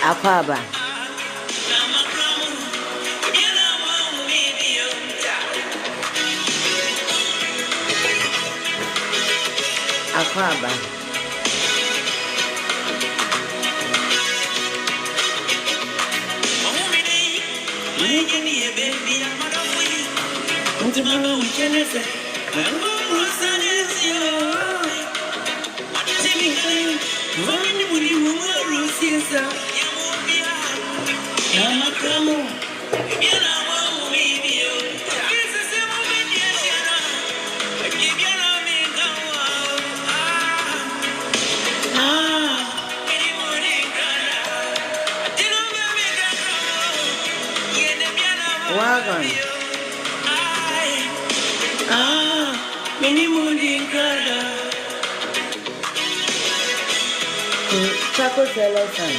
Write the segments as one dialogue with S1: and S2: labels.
S1: Akwaba. Akwaba. Wagon. Chaco Selection.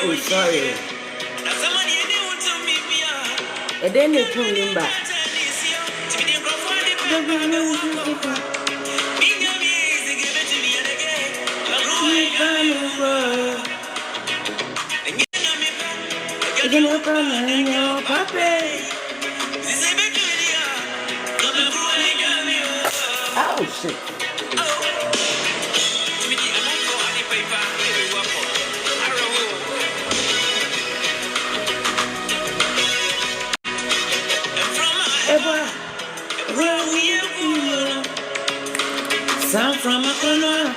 S1: Oh, sorry. And then they pull Lumba. Oh, shit. Sound from a corner.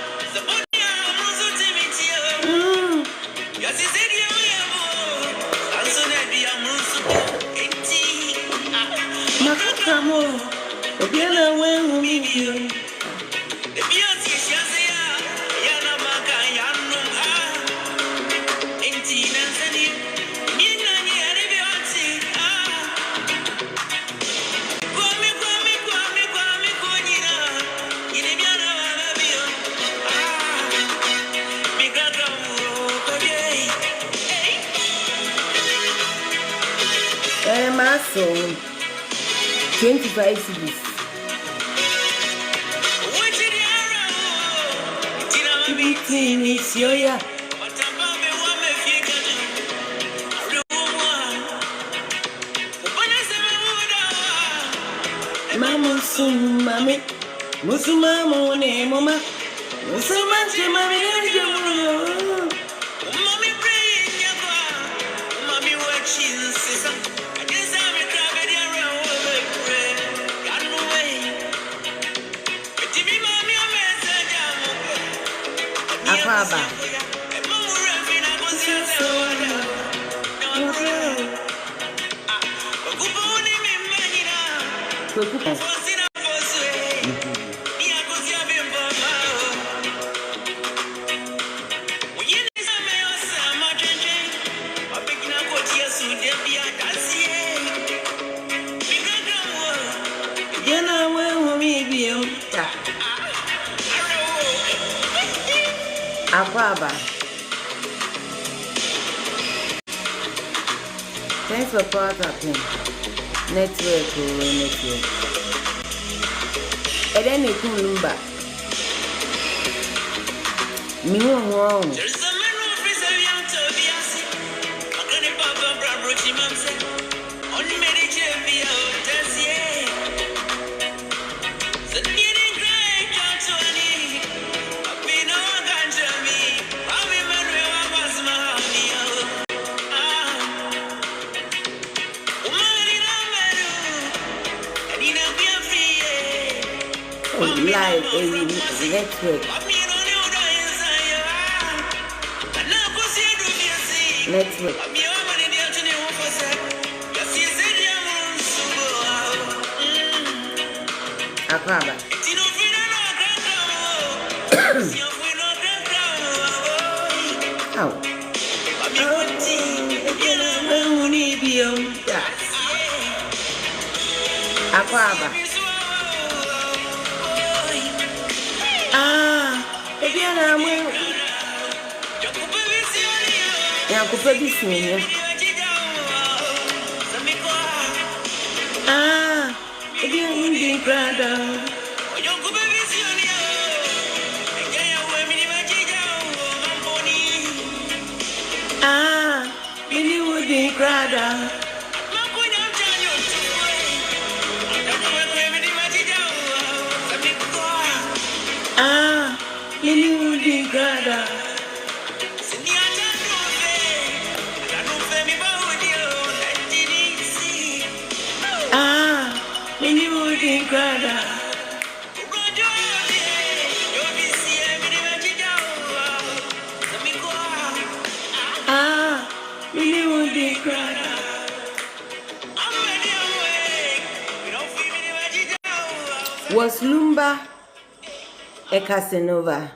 S1: So 25 cities. Mama sum mami, musuma mone mama, musuma chema mene. Mami praying yakwa, mami watching sister. Akwaba. Akwaba. Thanks for part of him. Network. And then they come Lumba. Me wrong. Live network. Akwaba. Akwaba. Yakupa bisini. Ah, Billy Woody Crowder. Ah, Billy Woody Crowder. Ah, Billy Woody Crowder. Ah, Billy Woody Crowder. Was Lumba a Casanova?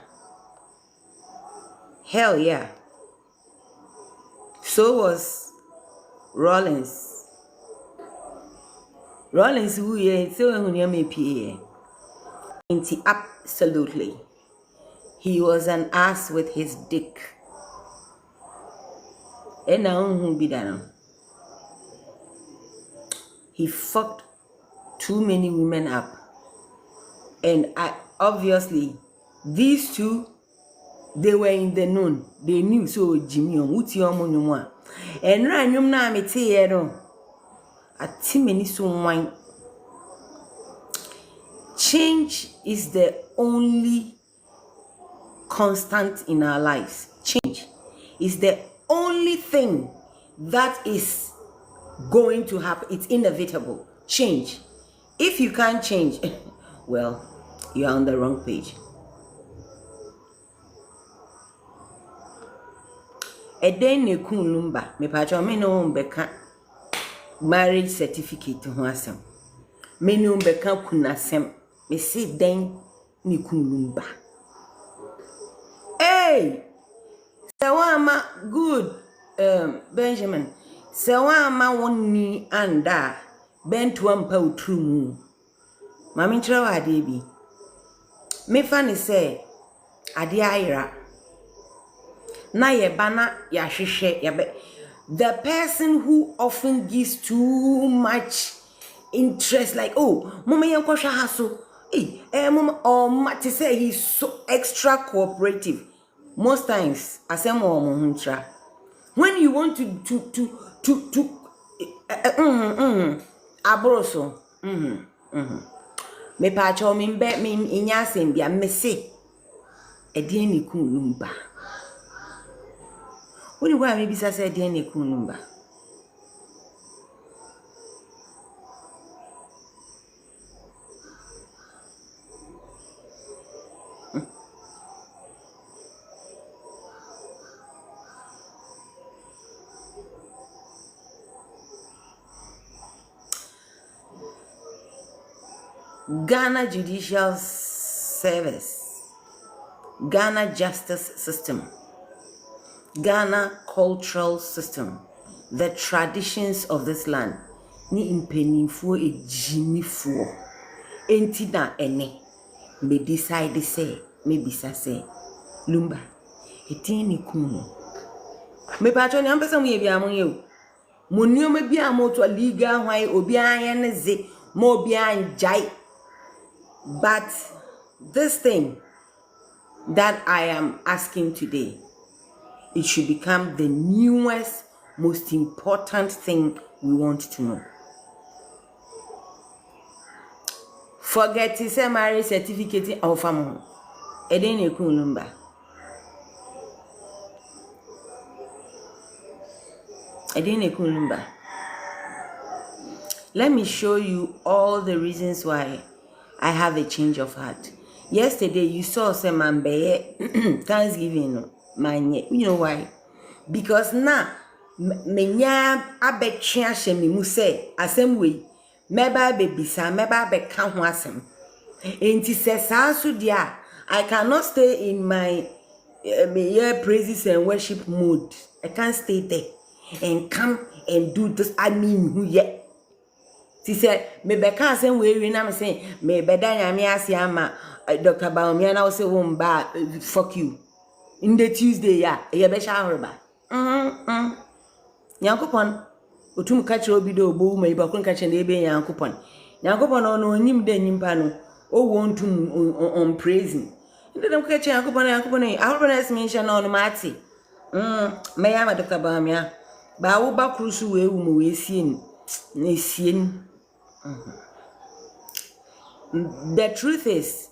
S1: Hell yeah. So was Rollins. Rollins who ye so who absolutely. He was an ass with his dick. And now who be that? He fucked too many women up. And obviously these two, they were in the known. They knew so Jimmy on Uti Omonuma. And Ranyum na me tea no. A timini so wine. Change is the only constant in our lives. Change is the only thing that is going to happen. It's inevitable. Change. If you can't change, well, you're on the wrong page. Eden ne kun Lumba, me pacho me no mbeka marriage certificate ho asem. Me no mbeka kunasem. Me say den ne kun Lumba. Hey! Sawama good Benjamin. Sawama wonni anda bentu ampa utrumu. Mami nchira wa adebi. Me fani say ade ayira. Na yebana ya hwehwe yabe. The person who often gives too much interest, like, oh, mama yankosha haso. Mama, to say he's so extra cooperative. Most times, asemo muhuntra. When you want to abroso, me pacho mimbe min inyasem bia me se edie ni kun Lumba. Woni wa me bisa se edie ni kun Lumba. Ghana Judicial Service, Ghana Justice System, Ghana Cultural System, the traditions of this land. Ni impenifo ejinifo. Enti na ene. Me decide say, me bisa say, Lumba, eti ni kunu. Me patro ni ampesa mu ye bia mo ye o. Mo ni o me bia mo to legal hwan obi an ne ze, mo obi an jai. But this thing that I am asking today, it should become the newest, most important thing we want to know. Forget to say marriage certificate of family. Eden ekun Lumba. Eden ekun Lumba. Let me show you all the reasons why I have a change of heart. Yesterday you saw some man Thanksgiving manye. You know why? Because now menya abetwa shemi mu say asem we meba bebisa meba be ka ho asem. Enti se so dia I cannot stay in my praises and worship mood. I can't stay there and come and do this. I mean who yet. She said, me beka asem we na me say me beda nyame ase ama Dr. Baumia na say womba fuck you. In the Tuesday ya ye be sha horba. Yankopon otum ka kire obi do obo ma iba kun ka kire ebe Yankopon. Yakobon no nim de nyimpa no o want to on praising. Inde dem ka che yakobon as mention no mati. Me ya ma Dr. Bamia. Ba wo ba krusu we wu mo we sien. Na sien. The truth is,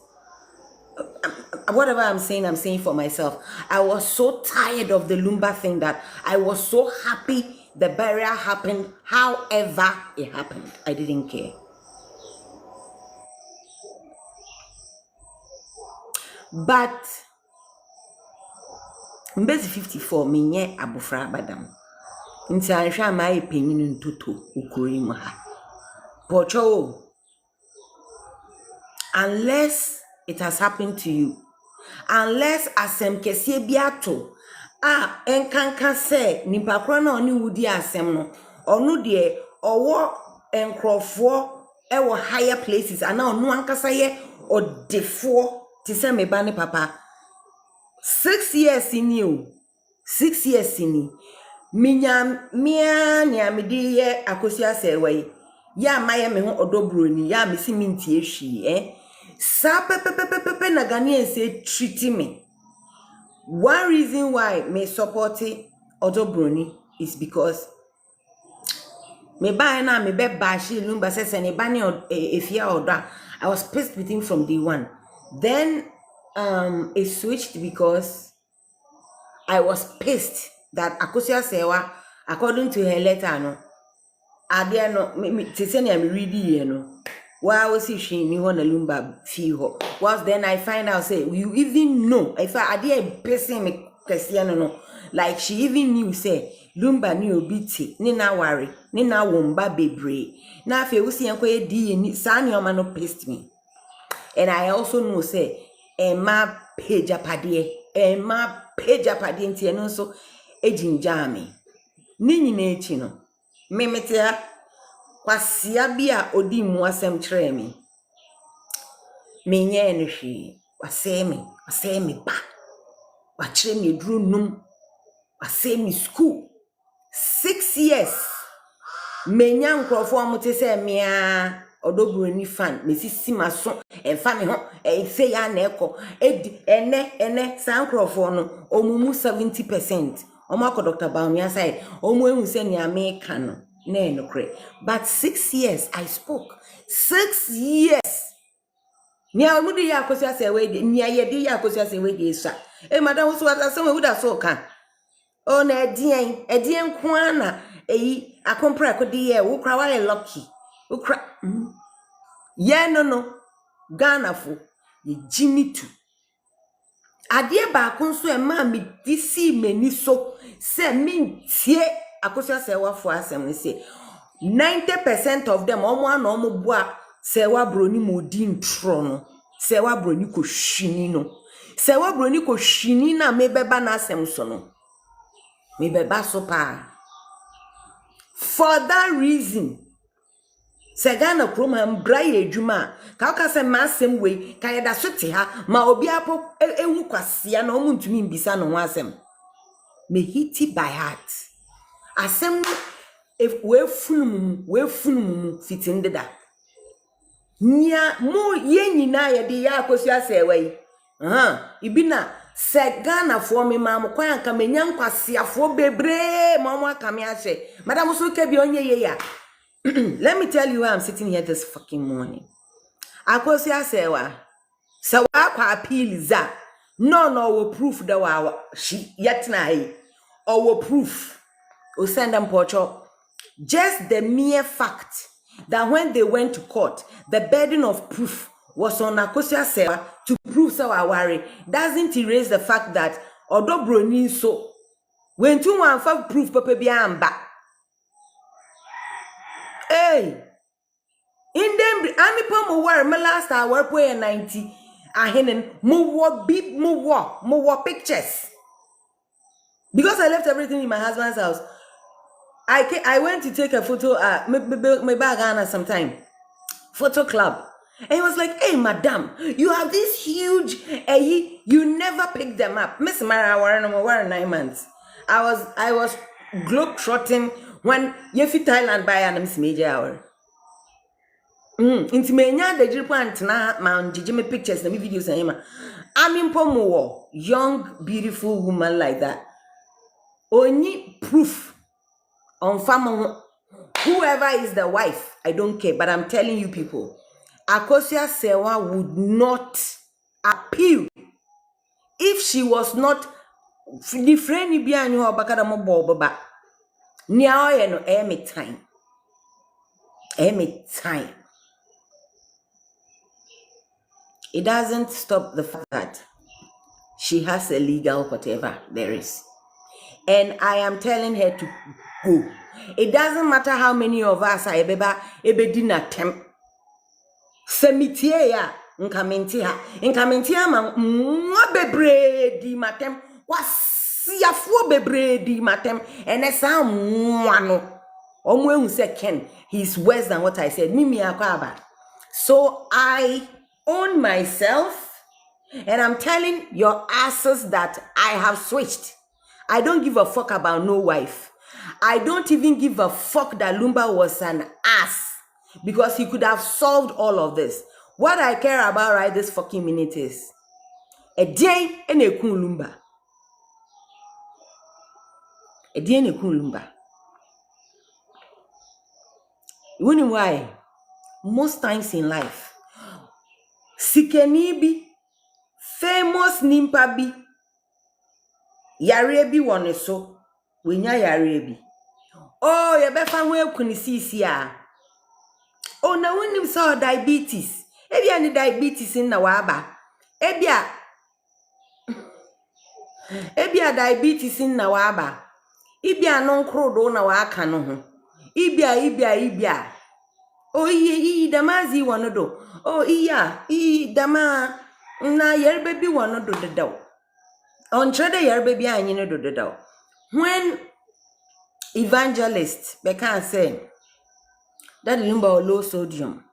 S1: whatever I'm saying for myself. I was so tired of the Lumba thing that I was so happy the burial happened. However it happened, I didn't care. But mbezi 54 minye abufra badam. Nti anhwa ma ye panyin ntoto ukuri mu ha. Pocho, unless it has happened to you, unless asem kese bi ato enkanka se nipa kro na oni wudi asem no onu de owo enkrofo ewo higher places ana onu ankasa ye odefo ti se me ba ne papa 6 years in you 6 years in minya mia ni amedi ye akosi asewai ya maye me ho odobroni ya mesi minti ehwi sa pepepepepe na Ghanaian say treat me. One reason why me support odobroni is because me buy na me be bashi Lumba says and bani efia oda. I was pissed with him from day one. Then it switched because I was pissed that Akosia Sewa, according to her letter, no, I no me tiseni am reading no. Why was she ni one Lumba feel? Was then I find out say you even know if I did person me Christiano no, like she even knew say Lumba ni obiti ni na worry ni na womba bebre na fe wo si enko e di ni sa ni o ma no pissed me. And I also know say Emma page apade nti no so ejinja me ni nyina echi no me metia kwasia bia odi mu asem kire me menye no hwe wase me ba wa kire me duru num wase me school 6 years menya nkrofo amote se mea odobroni fan mesisi maso enfa me ho efe ya na eko ene san nkrofo no omumu 70% omako Dr. Baumia side omu ehun se ni America no na enokre but 6 years I spoke 6 years ni amudi ya akosi ase we ni ayedi ya akosi ase we di sa madam so ase we would so kan o na edien ko ana eyi akompra akodi ye wo kra wa lucky wo kra ye no Ghana fo ye jimi tu adie ba ko nso e ma me disi meni so se mintie akosia se wa fo asem ne se 90% of them omo ana omo bua se wa broni modi ntro no se wa broni ko hwini no se wa broni ko hwini na me beba na asem so no me beba so pa. For that reason Segana kroma mbra ye adwuma ka ka se masem we ka yeda so te ha ma obi apo ehu kwasea na omu ntumi mbisa no ho asem me hiti by heart asem if we funum fitin deda nya mo ye nyina ye de ya akosu asewai ibina Segana fo me ma mo kwan aka menya nkwasea fo bebre ma mo aka me ahye madam so ke bi onye ye ya. Let me tell you why I'm sitting here this fucking morning. Akosi asewa. Sawa kwa appeal za. No we proof that wa she yet na or proof. O send them pocho. Just the mere fact that when they went to court, the burden of proof was on Akosi asewa to prove sawa worry doesn't erase the fact that odobro ni so when two one for proof papa bi amba. Hey, in them, I'm a war. My last hour, pay 90. I had more pictures because I left everything in my husband's house. I went to take a photo at my bag sometime photo club, and he was like, "Hey, madam, you have this huge. You never pick them up, Miss Mara. We're 9 months. I was globe trotting when you fit Thailand by an Miss Major hour." Inti menya the jipant na ma me pictures na me videos na him. I'm impomo young beautiful woman like that. Only proof on family. Whoever is the wife, I don't care, but I'm telling you people, Akosia Sewa would not appeal if she was not the friend you be and you are bakada mo boba. Nia no me time. Time. It doesn't stop the fact that she has a legal whatever there is. And I am telling her to go. It doesn't matter how many of us are ebedi na tem. Semitie ya nkamenti ha ma mwa bebre di matem wasiafo bebre di matem enesa mwa no omo ehun se Ken he's worse than what I said mimi akwa. So I own myself and I'm telling your asses that I have switched. I don't give a fuck about no wife. I don't even give a fuck that Lumba was an ass. Because he could have solved all of this. What I care about right this fucking minute is a day and a kun Lumba. A day and a kun Lumba. You know why? Most times in life, Sikenibi, famous Nimpabi, Yarebi one so, winya Yarebi. Oh, you better we kunisi ya. Oh, na when saw diabetes. Ebia ni diabetes in na waba. Ebia diabetes in na waba. Ibia non krodo na waka no ho. Ibia. Oh iyi damazi wanodo. Oh iya dama na yerbe bi wanodo dedaw. On trade yerbe bi anyi no do dedaw. When evangelist be can say that Lumba low sodium.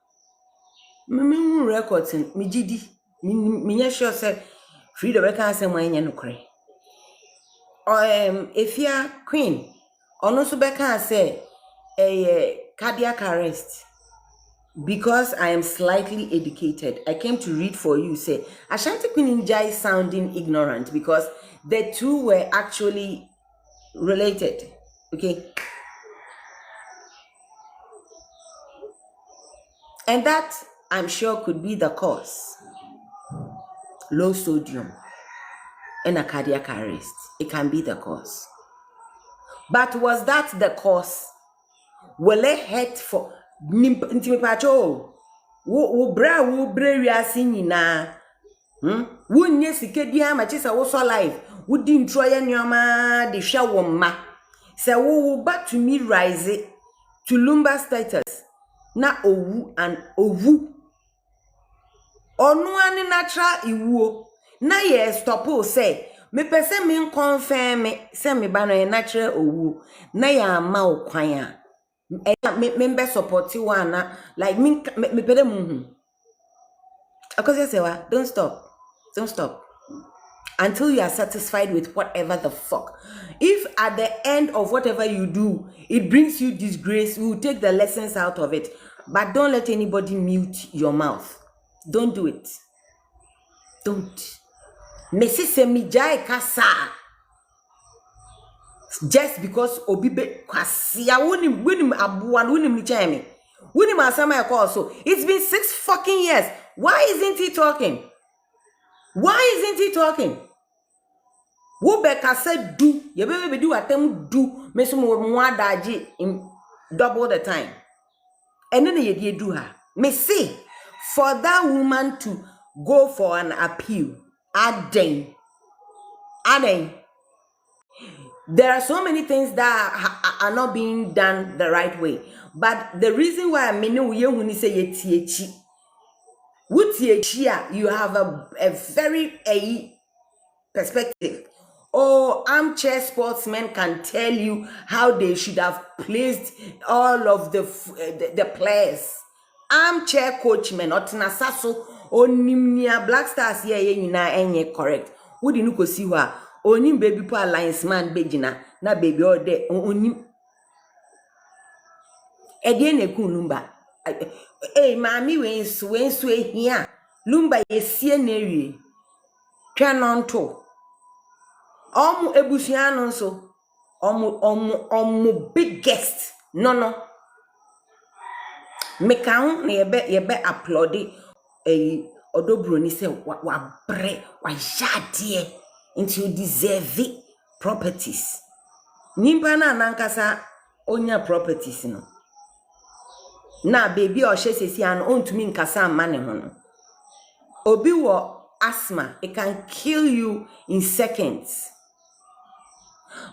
S1: Me records in me gidi. Me sure say Frida be can say mwanya no kre. Efia Queen ono so be can say cardiac arrest. Because I am slightly educated, I came to read for you. Say Ashanti Queen Njai sounding ignorant because the two were actually related. Okay. And that, I'm sure, could be the cause. Low sodium and a cardiac arrest. It can be the cause. But was that the cause? Will it hurt for Ntimipacho? Wo bra wiase nyina. Wo nye sikedia ma chisa wo so life. Wo di ntro ye nyoma de hwa wo ma. Se wo back to me rise to Lumba status. Na owu and owu. Onu ani natural iwuo. Na ye stop o say me pese me confirm me say me ba no ye natural owu. Na ya ma o kwan a. Me support you one like me pede muhu. Because say what? Don't stop until you are satisfied with whatever the fuck. If at the end of whatever you do it brings you disgrace, you will take the lessons out of it. But don't let anybody mute your mouth. Don't do it. Don't. Messi se mi jai kasa. Just because obibe kwasia wunim abuan wunim ni chemi. Wunim asama ya call so. It's been 6 fucking years. Why isn't he talking? Wo be kasa do. Ye be do atem do. Me so mo adaji in double the time. And then ye do her. Me say for that woman to go for an appeal. Aden. There are so many things that are not being done the right way. But the reason why I mean when you say yetiechi, you have a very perspective. Oh, armchair sportsmen can tell you how they should have placed all of the players. Armchair coachmen, otinasaso, onimnia Black Stars enye correct. Would you know see wa? Onim baby po alliance man bejina na baby all day onim. Edie ne kun Lumba. Hey, mami when so here. Lumba yesie na ewie. Twa nonto. Omu ebusuano nso. Omu biggest. No. Meka ho na yebe upload odobro ni say wa bre wa yade into you deserve properties. Nimpa na nankasa onya properties no. Na baby o hye sesi an ontumi nkasa amma ne ho no. Obi wo asthma, it can kill you in seconds.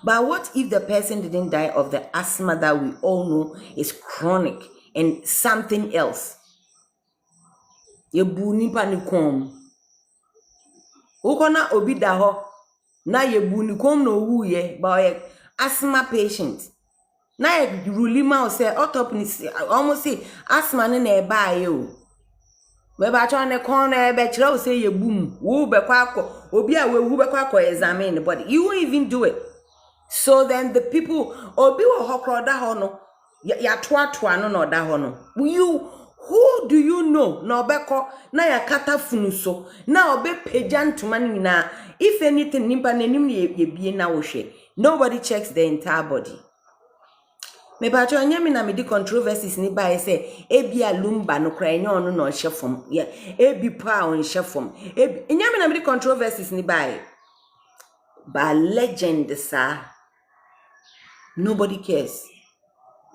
S1: But what if the person didn't die of the asthma that we all know is chronic and something else? Ye bu nipa ni kom. Ukona obi da ho na ye bu ni kom no wu ye ba asthma patient. Na ye rulima o say autopsy almost say asthma ne na e ba ye o. We ba cho ne kon na e be kire o say ye bum. Wo be kwa akọ obi a we wu be kwa akọ examine the body. You won't even do it. So then the people obi wo hokro da ho no ya toa no no da ho no. Who do you know? Na obeko na ya kata funu so na obe pejantuma na if anything nimpa nanim ye bie na wo hwe. Nobody checks the entire body. Me ba cho nyame na me di controversies ni ba say ebia lumba no kra enye onu no hye fom. Yeah, ebi pa on hye fom. Ebi nyame na me di controversies ni ba. Ba legend sir. Nobody cares.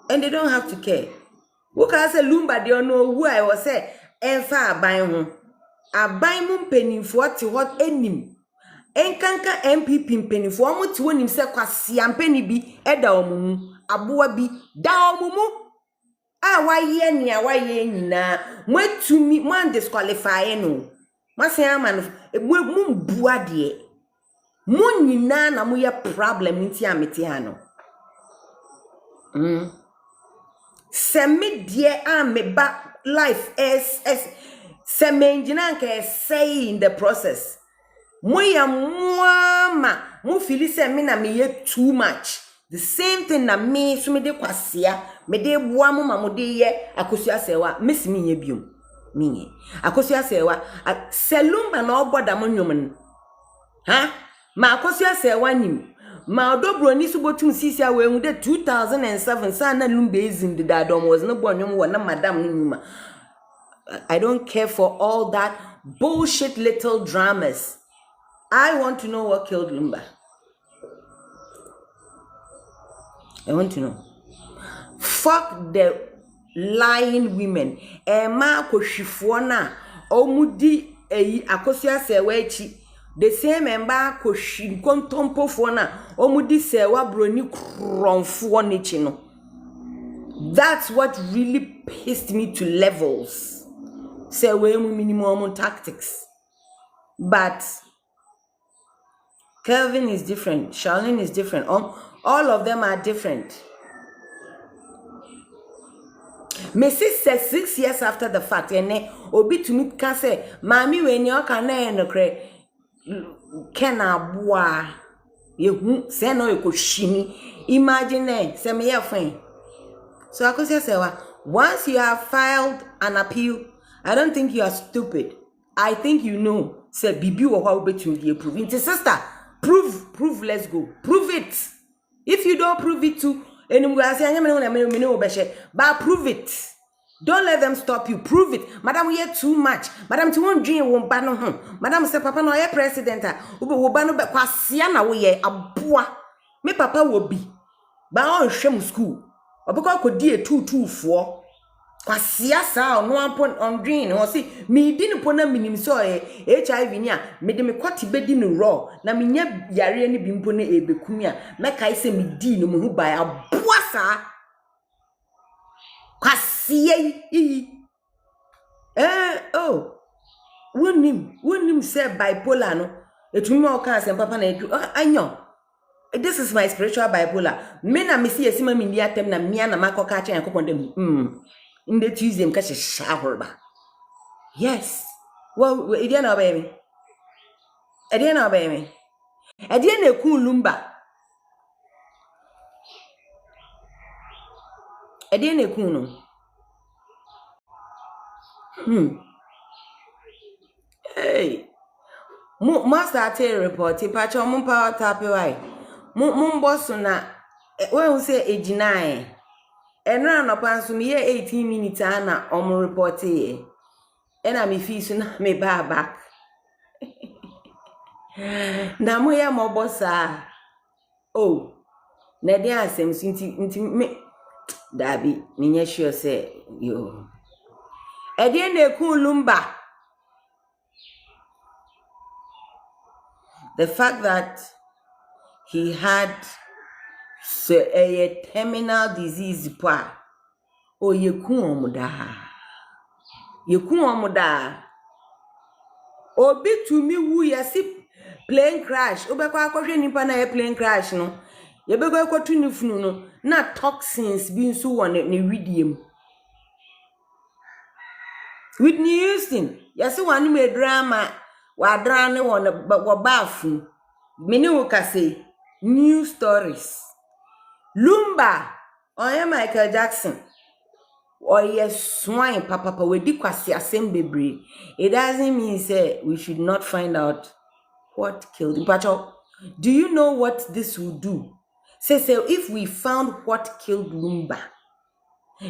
S1: And they don't have to care. Who can say Lumba they don't know who I was say enfa aban ho. Aban mu mpenimfo te hot enim. Enkanka MPP mpenimfo omo te wonim se kwase ampani bi eda omumu aboa bi da omumu a waye nia waye nyina mwatumi man disqualify no. Masen ama no mu bua de. Mu nyina na mu ye problem nti amete ha no. Semi dear ameba life is semenjina nke say in the process. Moya muama mu feel say me na me ye too much. The same thing na me so me de kwasia me de boa mu ma mu de ye akosua sewa miss me ye biom me akosua sewa selumba na oboda mo nwom ha ma akosua sewa nim. Ma odobro ni subotum sisia we hu de 2007 sa na Lumba ezin de dadom was no bonwom wo na madam nyuma. I don't care for all that bullshit little dramas. I want to know what killed Lumba. I want to know. Fuck the lying women. Ma ko hwifo na omudi akosua sewa echi. The same member ko shinkontompo fo na omudi sewa broni kronfo nichi no. That's what really pissed me to levels. Say we minimum tactics. But Kelvin is different, Charlene is different. All of them are different. Me says 6 years after the fact, and obi to me can say, Mammy, when you can no cray. Kena boa yehu se no ekoshimi imagine se me ye fine. So I could say once you have filed an appeal, I don't think you are stupid. I think you know say bibi wo how betum dey prove it. Sister, prove, let's go. Prove it. If you don't prove it to enum go say anya me no obehye, but prove it. Don't let them stop you. Prove it. Madam, we hear too much. Madam, you won't dream won't ban no. Madam, say papa no ye president. Ube wo ban no be kwasia na wo ye aboa. Me papa wo bi. Ba on hwem school. Obekọ akodi 224. Kwasia sa no ampon on dream. Ho say me di no pona minim so HIV ni a me de me kwati bedi no raw. Na me nya yare ni bi mpo na ebekumi a. Me kai say me di no mu ba aboa sa. Kwasiye wonim say bipolar no etumi o kan say papa na edu anyo. This is my spiritual bipolar. Me na me see esima me ndi atem na me na makoka cha yakopon dem in the Tuesday m ka shahorba. Yes, well e dey na obey me e dey na ku Lumba e dey na ku no Hey, must I tell report? Pacho mo power tap why? Mo boss na when we say 89. And run up and so me 18 minutes na report here. And I'm if na me back. Na mo ya mo boss oh, na dey asem so nti me dabi me sure say yo. E dey na ku Lumba. The fact that he had a terminal disease pa o yeku omuda. Yeku omuda. Obi tumi wu yesi plane crash. Obekwa akwhwe nipa na plane crash no. Yebekwa akwatu ni funu no na toxins bi nso wo ne widiem. Whitney Houston, yesi wanu me drama wa drane wo bafu. Mene wo kase new stories. Lumba oye Michael Jackson. Oye swine papa we di kwase asem bebre. It doesn't mean say we should not find out what killed him. Pacho, do you know what this will do? Say if we found what killed Lumba,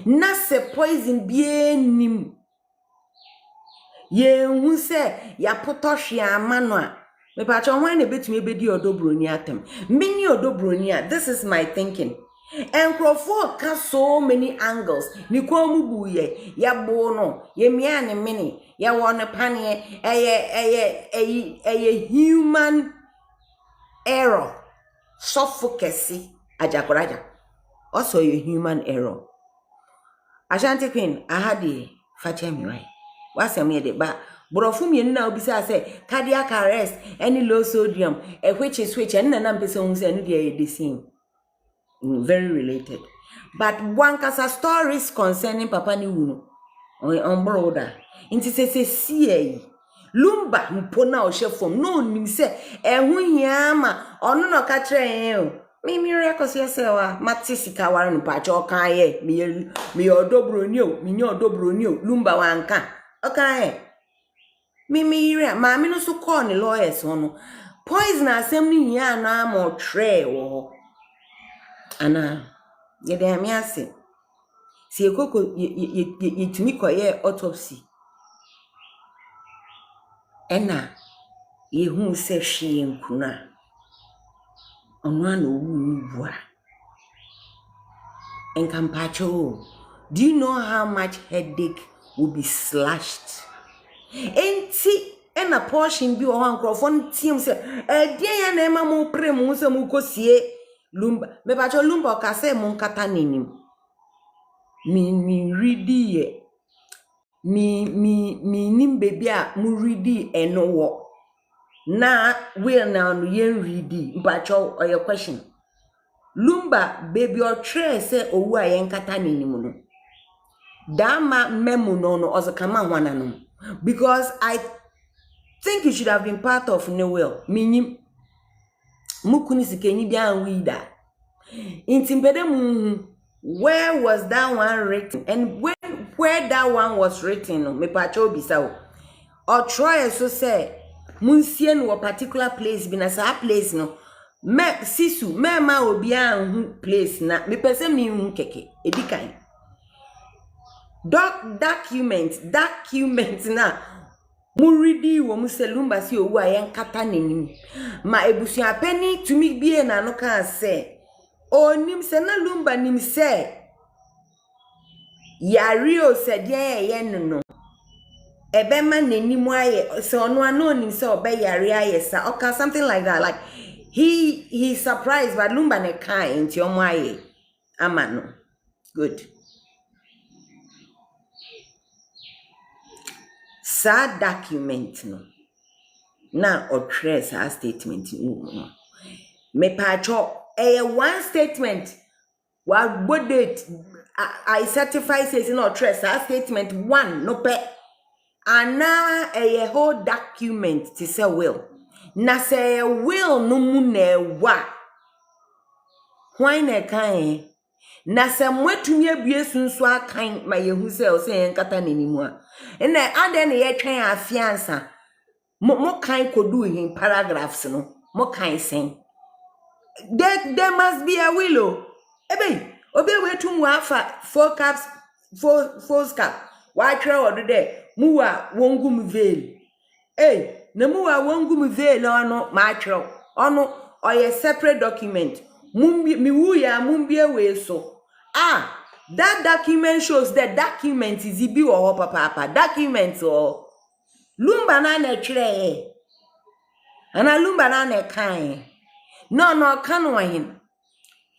S1: na se poison bien nim. Ye hu se ya potohwe amano a. Me pacho when e betumi bedi odobroni atem. Many odobroni, this is my thinking. And Crawford has so many angles. Ni kwa mubuye, ya bono, ye miane mini, ya wane panye, a human error. Suffocacy, ajakoraja. Also a human error. Ashanti Queen, ahadi, fachem right. What's a mere ba? Brofum yen na obisa say cardiac arrest, any low sodium, which is which, and none person who's any the same. Very related. But one kasa stories concerning Papa ni uno on broader. Inti se see Lumba mpona o chef from no nim se ehun hiama ono no ka kire mi rekosi yasewa matisika ware no pa cho kan ye mi odobroni o mi nya odobroni o Lumba wanka okan mi re ma mi no so call ni lawyers hono poison asem ni hia na mo tre wo ana yede amiase si ekoko yetumi koye autopsy ena yehu se hwe nkuna ono ana owu ni bua enkampacho. Do you know how much headache will be slashed? Enti ena portion bi o hankrofon team se dia ya na ema mo pre mo se mo kosie Lumba me pacho Lumba ka se mo nkata nenim mi ready ye mi nim baby a mu ready eno wo na we na no yen ready mpacho oye question Lumba baby o tre se owu a yen nkata nenim no dama memo no ozakama hwana no because I think you should have been part of Noel minim mukuni sikenyi bia wida intimpede mu where was that one written and where that one was written me pacho bisa or try so say munsie no particular place bi na sa place no me sisu me ma obi an place na me pese mi hu keke edikan document na muridi wo muselumba si owu ayen kata nenim ma ebusuan pani tumi bie na no kan se onim se na Lumba nim se yari o se de yen no ebe ma nenim aye se ono ana onim se obe yari aye sa or something like that, like he surprised but Lumba ne kan enti omo aye ama no good. Sa document no na address a statement no me pacho one statement wa date I certify says no address a statement one no pe ana a whole document to say will na say will no mu na wa why na kan na se mwetumi abue sunsu akan ma yehu se o se nkata nenimu a na ade ne ye twen afiansa mo kan kodu hin paragraphs no mo kan sen there must be a will ebe obi wetum wa afa four cap wa twa odo de muwa wongum veil na muwa wongum veil ono ma twa ono oye separate document mi wu ya mumbie we so that document shows that document is ibi wo papa document o Lumba na na twere ana Lumba na na kan no kan wo hin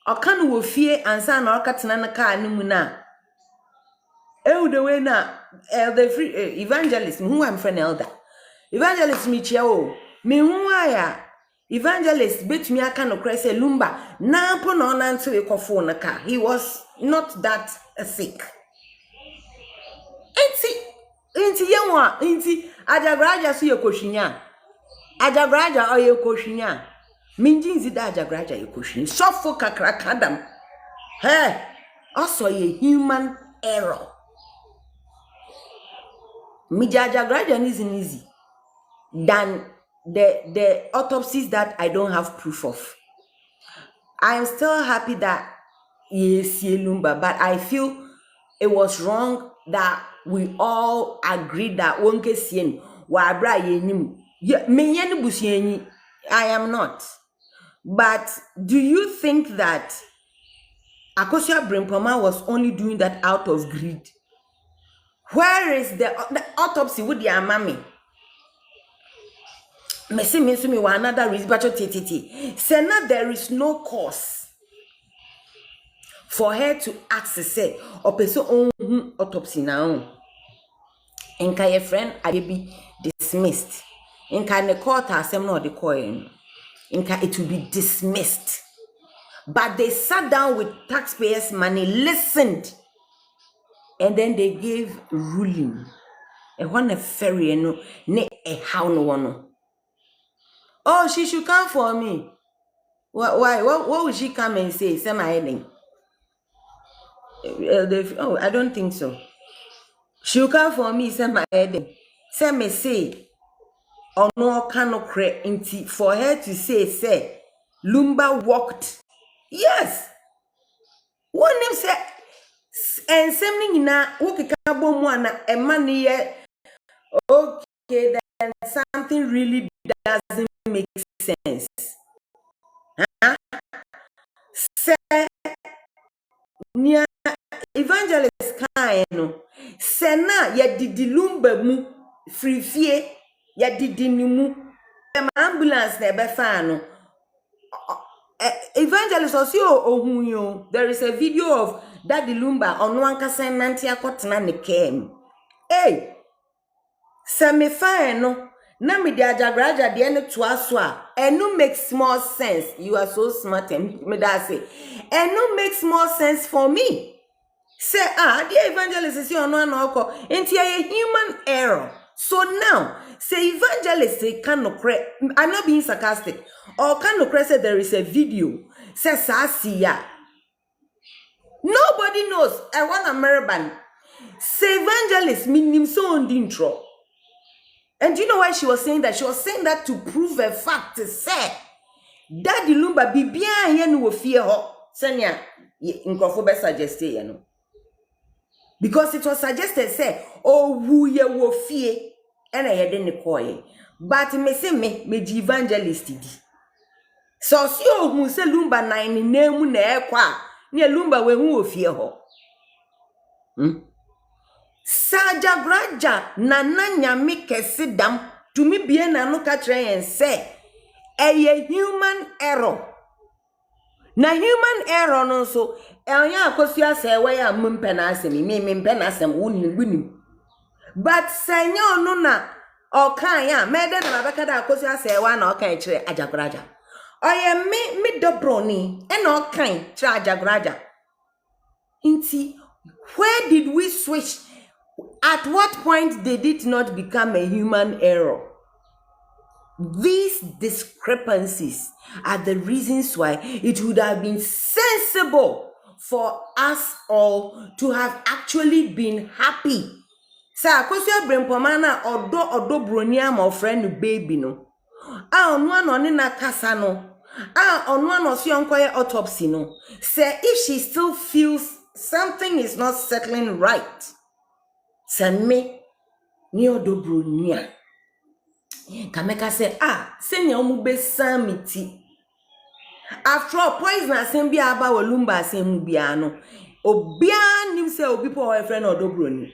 S1: okan wo fie ansa na okatena na ka ne mu na the way na the free evangelist who am friend elder evangelist mi chia o me hu aya evangelist betumi aka no kra say Lumba na po na ona nte ekofo na ka he was not that sick inti yenwa inti ajagraja so yekohwinya ajagraja oyekohwinya minjinzi da ajagraja yekohwin sofo kakra kadam also a human error ajagraja is easy than the autopsies that I don't have proof of. I am still happy that yes, Lumba, but I feel it was wrong that we all agreed that wonke sien wa bra yenim me yen busieni. I am not. But do you think that Akosia Brimpoma was only doing that out of greed? Where is the autopsy with your mommy? Me another reason, but say now there is no cause for her to ask say or person autopsy now. Inka your friend I be dismissed. Inka the court asem no the coin. Inka it will be dismissed. But they sat down with taxpayers' money, listened, and then they gave ruling. And one a ferry no ne a how no one. Oh, she should come for me. Why? What would she come and say? Say my heading. Oh, I don't think so. She'll come for me, say my heading. Say me say, or no cannot create inti for her to say, Lumba walked. Yes. One name say, and something na wukika bomwana a money okay, then something really doesn't make sense. Say nia evangelist kaino say na ya didi Lumba mu free fie ya didi ni mu ambulance na be fa no evangelist also ohun there is a video of Daddy Lumba on one kasa nanti akotena ne kem se me fa no na me di ajagraja de ne to aso a enu makes more sense. You are so smart me that say enu makes more sense for me. Say the evangelist is on one oko enti a human error. So now say evangelist can no cre I'm not being sarcastic or can no cre say there is a video say sasia nobody knows I want American say evangelist minim so on the intro. And do you know why she was saying that? She was saying that to prove a fact to say Daddy Lumba bibia ye no fear ho senya nkofo be suggest ye no. Because it was suggested say wu ye wo fie ena ye de ne koye. But me say me di evangelist di. So si ohun say Lumba nine name na ekwa ne Lumba we hu wo fie ho. Sajagraja na nyame kese dam to me bie na no ka kire yen say a human error. Na human error no so enya akosua say we ya mpe na asem me mpe na asem woni. But senya no na o kan ya mede na mabeka da akosua say wa na o kan kire ajagraja. Oye me dobroni e na o kan kire ajagraja. Inti where did we switch? At what point did it not become a human error? These discrepancies are the reasons why it would have been sensible for us all to have actually been happy. Sa akosia brempomana odo broni ama friend baby no. Onu ano ne na kasa no. Onu ano so yonkoye autopsy no. Say if she still feels something is not settling right. Say me ni odo broni a. Kameka say senya omu be samiti. After all, poison assembly about Lumba assembly no. Obia nim say obi po friend odo broni.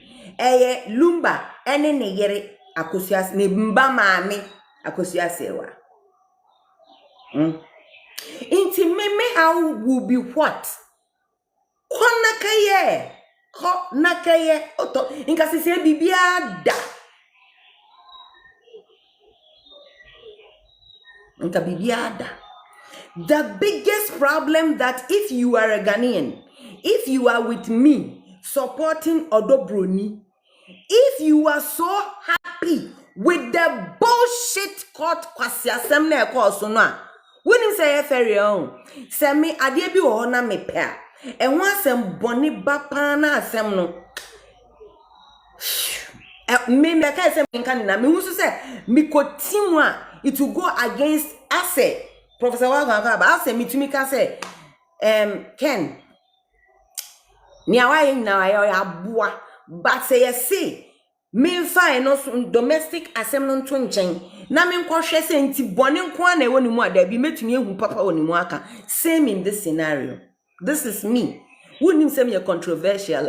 S1: Lumba ene ne yere akosua ne mba maame akosua sewa. Inti meme how will be what? Ko nakaye oto inka sisi bibia da. Inka bibia da. The biggest problem that if you are a Ghanaian, if you are with me supporting Odobroni, if you are so happy with the bullshit court kwasi asem na ekoso no a wonim say ferry on say me ade bi wo na me pe a enwo asem boni ba pa na asem no me ka asem nkan na me husu say me kotimu a it will go against ase Professor Waganga ba ase mitumi ka say Ken ni awaye na ayo aboa but say say me fine no domestic asem no nto nchen na me nkohwe se nti bone nko na ewo ni mu ada bi metumi ehu papa woni mu aka same in this scenario. This is me. Wouldn't say me controversial.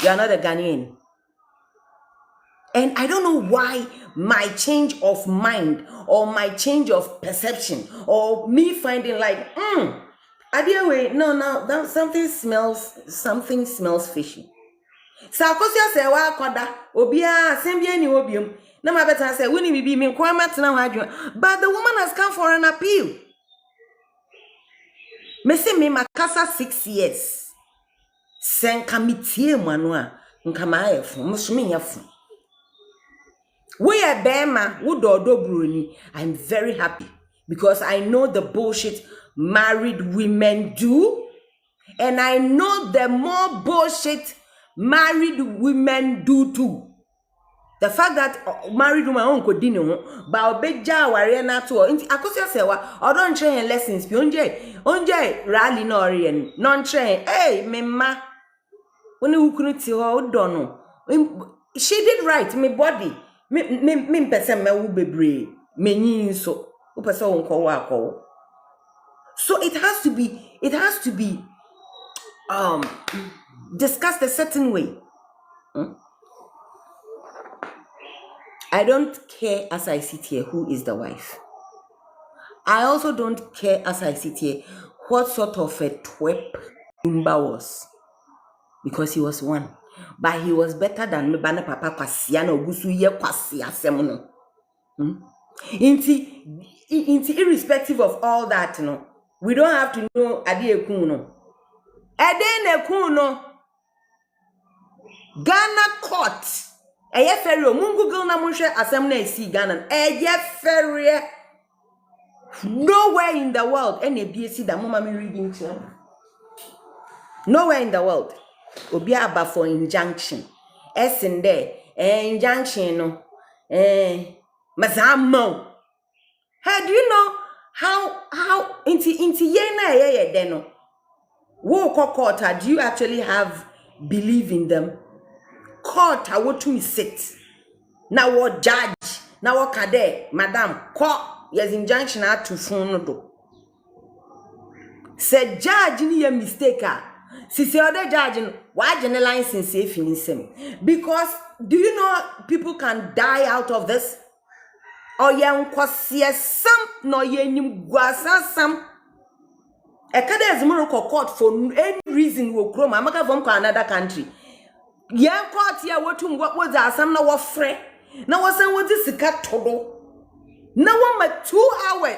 S1: You are not a Ghanaian. And I don't know why my change of mind or my change of perception or me finding like way no that something smells fishy. Sa akosia se wa akoda obia asembia ni obiom na ma beta say woni bibi me kwa matena ho adwo but the woman has come for an appeal. Me say me makasa 6 years sen kamitie mu anu a nka ma ayefu musumi yafu we are bema wododo broni. I'm very happy because I know the bullshit married women do and I know the more bullshit married women do too. The fact that married women onko di ne ho ba obeja aware na to nti akosia sewa odon train lessons bi onje rally na ore non train memma woni hukunu ti ho odono she did right me body me person me wo bebre menyin so wo person wonko wo akowo. So it has to be discussed a certain way. I don't care as I sit here who is the wife. I also don't care as I sit here what sort of a twerp Lumba was. Because he was one. But he was better than me bana papa kwasia na ogusu ye kwasi asem no. Inti irrespective of all that no. We don't have to know ade ekun no. Ade na ekun no. Ghana court. Eye ferry o mun Google na mun hwe asem na esi Ghana. Eye ferry nowhere in the world any BSc that mama me reading to. Nowhere in the world. Obi aba for injunction. In there. Injunction no. Mazamo. Hey, do you know how inti ye na ye de no? Wo court, do you actually have believe in them? Court what to sit. Now what judge? Now what kade, madam, court yes injunction out to phone do. Say judge ni a mistake. Sisi other judge why generalize safe in him? Because do you know people can die out of this? Or yan kwasiye some no yenim gwasa some. Ekade ezumuro court for any reason wo krom amaka from another country. Yan court ya wotum what was asam na wo frɛ na wo san wo sika todo. Na wo ma 2 hours.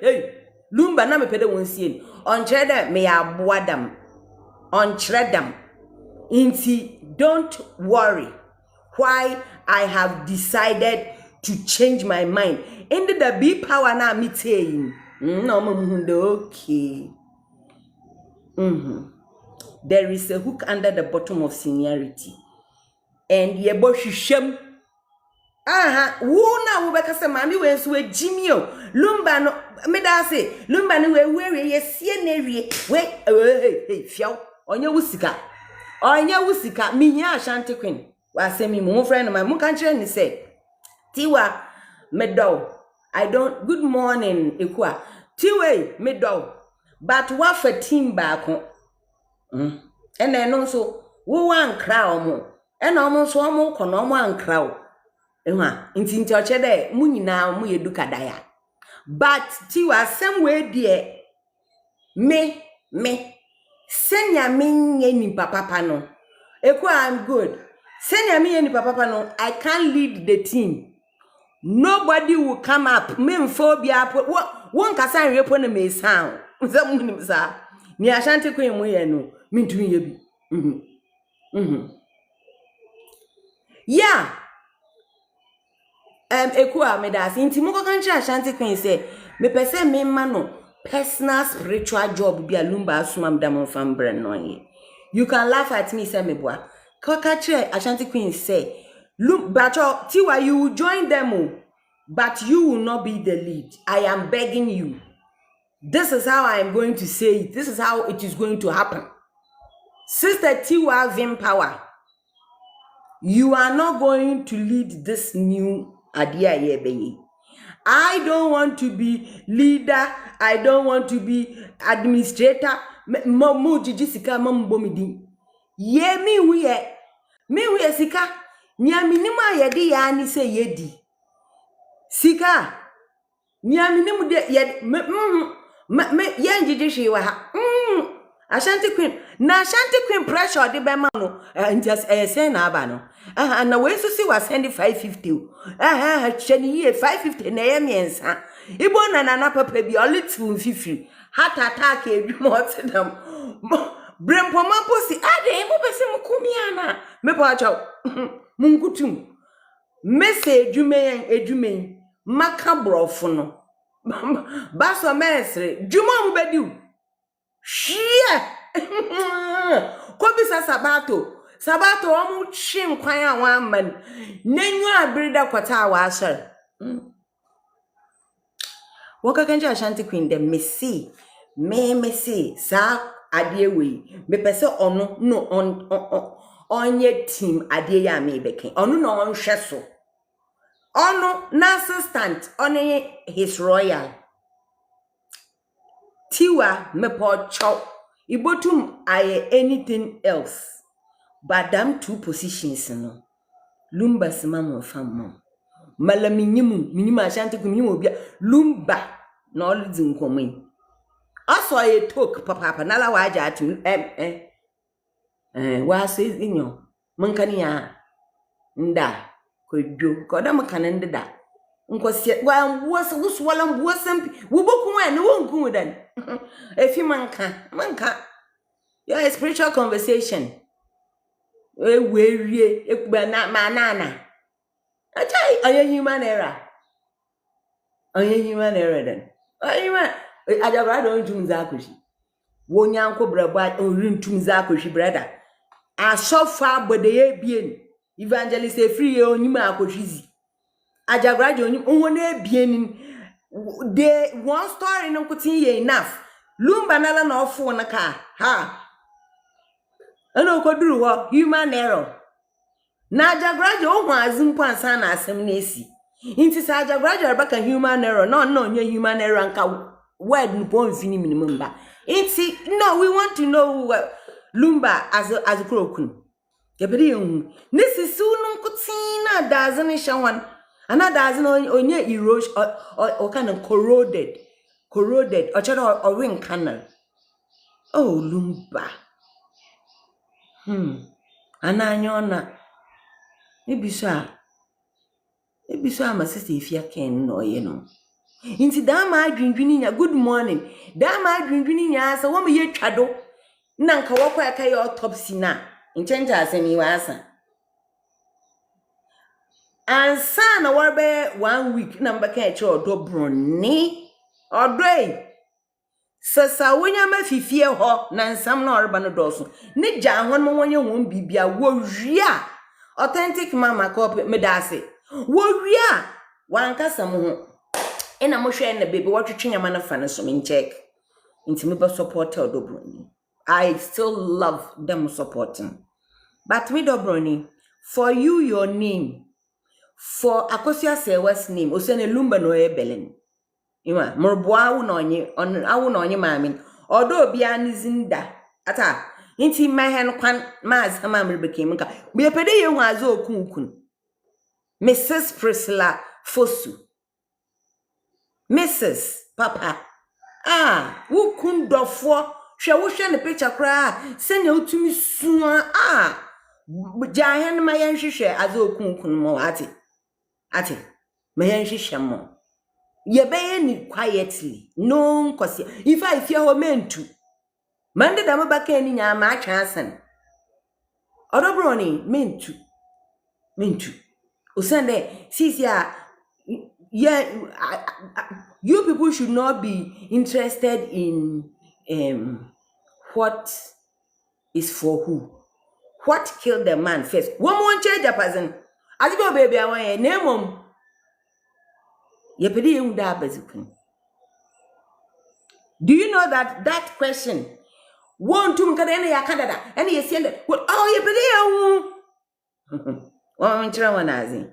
S1: Hey. Lumba na me pede won sie. On chere me ya boadam. On Shreddam. Inti, don't worry. Why I have decided to change my mind. Into the big power na me saying. No, okay. there is a hook under the bottom of seniority. And ye bo hwehwem. Aha, wo na wo beka se mami we nso agimi o. Lumba no me da say, Lumba no we ye sie na wie. We fiaw. Onye wusika. Onye wusika minya Ashanti Queen. Wa say me mo friend my mo kan kire ni say. Tiwa medo. I don't good morning ekwa. Tiwe medo. But what for team back and then also wo wan kra omo. And almost one more con one crowd. Inti oche de mu nyina mu yeduka daya. But tiwa same way dear me senya me ni papa no. Ekwa I'm good. Senya me ni papa no, I can't lead the team. Nobody will come up. Me phobia won kasa repo na me sound. Nza mu ni sa. Ni Ashanti Queen mu ye no. Me ntumi ye bi. Yeah. Ekua me da inti mo ko kanchi Ashanti Queen say me pese me ma no personal spiritual job bi Lumba asuma mdam fam brand no ye. You can laugh at me say me boa. Ko kanchi Ashanti Queen say but Tiwa you will join them but you will not be the lead. I am begging you. This is how I am going to say it. This is how it is going to happen. Sister Tiwa Vim Power. You are not going to lead this new idea here, baby. I don't want to be leader. I don't want to be administrator. Mo jiji sika mambo midi. Ye mi wiye sika. Nyaminimu yedi ya ni se yedi. Sika. Nyaminimu de yedi yenjiji shiwa ha. Ashanti Queen. Na Ashanti Queen pressure de be ma no. Just say na aba no. Na we so see was send 550. Cheni ye 550 na ye miensa. Ibo na papa bi only 250. Heart attack edwuma otedam. Brempo mampo si ade mo pese mo kumiana. Me pa chaw. Munkutum. Message edwumen maka brofo no. Baso mesre, dwuma mo bediu. Shia. Kobi sa Sabato omu chim kwan awan man. Nenyu abrida kwata wa asher. Waka kanji Ashanti Queen de me see sa adie we. Me pese ono no onye team adie ya me beken. Ono no onhwe so. Ono na assistant onye his royal. Tiwa me po chow. Ibotum aye anything else. But them two positions no. Lumba sima mo fam. Mala minimum Ashanti Queen minimum bia Lumba na all di nkomo. Aso aye talk papa nala waja atum wa say inyo mankani ya nda kodwo koda makana ndeda nkosie wa wusu wala mbuosampi wuboku wa ne wonku dan efi manka your spiritual conversation wewie ekuba na manana achai aye human error then ayi ajabra don tumza akoshi wonyanko braba orintumza akoshi brother asofa bodeye bien evangelist free onyima akoshi ajabra onyim wona ebien de one story no kutin ye enough Lumba nala na ofo na ka ha ana okoduru ho human error na ajagraje ohun azimpo ansa na asem na esi inti sa ajagraje arbaka human error no nye human error nka word npo mfini minimum ba inti no we want to know Lumba as krokun kebiri ehun nisi sunu nkutin na dazene shawan ana dazene onye erosion or kind of corroded or chara or ring canal. Oh Lumba ananyona ebisa ma sister ifia ken no ye no inti da ma adwindwini nya good morning da ma adwindwini nya asa wo me ye twado na nka wo kwa ka ye autopsy na nchenja asemi wa asa ansa na warbe 1 week na mbaka e che odo broni odoi Sasa wonya ma fifie ho na nsam na oreba no doso. Ne gya ho no wonye won bibia wo wia. Authentic mama ko me dase. Wo wia wankasa mo ho. Ena mo hwe na baby wotwetwe nyama na fa no so me check. Nti me be support Odobroni. I still love them supporting. But me Dobroni, for you your name, for Akosia Sewa's name, Osene Lumba no Ebelen. Ima morboa wo no onye awo no onye maamin. Odo bia nizinda. Ata nti mahen kwan maazama mrebeke mka. Be pede ye hu azo okunkun. Mrs. Priscilla Fosu. Mrs. Papa. Wo kun dofo hwe wo hwe ne picture kra senya utumi suwa jahen ma yan hwehwe azo okunkun mo ate ma yan hwehwe mo ye be ni quietly no nkosi ifa ifia ho mentu mande da mabaka ni nya ma atwa asan Odobroni mentu osande sisia yeah, you people should not be interested in what is for who. What killed the man first? One more change a person. I go baby, I want name mom. You pedi you da bazukun. Do you know that question? One to mkadene ya Canada, and you send it. Well, oh, you pedi you. One azi.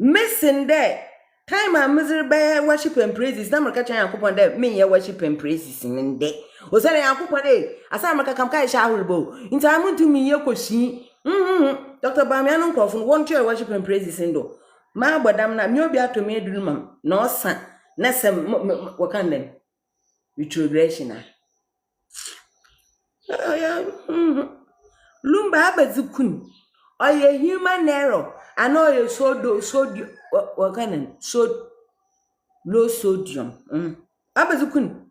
S1: Missing there. Time I misery by worship and praises. Now, catch Yakupon there, me your worship and praises in day. Was that Yakupon day? As I'm a Kamkai Shahubo. In time to me, Yokoshi. Dr. Bamiano Coffin won't you worship and praises in do. Ma, but I'm not no be to me, Dulman. No, son. Nessa Wakanden. Retrogression. Lumba Bazukun. Or a human error. I know you sodium. What kind of low sodium? Abazukun.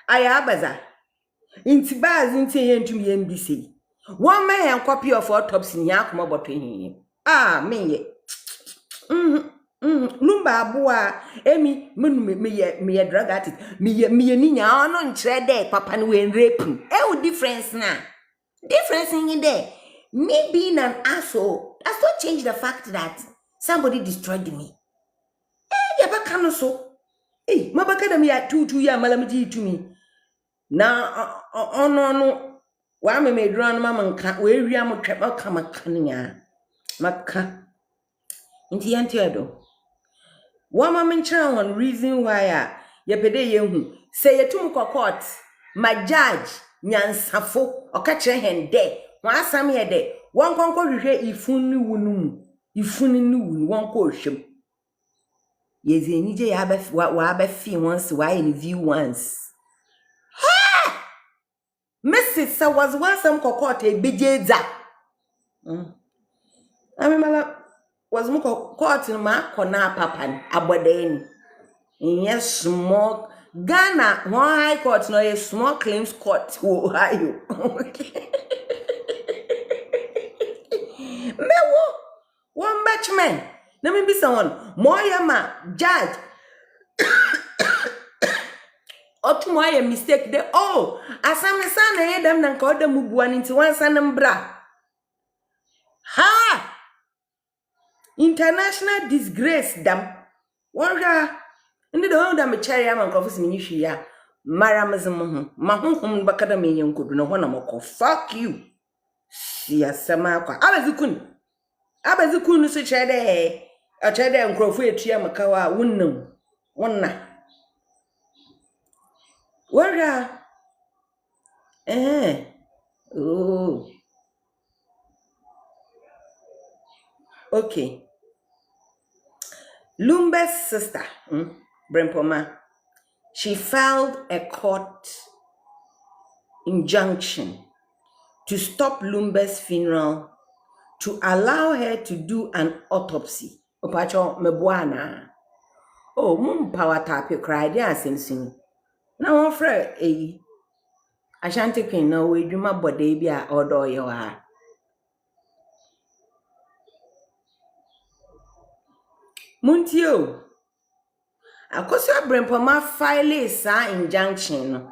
S1: Ayabaza. Intibaz into him to me MBC. One man copy of autopsy in Yakuma between him. Me. Lumba boa, Emi, me a drug at it. Me a nina on tread papa and we raping. Difference now. Difference in there. Me being an asshole does not change the fact that somebody destroyed me. Yabakano so. Hey, Mabakada me at 2 year malamity to me. Now, no. Why me made run mamma can't wear yam trap or come a cunning. Maka. Inti Antiedo. One moment on reason why Yapede Yehu say a tumko court. My judge, Nyan Safo, or catch a hand there. One Sammy a day. One concord ifuni wunum. Ifuni nu one coachum. Yes, any day I fee once, why in view once. Ha! Mrs. was once some cocotte a bijeza. I mean, was muko caught in my corner papan, abodane. Yes, small Ghana, why high court, no a small claims court. Who are you? Mewo, one batchman. Let me be someone. Moyama, judge. Or to my mistake, they as I'm a son, I them and call them Mubuan into one son and bra. Ha! International disgrace, them. Warga. And the old damn cherry am confessing Minishia. Maramazam, Mahum Bacadamian could no one more. Fuck you. Yes, Samaka. Abazukun such a day. A cheddar and crowfoot Chiamakawa, Wunnum. One night. Warga. Oh. Okay. Lumba's sister, Brempoma, she filed a court injunction to stop Lumba's funeral to allow her to do an autopsy. Opacho mebuana. Oh, power tape cried, yes, and now, Fred, I shan't take no way, you my body be a order you are. Muntio, Akosua Brempoma file sa injunction no.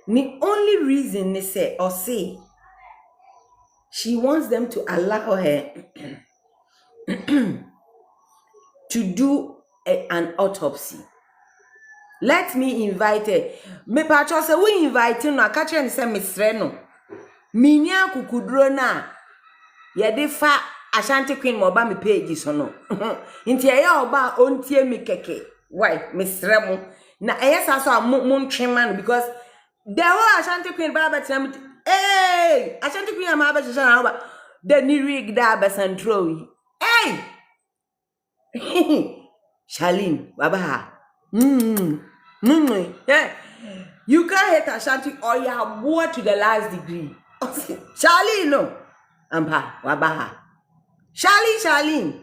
S1: The only reason they say or say she wants them to allow her to do an autopsy. Let me invite her. Me pacho say we invite no catch and say Miss no. Minya kukudro na ye de fa Ashanti Queen mo ba me page so no. Nti e ya oba ontie mi keke. Why Miss Remo na eyesa so mon twema because the whole Ashanti Queen ba betem hey Ashanti Queen ma ba sha na ba the ni rig da ba central hey Charlene baba yeah you can't hate Ashanti or you have war to the last degree. Charlene no ampa waba Charlene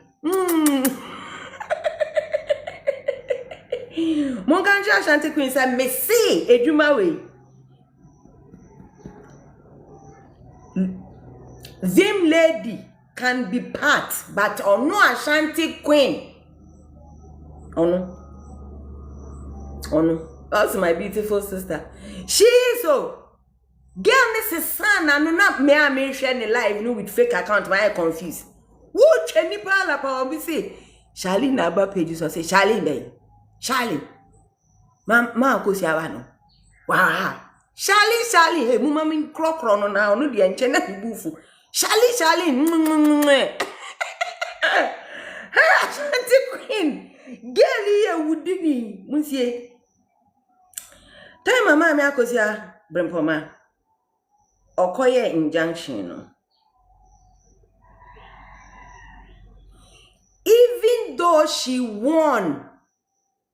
S1: Mon kanji Ashanti Queen say me see edwuma we them lady can be part but no Ashanti Queen no that's my beautiful sister she so girl this is son and not me share the live no with fake account my confused who cheni pala pa obi say Charlene na ba page so say Charlene ma ko si awa no wow Charlene hey mu mama krokro no na no de enche na bufu Charlene hey Ashanti Queen girl here wudini munsie time mama me akosia Brempoma okoye injunction no even though she won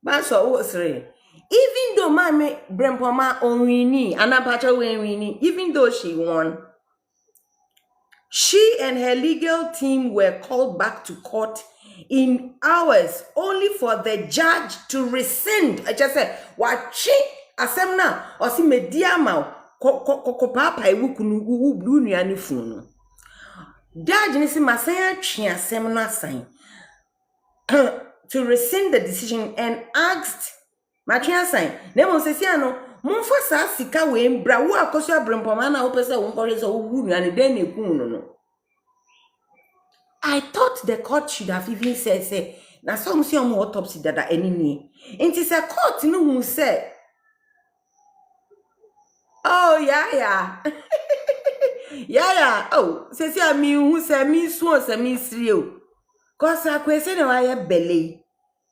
S1: Baso Osre. Even though Mame Brempoma onwini, Anapacha winni, even though she won, she and her legal team were called back to court in hours only for the judge to rescind. I just said, "Wachi asemna osi mediama ko papa iwu kunu blue nuani funu." Judge ni si masaya twi asemna sign to rescind the decision and asked Matria sign. Nemo sesiano, Monfa sa sika we mbra wo akosua Brempoma na opese wo nkore so wu nuane den ekun no. I thought the court should have even said say na some see on autopsy dada enini. It is a court no who said oh yeah yeah oh sesia mi hu se mi suo se mi siri o. Cause I question why I belly.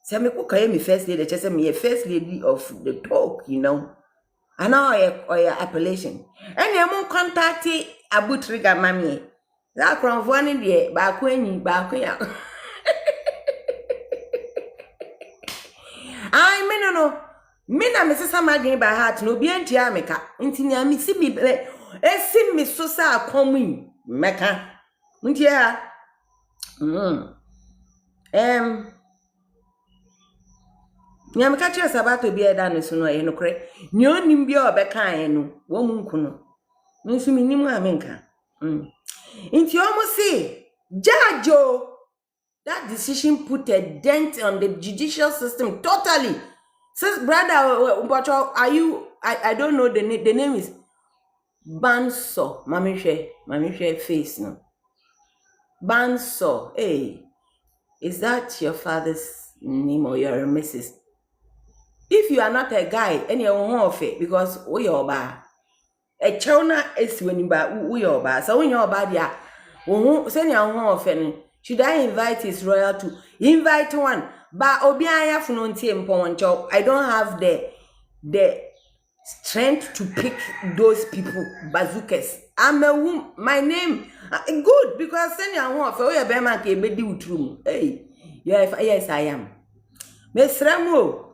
S1: Say me cook me first lady, just me a first lady of the talk, you know. And now I appellation. And you mon contact Abu Trigger Mammy. That from one in the back when I mean no. Me na me sesa magin by heart no bi antia meka. Ntinya me si bi esi me so sa akomu meka. Ntia Nyam ka kire sabato bi eda no so no ye no kre. Ni onim bi obeka ye no, wo mu nku no. Nsu minim amenka. Inti omo say, Jajo, that decision put a dent on the judicial system totally. Says brother, are you I don't know the name. The name is Banso. Mami share face no. Banso. Hey. Is that your father's name or your Mrs.? If you are not a guy, and you're off it because we are bad. A chona is when you we are bad. So when you're bad, yeah, send your off and should I invite his royal to invite one? But Obiaya Funonti Poncho, I don't have the strength to pick those people, bazookas. I'm a woman. My name good because send your off. Oh, yeah, Bema can be do true. Hey, yes, I am. Miss Ramo.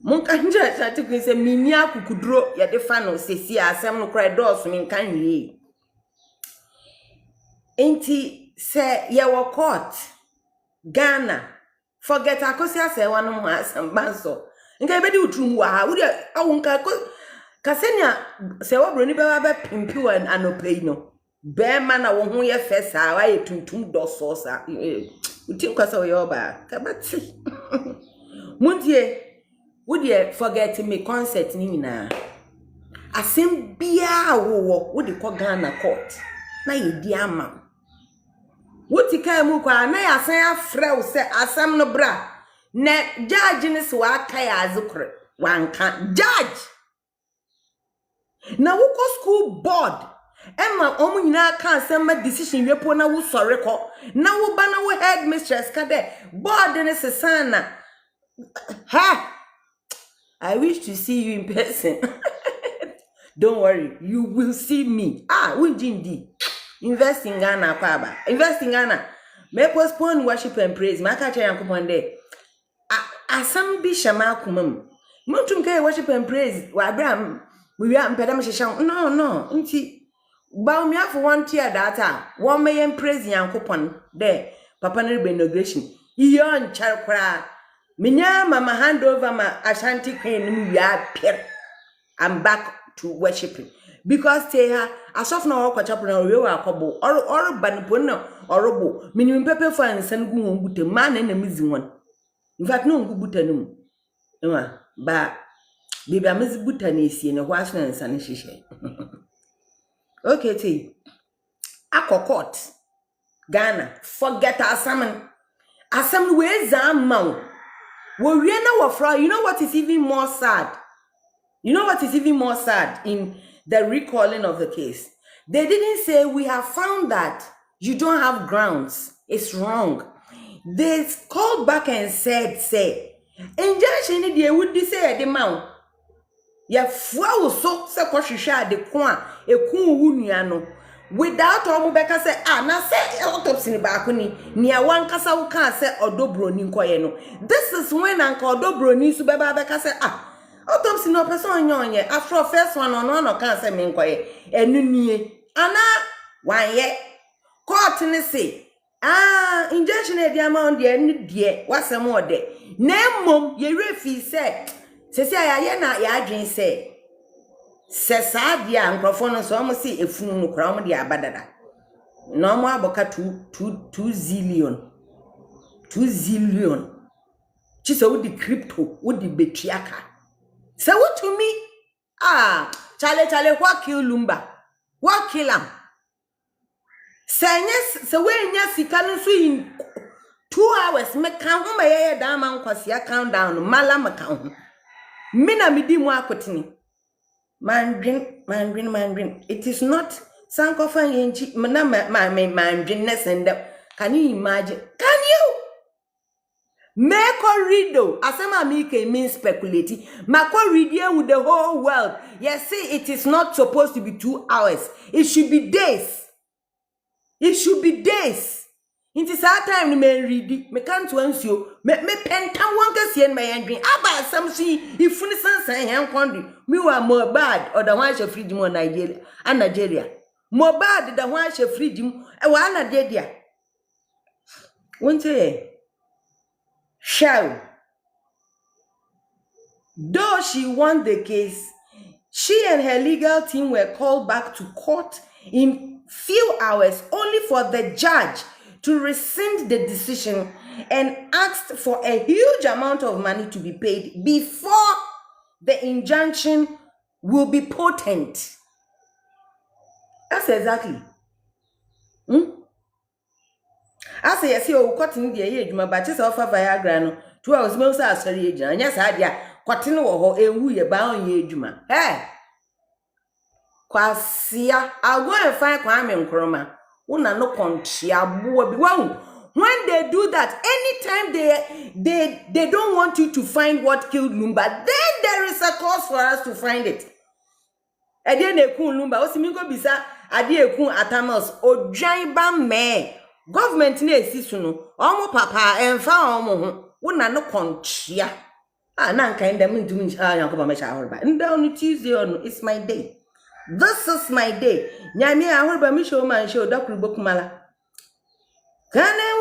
S1: Monkanja Ashanti Queen say minia kukudro ya defa no sesi asem no kra dos min kan yi. Enti say ye wo court Ghana forget akosia say wanom ho asem banso. Nka be di utrum wa ha wo de awonka kasenya say wo bro ni be ba pimpi wa anopei no. Be ma na wo ho ye fesa wa ye tuntum do so sa. Utim kwasa wo ye oba kabati. Muntie, would ye forget me concert ni na? Asem bia wo would call Ghana court. Na ye di ama. Wuti kai mu kwa na ya san afrɛ se asem no bra. Ne judge ni so aka ya azukre. Wanka judge. Na wo school board. Emma omu nyina ka asem decision wepo na wo sore ko. Na wo ba na wo headmistress ka de board ni sesana. Ha! I wish to see you in person. Don't worry, you will see me. Ujindi. Invest in Ghana, Kwaba. Invest in Ghana. May postpone worship and praise. Maka chaya kupande. Asam bi shama kumam. Muntum kaya worship and praise. Wa Abraham. We are mpedam shishang. No. Nti. Ba mi afu one tier data. One may praise yankupon. There. Papa neribe inauguration. Iyon charkra. Minya mama hand over my Ashanti queen. We are pep. I'm back to worshiping because they are as of now kwacha na we wa akobo or banpo na orobo minim pepe for ansan gu won buta man na mizi won in fact no ngu buta no mu ba baby amizi buta na esie ne ho aso na ansan hihye okay ti akokot Ghana forget asam we zam wo wie na wo fra. You know what is even more sad? In the recalling of the case? They didn't say we have found that you don't have grounds. It's wrong. They called back and said, injunction they would say the mount. Ya fwa so se kwahwehwa de ko a ekun wunuano without omubeka say na say autopsy ni ba ko ni nia wankasa wo kan say odobroni nkoye no. This is when anka odobroni su beba beka say autopsy no person nyonye after first one no can say me nkoye enu nie ana wanye court ni say injection e dia ma on de enu die wasem ode na mom ye refi say sesi ayaye na ya adwen say sesa dia nkrofo no so mo si efunu no kra mo de abadada no mo aboka 2 zillion chi so with the crypto with the betriaka. So what to me? Chale, what kill Lumba? What kill him? Say yes, so when yes, he can in 2 hours, make count my diamond cause ya count down, malam account. Mina midi mo akotini. Mandarin. It is not Sankofa yenchi, mandarin and can you imagine? Can you? Meko rido asema mike means speculating. Mako ridia with the whole world. Yes, see, it is not supposed to be 2 hours. It should be days. It is our time to me read. Me can't once you me penta wonka see my ending. Aba something if you say yan country. Me wa more bad or the one she free mo Nigeria. More bad than one she free mo e wa Nigeria. Won't say Shall. Though she won the case, she and her legal team were called back to court in few hours only for the judge to rescind the decision and asked for a huge amount of money to be paid before the injunction will be potent. That's exactly. I say, yes, you cutting the age, my batches of Viagra. No, 2 hours most are sorry, and yes, I dear, cutting or a woo ye bound ye, Juma. Eh? Quasia, I'll go and find Kwame and Chroma. Una no conchia, when they do that, anytime they don't want you to find what killed Lumba, then there is a cause for us to find it. And then they kun Lumba, Osimingo Bisa, Adi kun Atamos, O Jaiba me. Government na esisu no omo papa emfa omo wona no konchia na nka ndem ntumi yankoba mecha ahorba nda on Tuesday on it's my day. This is my day. Nyame ahorba me show man show Dr. Bokumala kane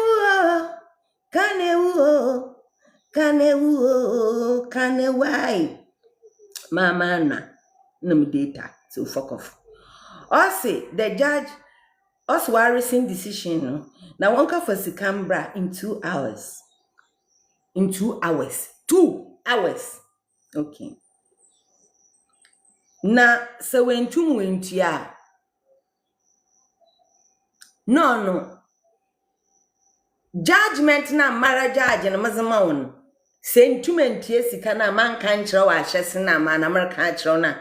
S1: why mama na num data so fuck off. Also the judge also rescind decision. Now one for Sikambra in 2 hours. 2 2 hours. Okay. Na so when two went ya. No. Judgment na mara judge na mazama won. Sentiment sika na man kan kire wa hyese na ma na mer kan kire na.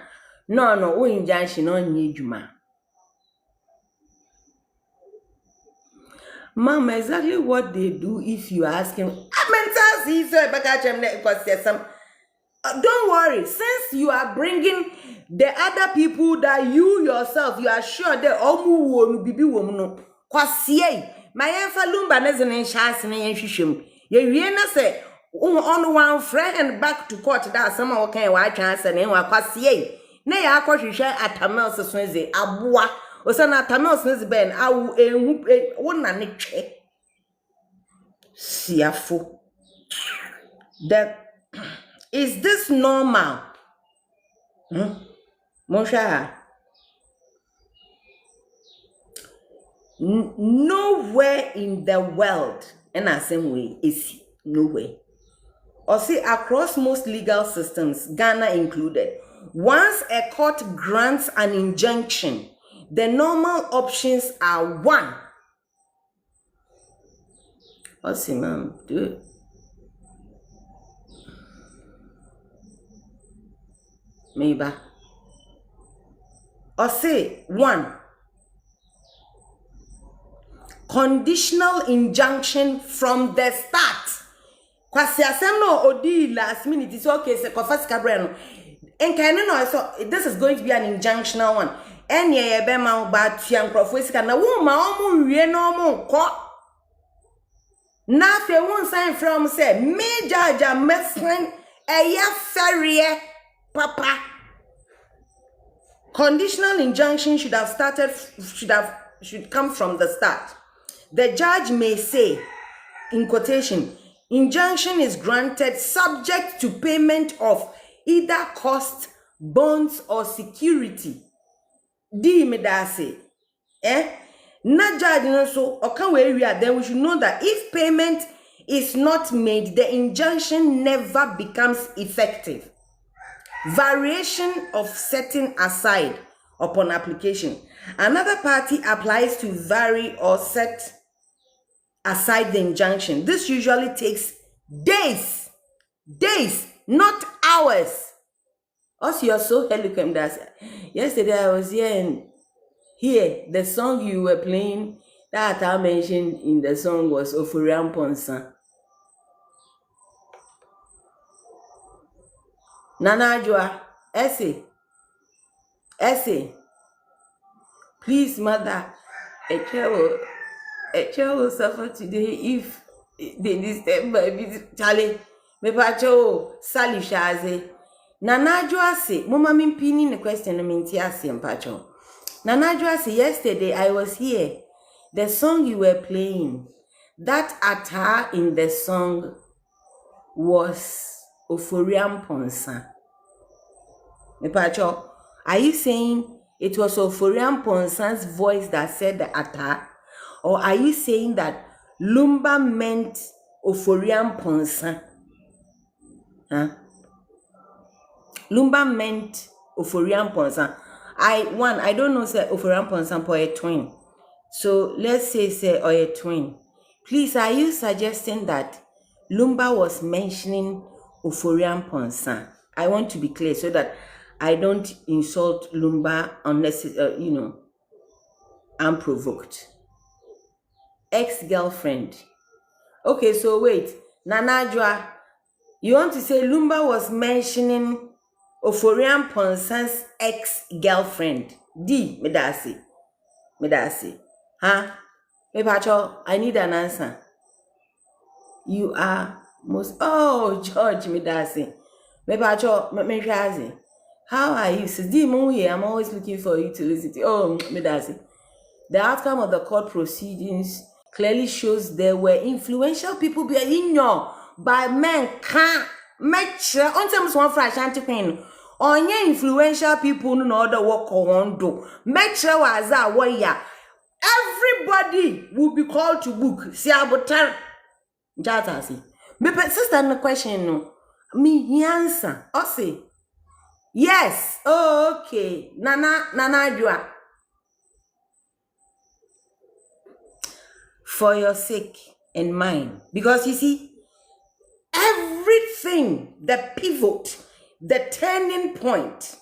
S1: No, wo injunction no nye dwuma. Mom, exactly what they do if you ask him. Mental see so because some. Don't worry, since you are bringing the other people that you yourself, you are sure they omu wonu bibi womu no. Kwasie, my enfa Lumba nezen chance na yenhwehwem. Ye wie na say on one friend back to court that someone can wa chance na wa kwasie. Na ya akwahwehwe atamel so eze aboa. Osana atamel so eze ben awu enhu wona ne twe. Siafo. That is this normal? Mosha. Nowhere in the world, in the same way, is nowhere. Or see, across most legal systems, Ghana included, once a court grants an injunction, the normal options are 1. What's it, ma'am? Do it. Maybe. Or say 1. Conditional injunction from the start. Kwasi asem no odi last minute is okay say kofas kabreno. Enka no so this is going to be an injunctional one. Enye ye be ma ba tua nkrofo esika na wo ma omo wie no omo ko. Na fe won sign from say me jaja mesren eya ferie papa. Conditional injunction should come from the start. The judge may say, in quotation, injunction is granted subject to payment of either cost, bonds, or security. Di medase. Na judge no so okan we area, then we should know that if payment is not made, the injunction never becomes effective. Variation of setting aside upon application. Another party applies to vary or set aside the injunction. This usually takes days, not hours. Also, you're so eloquent that yesterday I was here the song you were playing that I mentioned in the song was Ofuriam Ponsa. Nana Joa, essay. Please, mother, a child will suffer today if they disturb my visit. Charlie, me pacho, Sally Shaze. Nana Joa say, Mama Mimpini, the question of Mintiasi and Pacho. Nana Joa say, yesterday I was here. The song you were playing, that atta in the song was Ofuriam Ponsa. Mepacho, are you saying it was Ofuriam Ponsa's voice that said the atta? Or are you saying that Lumba meant Ofuriam Ponsa? Lumba meant Ofuriam Ponsa. I don't know say Ofuriam Ponsa for a twin. So let's say or a twin. Please, are you suggesting that Lumba was mentioning Ofuriam Ponsa? I want to be clear so that I don't insult Lumba unnecessarily, unprovoked. Ex-girlfriend. Okay, so wait. Nanajwa, you want to say Lumba was mentioning Ofuriam Ponsa's ex-girlfriend? Medasi. Huh? Mepacho, I need an answer. You are most... Oh, George Medasi. Mepacho, Mepacho. How are you? I'm always looking for you to listen to. Oh, Medasi. The outcome of the court proceedings clearly shows there were influential people being by men can't match on terms one for Ashanti Queen. Onye influential people no other work on do. Make sure was that warrior. Everybody will be called to book. See about time. Jatasi. But sister, no question no. Me answer. I say, yes. Oh, okay. Nana, you are. For your sake and mine. Because you see, everything, the pivot, the turning point.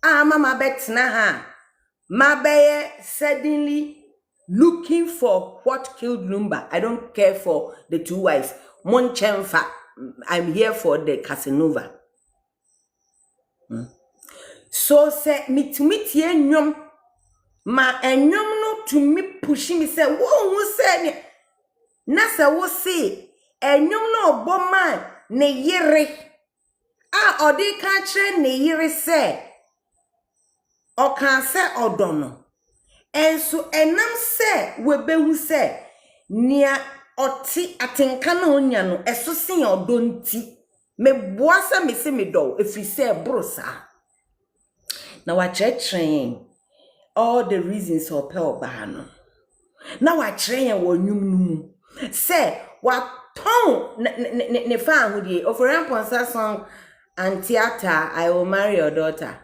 S1: Mama bet na Mabe suddenly looking for what killed Lumba. I don't care for the two wives. Monchenfa, I'm here for the Casanova. So say me to meet ye nyom. Ma enyom no to me pushing me say, who say na se wo say enyom no obo man ne yere. Odi ka kire ne yere say o kan say odono. Enso enam se webehu se nia oti atenka na onya no eso sen odo nti me boasa me se me do efri se brosa na wa chechren all the reasons for pel ba no na wa cheren wo nwum nu se wa ton ne fa ahudie oforan ponsa song and theater I will marry your daughter.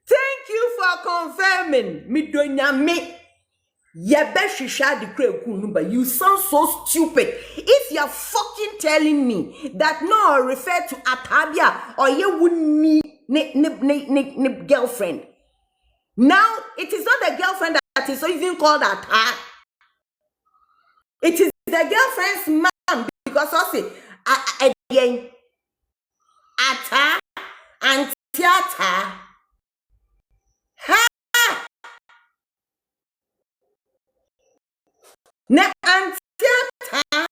S1: Thank you for confirming. Me donya me. Yebeshisha the Lumba. You sound so stupid. If you're fucking telling me that no refer to Atabia or you wouldn't need girlfriend. Now it is not the girlfriend that is even called Ata. It is the girlfriend's mom because also again Ata and theater. Na antiata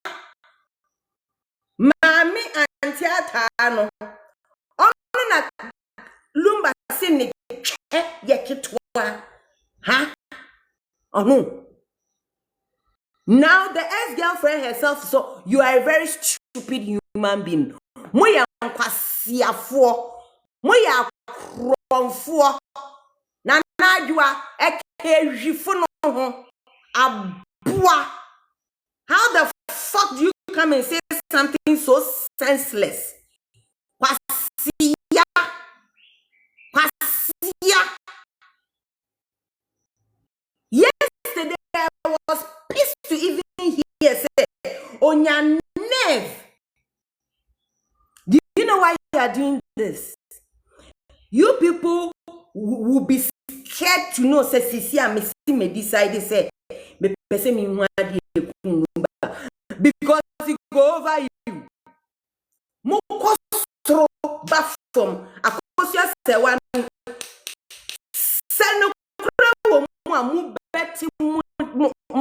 S1: mami antiata no ono na Lumba sini ye kitwa ha ono. Now the ex-girlfriend herself, so you are a very stupid human being. Moya nkwasiafo moya kronfo na najua ekehwifo no ho abua. How the fuck do you come and say something so senseless? Kwasia. Yesterday I was pissed to even hear say on your nerve. Do you know why you are doing this? You people will be scared to know say Sisia me decide say me person me because it go over you. Mo kostro bafom akosia se wan seno kura wo mu beti mu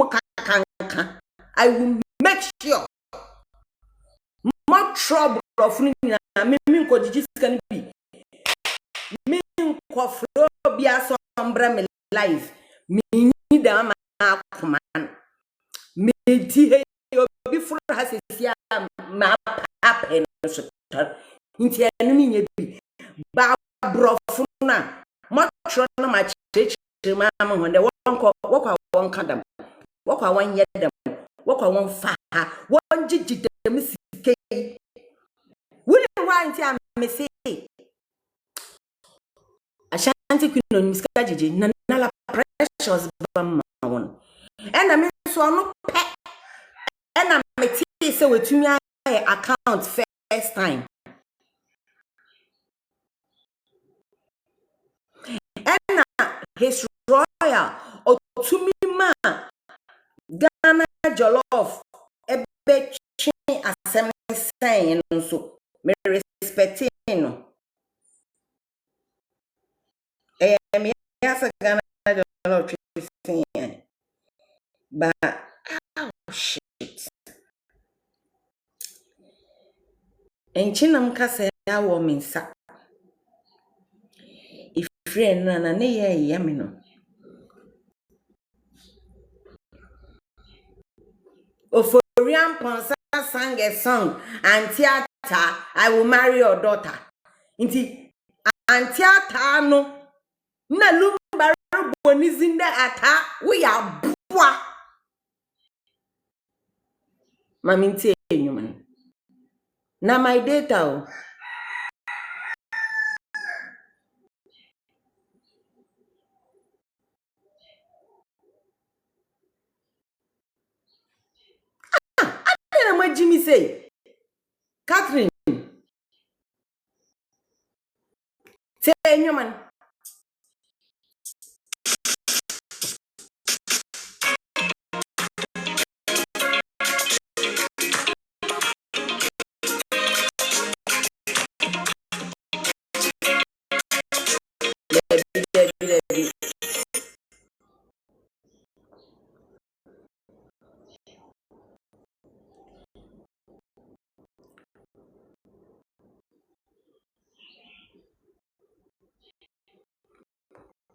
S1: kanka. I will make sure more trouble of me ko digi scan be me ko fro bia so mbra me life me need am command me ti obi fro hasesia ma happen so nti enu mi nya bi ba brofo na mo tro na ma cheche ma ma honde won kwa dam wokwa won yedam wokwa won fa won jiji dem sike wuni wa nti am me say Ashanti queen on miska jiji na la precious bam won ena me so no pe ena me ti say wetumi account first time ena his royal otumi ma Ghana jollof ebe chin asem saying so me respecting no me yes Ghana jollof saying but oh shit enchinam kasa ya wo minsa if friend na ne ye me no Oforian Ponsa sang a song, and theater, I will marry your daughter. Inti, and theater no, na Lumba Where is in the attack? We are bois. Maminte human. Na my data. Then what Jimmy say? Catherine. Say human.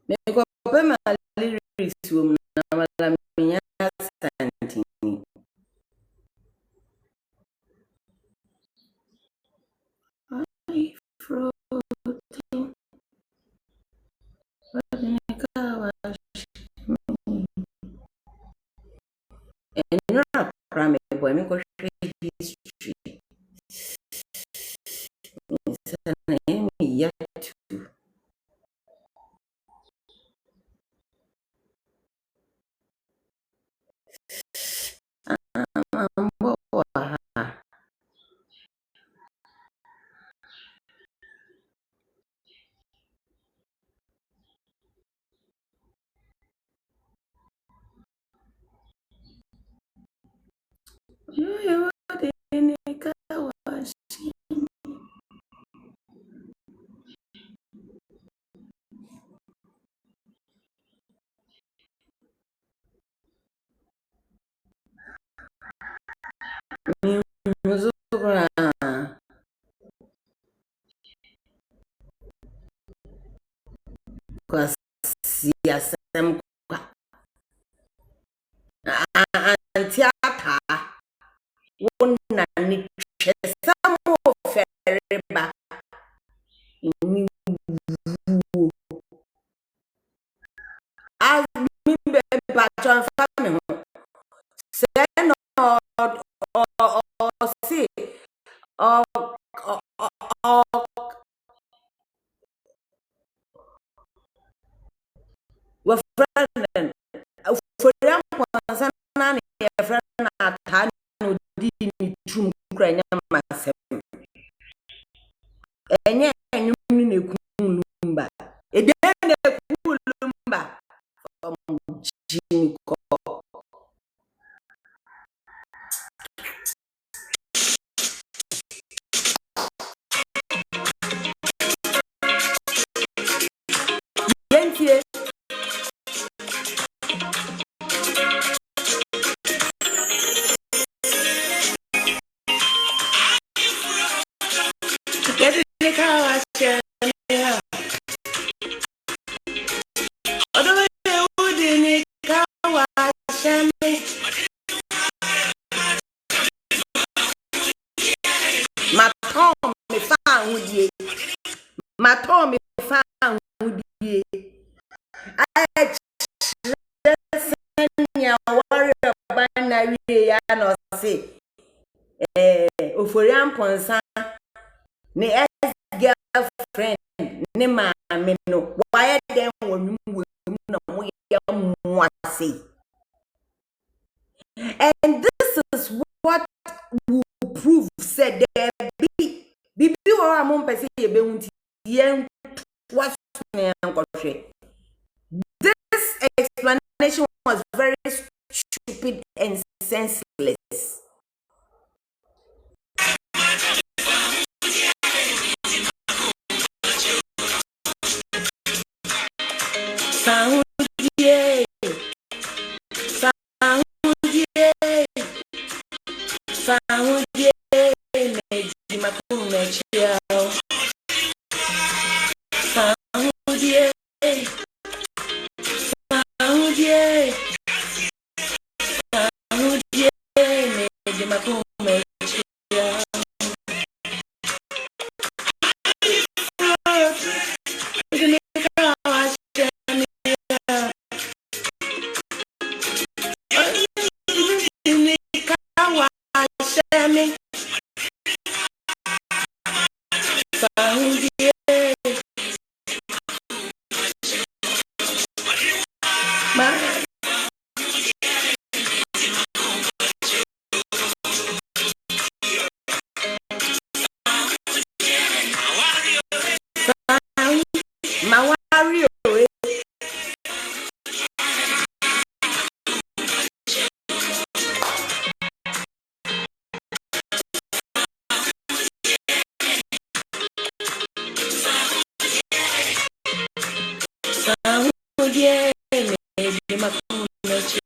S1: Me go pay my lyrics room na wala minya standing. I floating. And you know, crime boy, me go history. Me yet to. Because yes, I'm theater. One nanny some more ferry back in as me patron family. Say no or see or we friend for them concern na friend na ta no di ni trum kra nya masem enye enyum ni nekun lumba ede na ku lumba jinko yentie get the car share odo udi ni kawa shame ma tom me fa hudie ma tom me fa hudie ai nya wari bana wie ya no se ofori amponsa ne ex girlfriend ne ma me no why den wonum na mo ya mwase. And this is what will prove said there be or among person ye be hunti yen was this explanation was very stupid and senseless. Soundie, meji makume chiao. Soundie, meji makume chiao. dear, maybe my nature.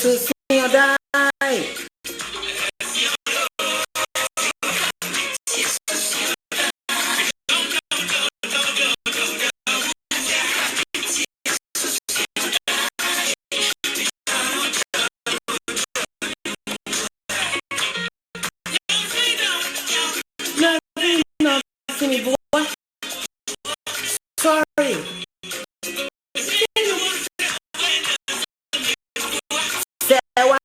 S1: So see you die. No, boy. Sorry. Sewa.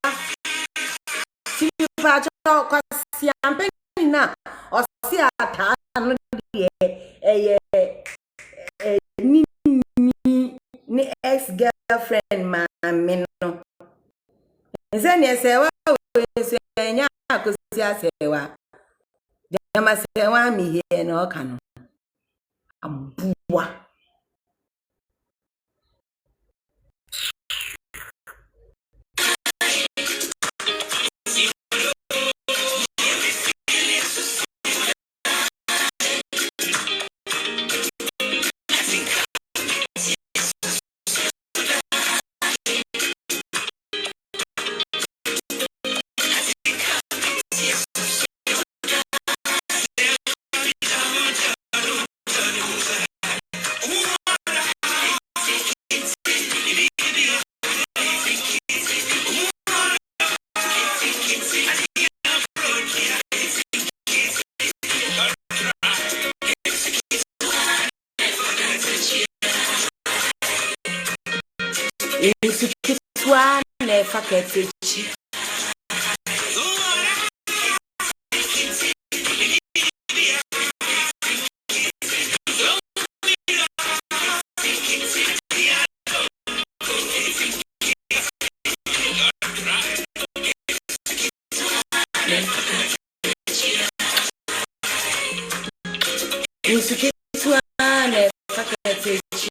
S1: See you, Pacho, because I'm paying now. Or see a time, ni ex-girlfriend man no. Nse ni sewa we nya akosi asewa. Jama sewa mi here no ka no. Abua. Isukitwa ne faketechi. Isukitwa ne faketechi.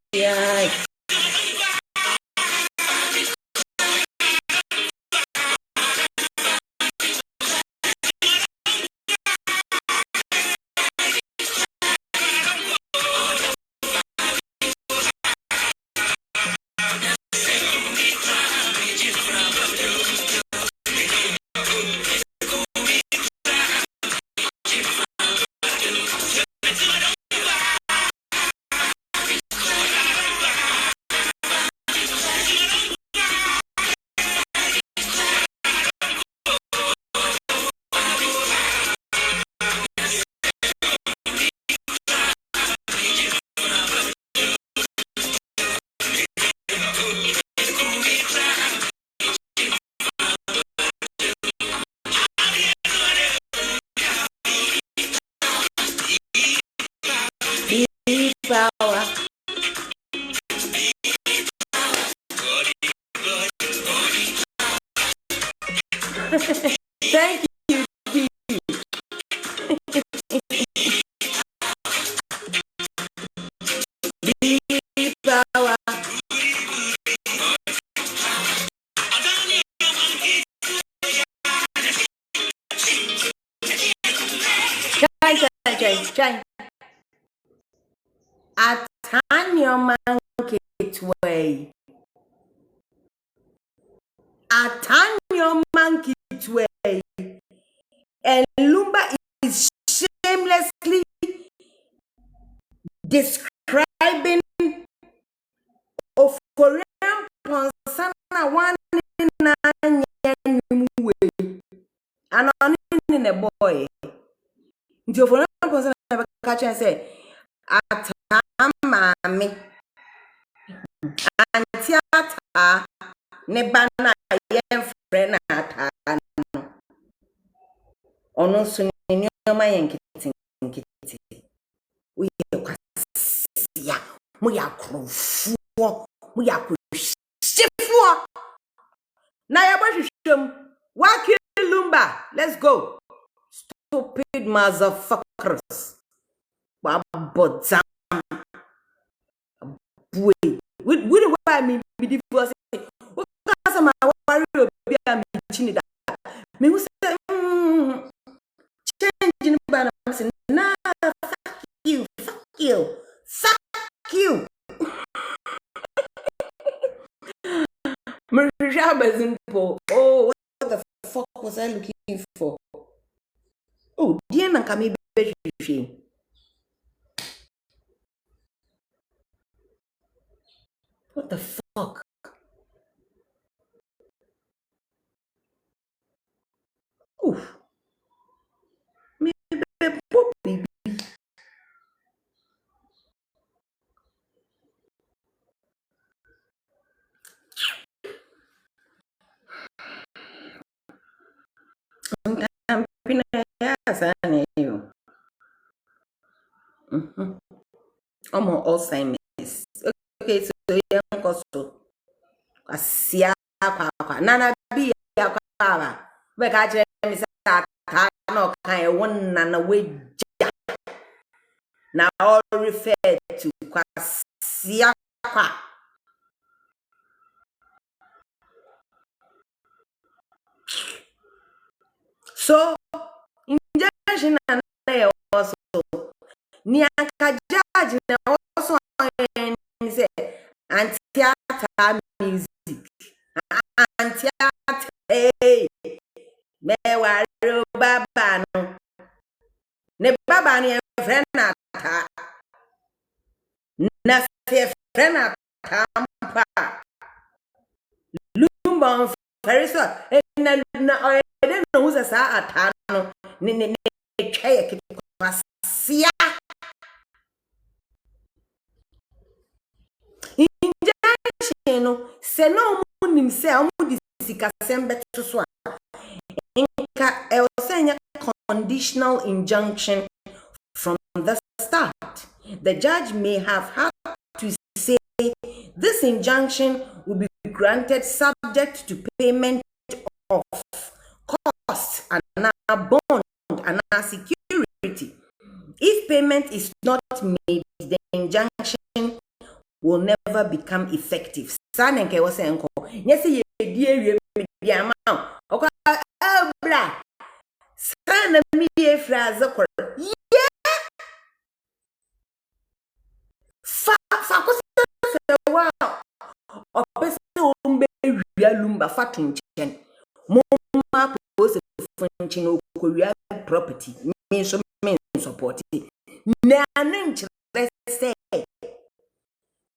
S1: Power. Thank you. Be power. Try. Turn your monkey way. Turn your monkey way. And Lumba is shamelessly describing of Korean concern one in way. And on in a boy. Into for concern catch and say, Mami. Antiata nebana yen friend ata no ono so ni nyoma yen kiti we kwasia mo ya krofuo mo ya kwhyefuo na ya bohwehwem waki Lumba, let's go. Stupid motherfucker. Chris. But wait. We do what I mean before say. What cause my worry be am chin that. Me who say changing ban I'm saying nah fuck you. Oh, what the fuck was I looking for? Oh, dear man, come here. What the fuck? Oof. Me baby. I'm pina yes, I know. Alzheimer's. Okay, so young costo. Asia kwa. Nana be ya kwa. We catch me say no kind one nana we now all referred to kwasia kwa. So injection and also Nianka judge na also say anti-theater music. Anti-theater me wari baba no. Ne baba ni friend na ta. Na se friend na kampa. Lumba very so na I don't know who's sa atano ne kaya kwasia injection no se no munim se amudi sika sembe so inka e osenya conditional injunction from the start. The judge may have had to say this injunction will be granted subject to payment of costs and bond and security. If payment is not made, the injunction will never become effective. Sanenke was saying, yes, ye dear amount. Okay, bra. Sana me phrase. Yeah. Wow. Opese ombe wia Lumba fatunchen. Moma pose function okowia property. Me so me support it. Na nche say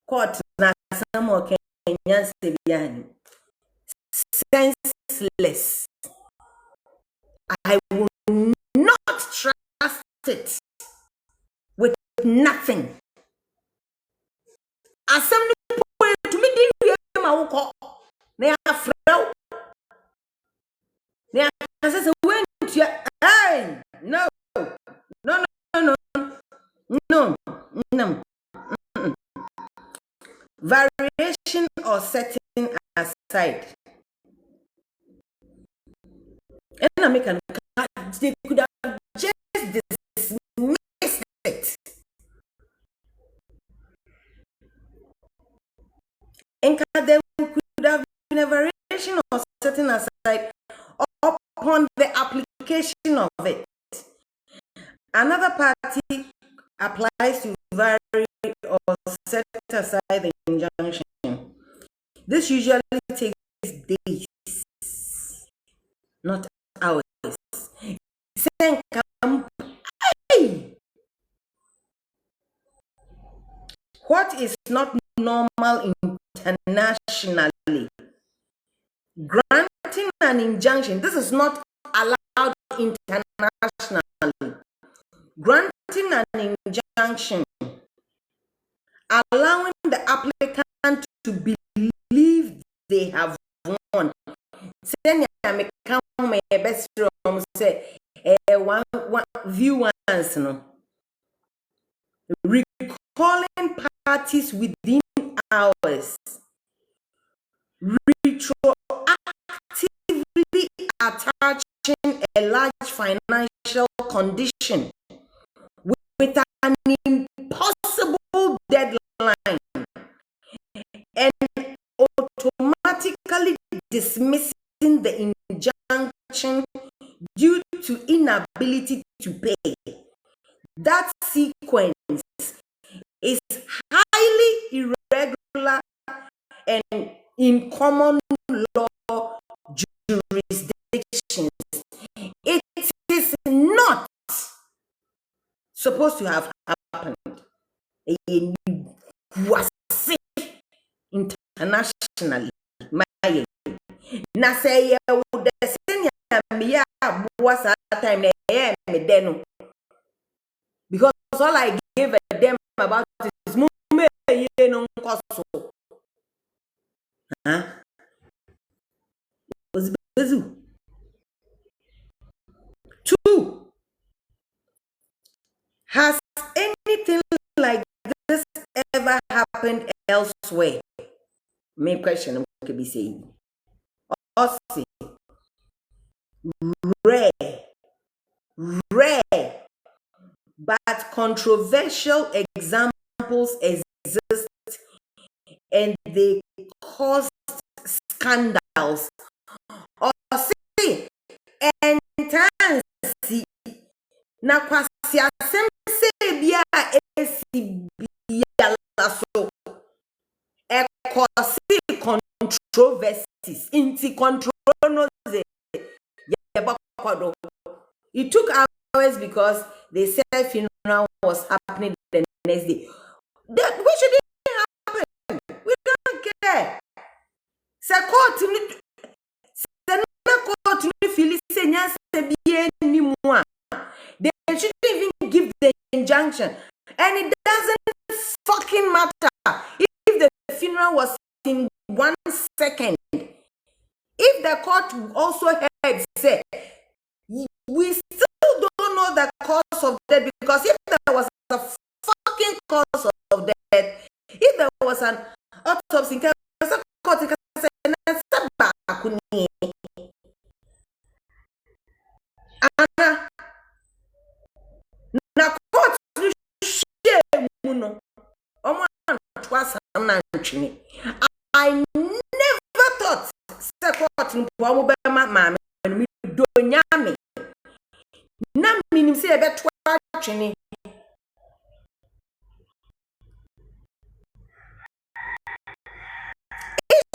S1: court na samo Kenya sebiani. Senseless. I will not trust it with nothing. Assembly to me did my call. They are flow. They are say when hey no. Variation or setting aside. And I make an they could have just dismissed it. And there could have been a variation or setting aside upon the application of it. Another party applies to vary or set aside the injunction. This usually takes days, not hours. What is not normal internationally? Granting an injunction, this is not allowed internationally. Granting an injunction, allowing the applicant to believe they have won. Say, I come my best room say, one view once, no. Recalling parties within hours. Retroactively attaching a large financial condition with an impossible deadline and automatically dismissing the injunction due to inability to pay. That sequence is highly irregular and in common law jurisdictions. It is not supposed to have happened. Internationally. Na say the senior me was at time me then because all I gave a damn about is mume no koso. Was busy. 2. Has anything like this ever happened elsewhere? Main question could be saying. Aussie. Rare, but controversial examples exist and they cause scandals. Aussie, and tansi, na kwasi asemse bia esi bia laso. Ekosi controversies, inti control it took hours because they said funeral was happening the next day. We shouldn't happen. We don't care. Court they shouldn't even give the injunction. And it doesn't fucking matter if the funeral was in 1 second. If the court also heard say, we still don't know the cause of death, because if there was a fucking cause of death, if there was an autopsy, I never thought it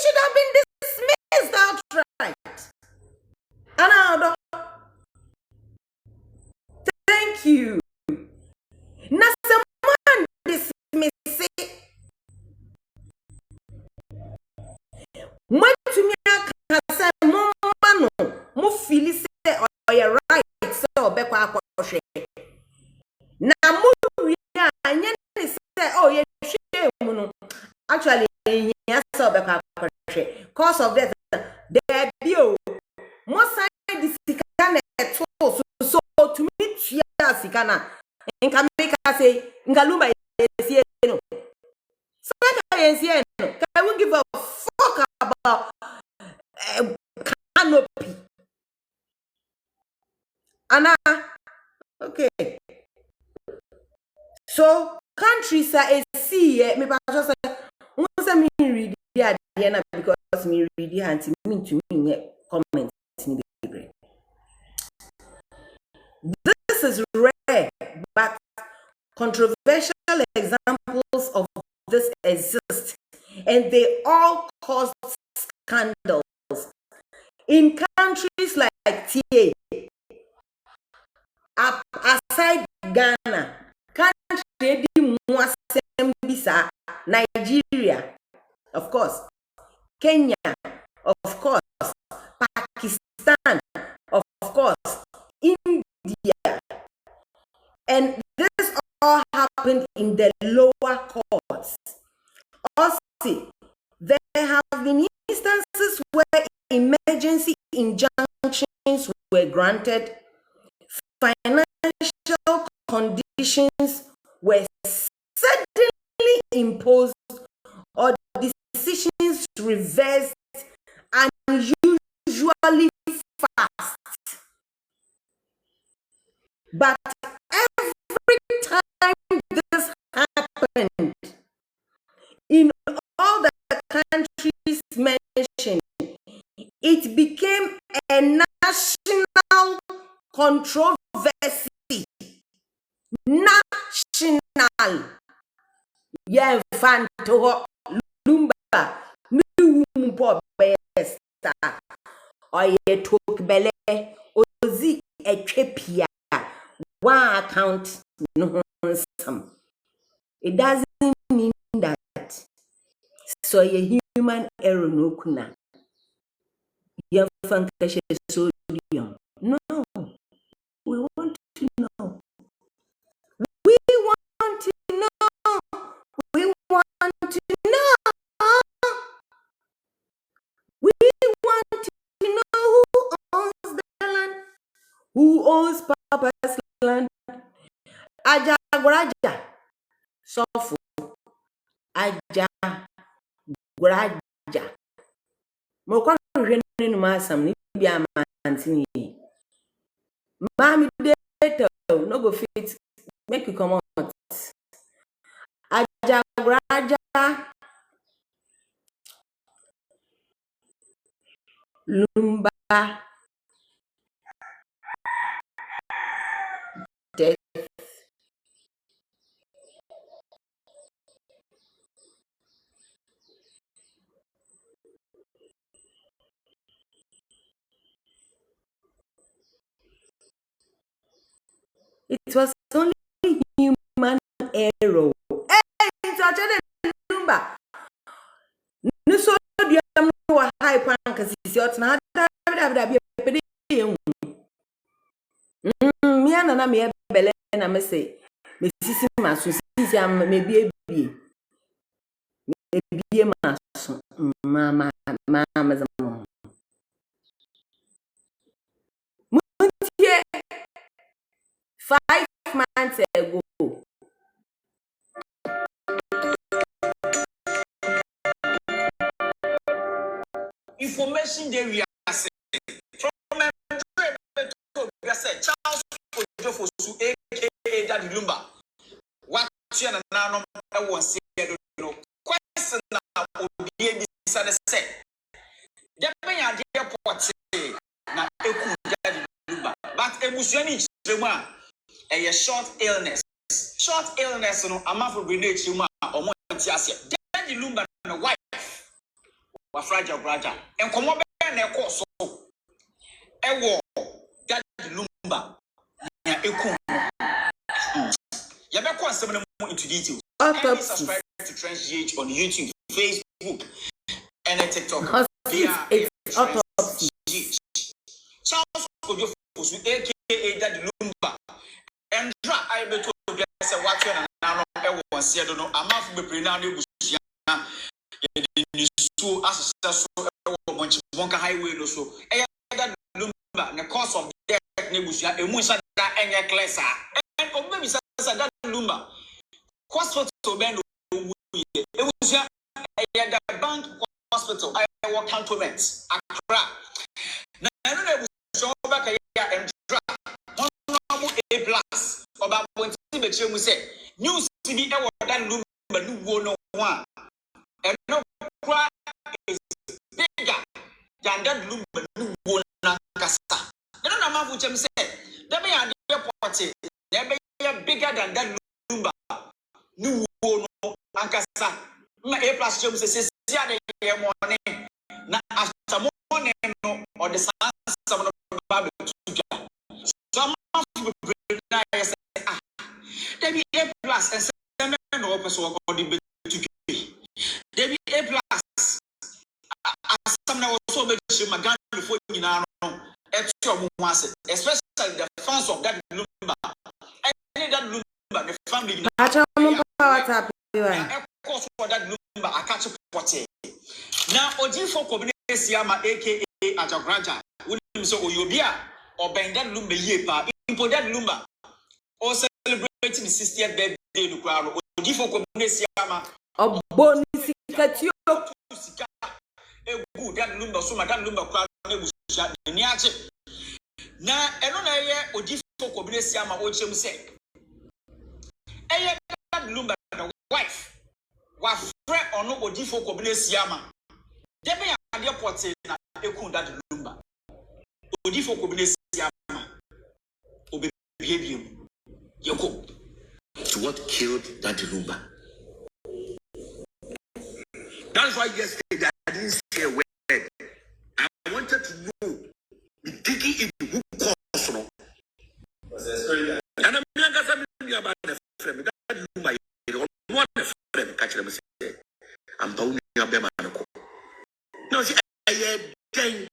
S1: should have been dismissed outright. And thank you. Now someone dismiss it. When to me I say mama mo feel say or you right so be kwa kwahwe. Na mo wi anya say oh you share mu actually yes so be kwa kwahwe. Cause of death there be o mo say the sikana to so to me tia sikana nka make say nka Lumba yesie no. So that yesie no. I won't give a fuck about canopy. Anna, okay. So countries are a see me just say once me read the because me read the and mean to me comments. This is rare, but controversial examples of this exist, and they all cause scandals. In countries like TA, aside Ghana, country Nigeria, of course, Kenya, of course, Pakistan, of course, India, and this all happened in the lower courts. Also, there have been instances where emergency injunctions were granted, financial conditions were suddenly imposed, or decisions reversed unusually fast. But every time this happened, in all the countries mentioned, it became a national controversy. National. Yeah, Fanto Lumba, new besta, or ye took bele, ozi a tripia, one account, no some. It doesn't mean that. So ye human error no kuna. Your function sodium. No, we want to know. We want to know. We want to know. We want to know who owns the land. Who owns Papa's land? Aja Graja. Sofu. Aja Graja. Mokwa rene masam ni bia mantini. Mami data no go fit make you come out. Aja Graja. Lumba. Death. It was only human error. Hey, it's actually Lumba. No so do am no high pan cause it's your na da be pede yen. Me na me bele na me say me sisi maso sisi am me bie maso mama zamo. Muntie 5 months ago.
S2: Information they we are saying from a Charles Ojofosu aka Daddy Lumba. What you now no one say no question now obi bisa the say. Dem ya dey report na eku Daddy Lumba. But ebusuani chiremu a short illness. Short illness no amafo grenade chiremu a omo nti ase. Daddy Lumba na wife wa fragile brother. Enkomo be na ekọ so. Ewo Daddy Lumba na eku. You better go and send them into details. Subscribe to Trends GH on YouTube, Facebook, and TikTok.
S1: It's autopsy.
S2: Charles Ojofosu aka Daddy Lumba. And I be told to say what you now no say don't know. I'm not be pre-now nebusia. The so as so Monka highway no so. Daddy Lumba the cause of death nebusia emu sa da enye klesa. And obi say Daddy Lumba hospital bend it was the bank hospital I work cantonment Accra. Now I know show back and drop A plus about when we say news TV Daddy Lumba no one and no is bigger than Daddy Lumba no one kasa. I don't know what I'm saying. That be a party. That be bigger than Daddy Lumba. No ankasa ma A plus chum say sia de morning na after morning no or the sun some Bible to some of na say ah there be A plus and seven no person or the to there be A plus as some na also be magana before you know especially the fans of Daddy Lumba any Daddy Lumba the family of course for Daddy Lumba I catch potty. Now Ojifo Kobinesia aka Ajagraja will so Oyobia or Ben Daddy Lumba yepa impo Daddy Lumba or celebrating the 60th birthday to crowd Ojifo Kobinesia
S1: or bonus catio
S2: good Daddy Lumba so my Daddy Lumba crowd niache. Now I don't know Ojifo Kobinesia ochem say that Lumba, the wife, was friend or no body for Kobinesiama. Demi and the airport say that that Lumba. Body for Kobinesiama. Obe behavior. Yoko. To what killed that Lumba? That's why yesterday I didn't say a word. I wanted to know the digging in who caused no. And I'm not about the frame. That Lumba, one frame, catch them say, I'm bound to be a man. No, see, I had 10.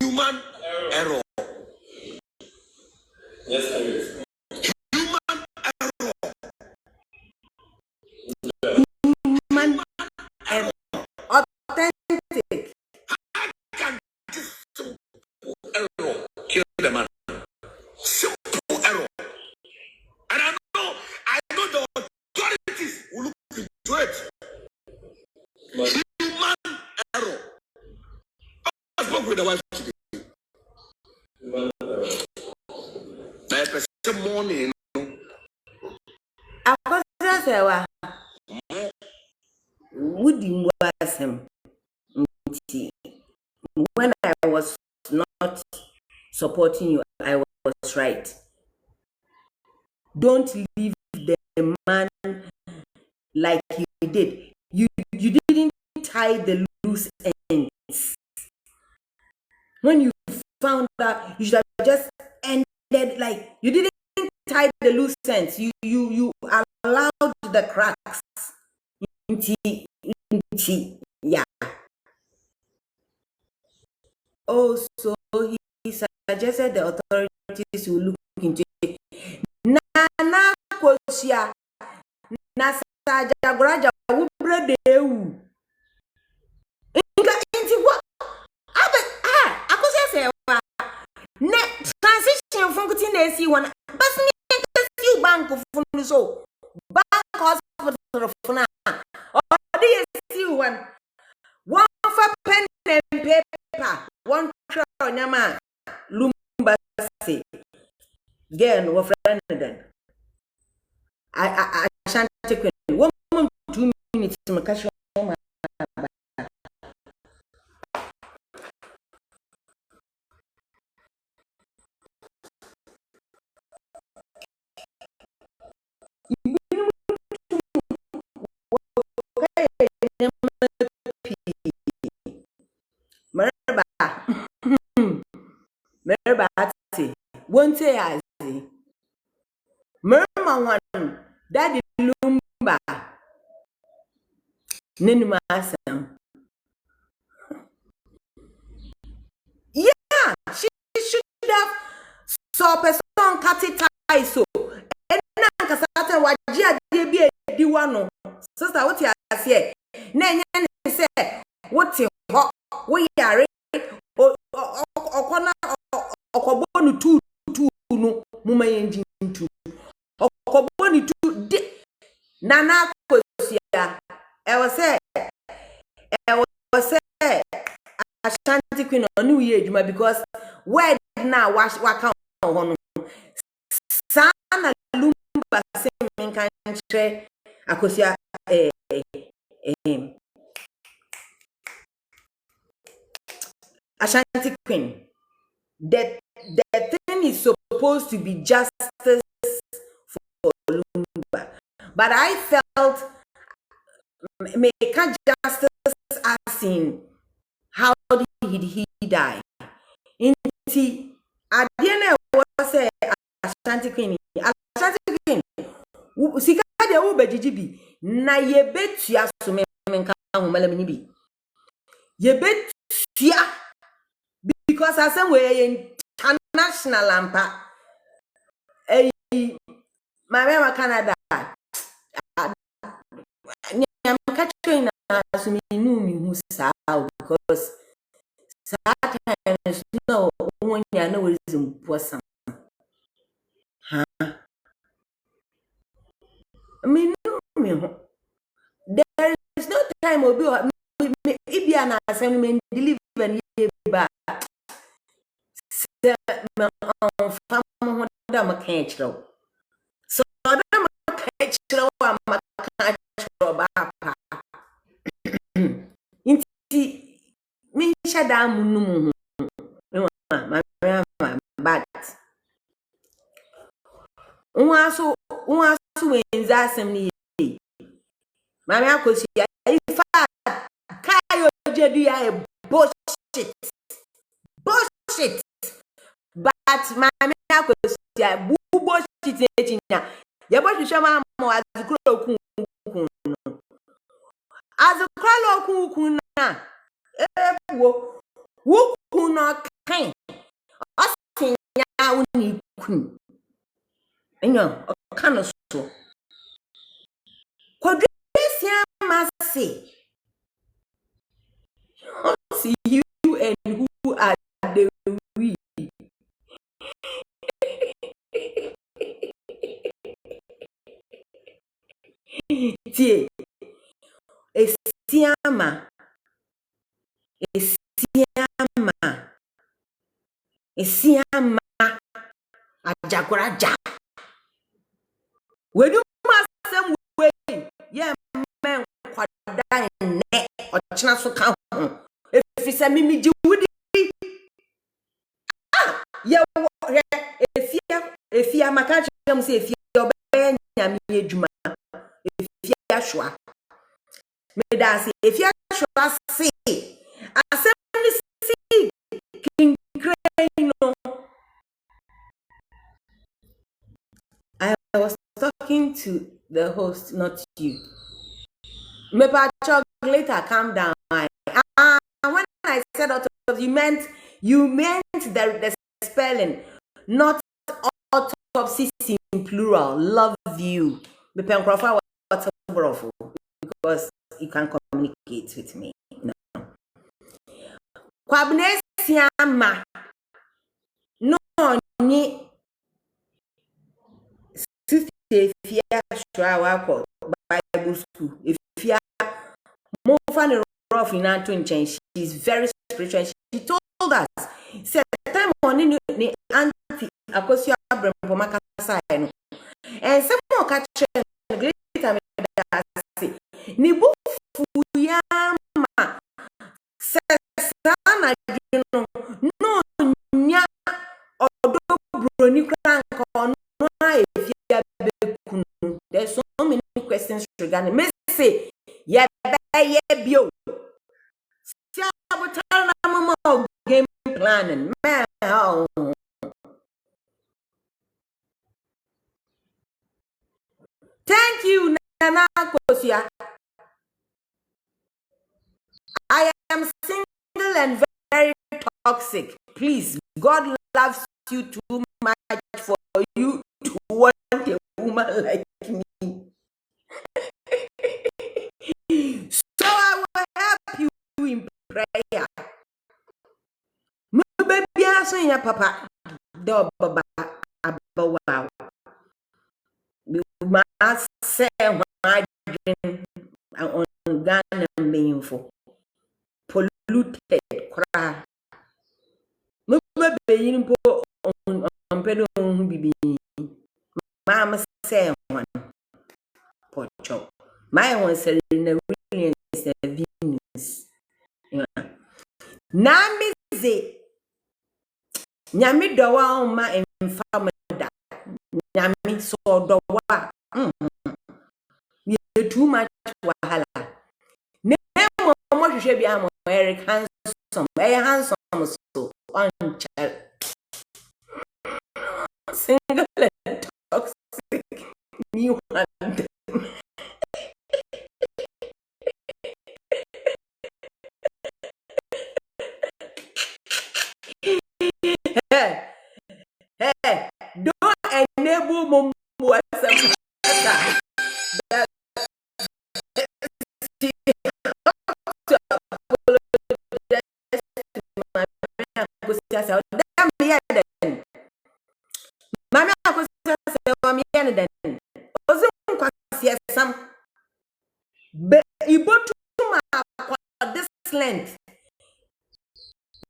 S2: Human error. Yes, I will. Human error. Human error. Authentic. How can this simple error kill the man? Simple error. And I know the authorities will look into it. Human error. I spoke with the wife today. Morning.
S1: I would you was him when I was not supporting you, I was right. Don't leave the man like you did. You didn't tie the loose ends. When you found out, you should have just ended like you didn't tie the loose ends. You allowed the cracks into yeah. Also, he suggested the authorities will look into it. Nana Kosia Nasa Jagoraja Wubra Deu. Into what? I could say, transition from Kutinesi one, but me bank of so bank hospital for now. Or DSU one for pen and paper, one crown, Yama, Lumba say. Again, we're friends then. I shan't take 1 month, 2 minutes to my cash. Merba won't say I see. Merma one, Daddy Lumba, Ninumasam. Yeah, she should have saw person cut it tie so. And Nankasata Wajia be a diwano. Sister, what you say? Nan say, what you hot, we are or corner or cobonu two no muma engine two. Or cobonu two Nana Kosia. I was say, Ashanti Queen on New Year, because where now wash waka on Sana Lumba same country Akosia Ashanti Queen. The thing everything is supposed to be justice for Lumba. But I felt make justice as in how did he die? Inti adiene was say Ashanti Queen. Ashanti Queen. Sika de wo bejijibi na ye betua so menka ho malamini bi. Ye betua because asem we international ampa. My Canada. I'm catching as me knew me who saw because sometimes no one you know is important. Huh? I mean, no, there is no time will be if you are not deliver and back. So I'm catch inti me shada munum but unwaso wenza asem ni mama akosi in fact kayo jedu ya bullshit but mama akosi ya bullshit echinya ya bo hwehwe ma azukuro okun azukuro okun na ewo wukun no kan osin ya uni kun enyo okano so kodwesi amase see you and who are the we tie esiama ajagoraja we do masem we yeah men kwada ne ochina so ka ho efisa mimi ji wudi yeah efia maka chem se efia obe nyame adwuma efia hwa me da se efia hwa se asem ni si king crane. I was talking to the host, not you. Maybe later, calm down. When I said autopsy, you meant the spelling, not autopsy in plural. Love you. Because you can communicate with me. No. Kwabne siama. No ni. If you are Bible school, if you are more funny rough in Anton change, she's very spiritual. She told us, said time on in the auntie Akosia Abram for Macassa, and some more catch great time. Nibu Fuyama says, no, nya or brony crank or no, if you there's so many questions regarding me say yeah bio game planning man. Thank you Nana Kosia. I am single and very toxic. Please, God loves you too much for you to want a woman like me. So I will help you in prayer. Baby, I ya papa. Do baba abawa. You must say my dream on Ghana meaningful. Polluted cry. Baby, you po on pedo bibi. Mama say one. Pocho. My one said in the really Venus. Namize Nyami dowa ma famida. Nyami so do wa. You too much wahala. Nemo mo hwehwe bia mo Eric handsome. Handsome so on child. Single and toxic. New one. Hey, don't enable mum that Mamma some but you bought this length.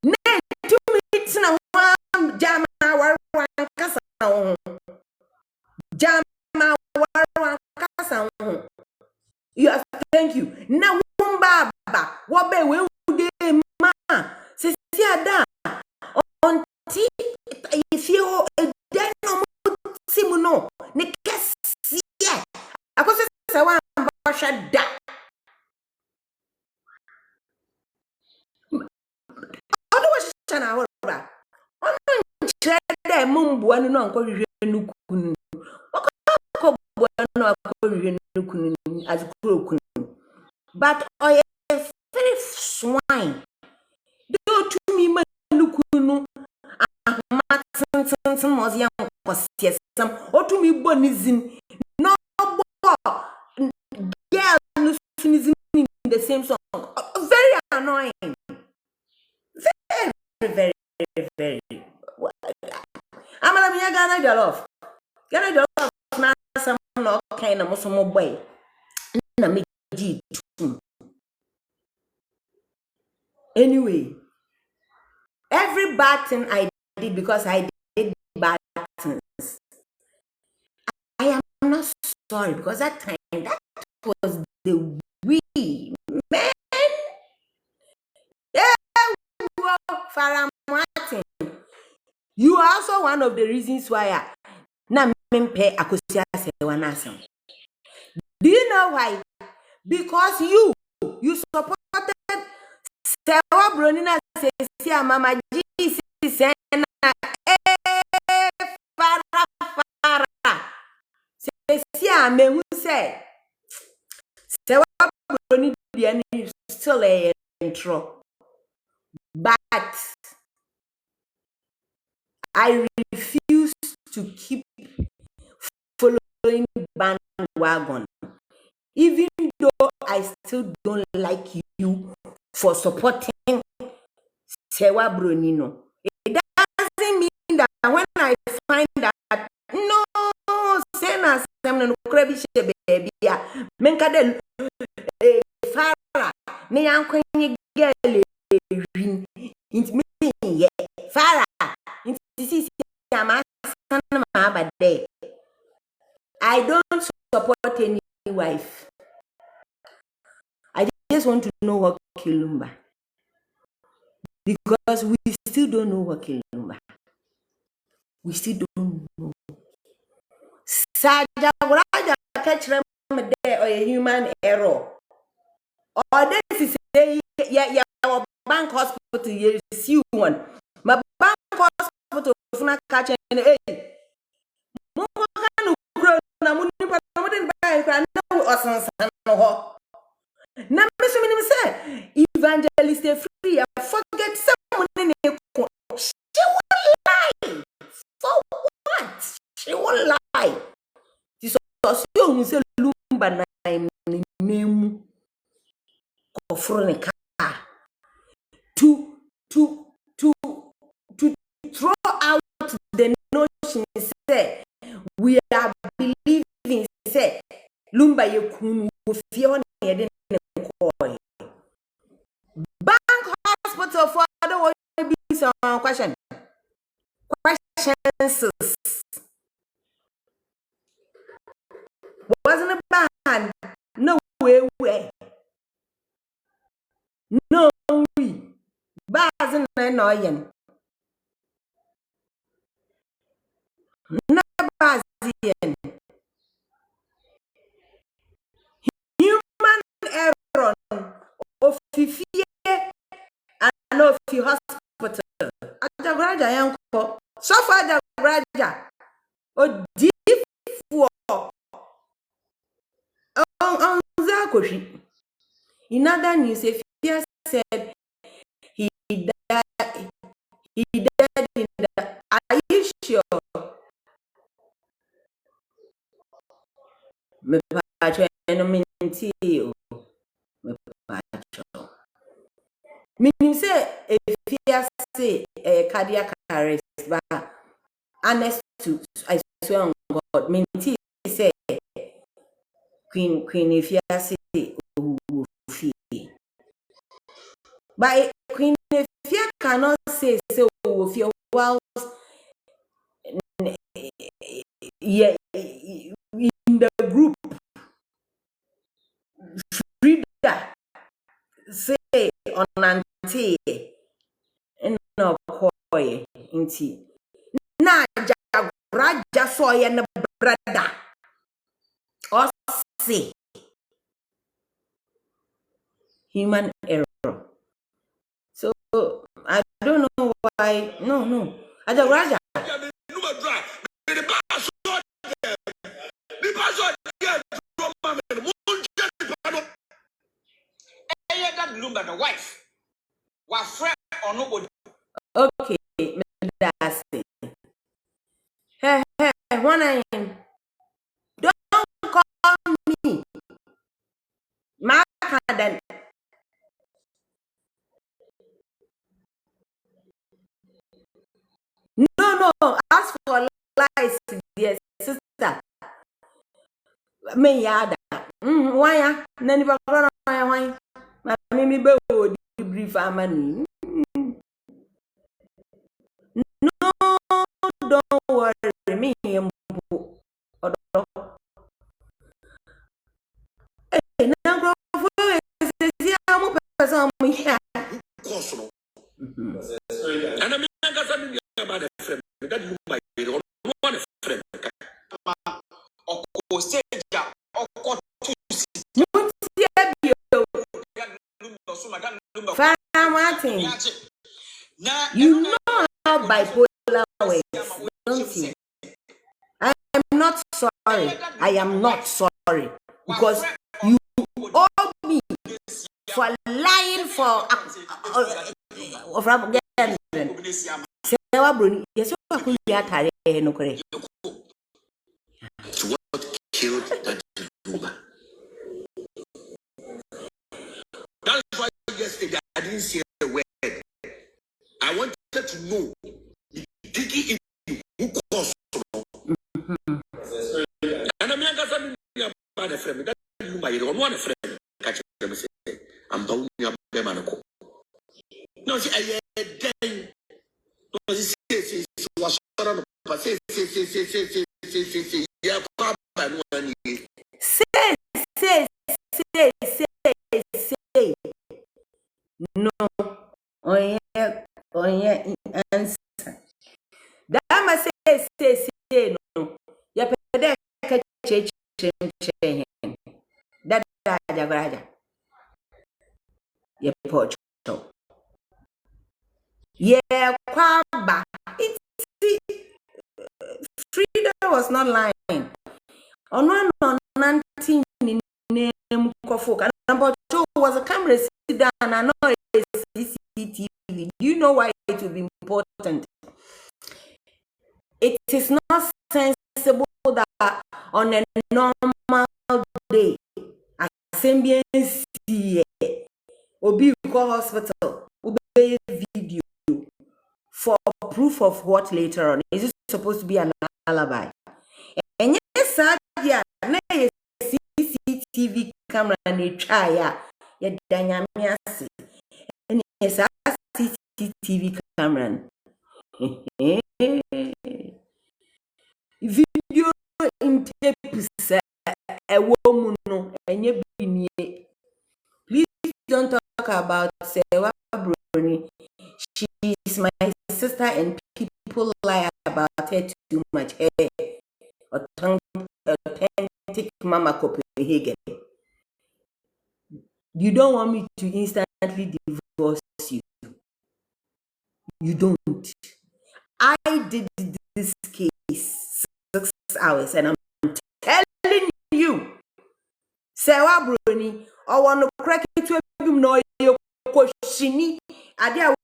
S1: Nay, 2 minutes and one jam our one casa. Jam our casa. Yes, thank you. Now, Lumba, what be we would ma? Cecilia da on tea if you then no simuno, Nikas, yeah. I was a one basha da. Otherwise, Chana, all right. On mumbu and no uncle Nukun. As broken. But I am very swine. Do to me, Manukunu. Martin was young, was yes, some or to me, Bonizin. No, girl, no singing the same song. Very annoying. Very, very. I'm a Ghana Jollof. Ghana Jollof, now some no kind of Muslim boy. Anyway, every bad thing I did because I did bad things. I am not sorry because that time that was the we man. Yeah, Farah Martin. You are also one of the reasons why I na pay akosia sewanasem. Do you know why? Because you supported Sewa Bronina says, Mama Jesus and Farah. Says, me who say, Sewa Bronina still a intro. But I refuse to keep following bandwagon. Even though I still don't like you for supporting Sewa Bronino. It doesn't mean that when I find that no, Sena Semno Krebish baby, Menkade Farah, me uncle girl, it's me, Farah, it's my day. I don't support any wife. I just want to know what Lumba. Because we still don't know what Lumba. We still don't know. Saja Raja catch them there or a human error. Or this is yeah, our bank hospital, you see one. My bank hospital not catching a now, Mr. Say, evangelist free, I forget someone in a she will lie. For what? She will lie. This was young, say Lumba name for a car to throw out the notion, say, we are believing, say, Lumba Yakun with Fiona. Bank hospital for the one be some questions. Wasn't a band. No way. No we. Bars and annoying. Nabazian. Human error of Fifie and of the hospital. Ajabraja yanko. So far Ajabraja. O deep for on Zakoshi. In other news, if he said he died in the. Are you sure? Me pacho eno minti o. Me pacho. Meaning say if he say cardiac arrest, but honest to I swear on God, minti say Queen if you say but Queen if you cannot say so if you while yeah in the group reader say on anti no koye inti na raja so ya na brother or say human error. So I don't know why. No. Aja Raja.
S2: That Lumba, the wife, was friend or nobody.
S1: Okay, that's it. Hey, when I don't call me Macadam. No, as for lies, dear sister. Me yada. Why? Nani ba why? Me be wo di brief amani. No, don't worry me. Hey, now go for it. I'm person here.
S2: And I mean, I got something about a friend that you might be on one friend. Or say, or
S1: Martin, you know how bipolar ways, don't you? I am not sorry. I am not sorry because you owe me for lying for yes,
S2: what killed that Lumba? That's why yesterday I didn't say a word. I wanted to know Digi in who caused. And I'm young about a friend that you might don't want a friend. Catch them say, I'm down your bemanako. No, see, I then was
S1: say no on your answer. That must say no. Ya pede ka che that Jagaraja. Ya pocho. Yeah, kwaba. It's Frida was not lying. On one on 19 name Kofoka. Number 2 was a camera sit down and not a CCTV. Do you know why it will be important? It is not sensible that on a normal day, assembly Obi go hospital, obey video for proof of what later on. Is it supposed to be an alibi? And yes, yeah, na CCTV camera and try ya dynamic and yes, CCTV camera. Video in tape a woman no and please don't talk about Sewa Bruni. She is my sister and people lie about her too much. Authentic Mama Copenhagen. You don't want me to instantly divorce you. You don't. I did this case 6 hours, and I'm telling you, Sewa Bruni, I want to crack it to him. No, you shini. I did a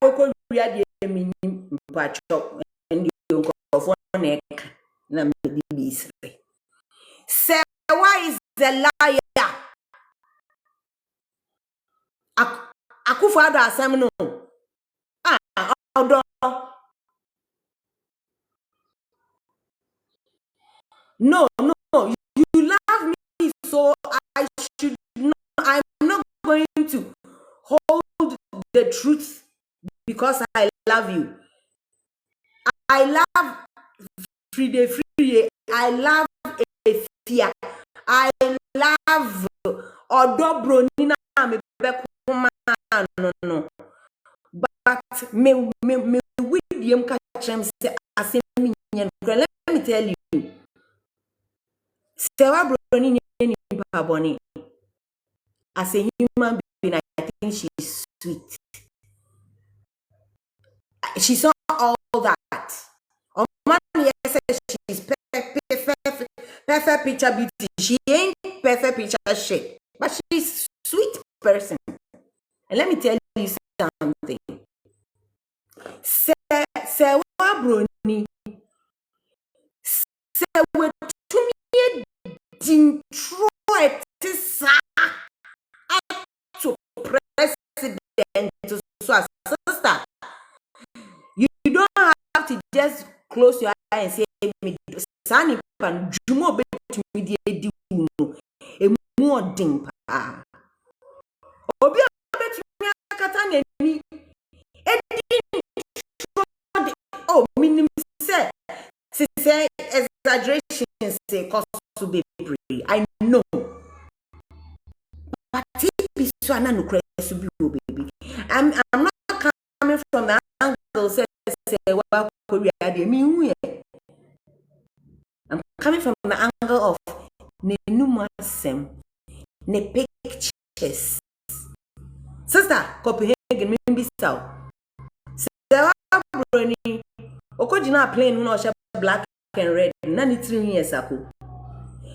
S1: read the minimum patch up, and you go for neck. Sewa is a liar. Akufo-Addo asem no. Odo. No. You love me, so I should not. I'm not going to hold the truth because I love you. I love Free. I love Efia. I love Odobro Nina me bekuma no. But me William Kachem say asemi nyen. Let me tell you. Sewa Broni ni paboni. As a human being, I think she's sweet. She's not all that. On man, yes, she's perfect picture beauty. She ain't perfect picture shape, but she's sweet person. And let me tell you something. Sewa Broni. Sewa to me Detroit to president to sister. You don't have to just close your eye and say me Sani pan jumo be to me di uno e more dimpa. Obi bet me akata ni oh minimum say exaggeration say cause to be free. I know. But if so no crazy baby. I'm not coming from the angle say what Korea dey mean. I'm coming from the angle of ne numasem, ne pictures. Sister, Copenhagen me so. Sewa Broni okojina plane no she black and red. Nani 3 years ago.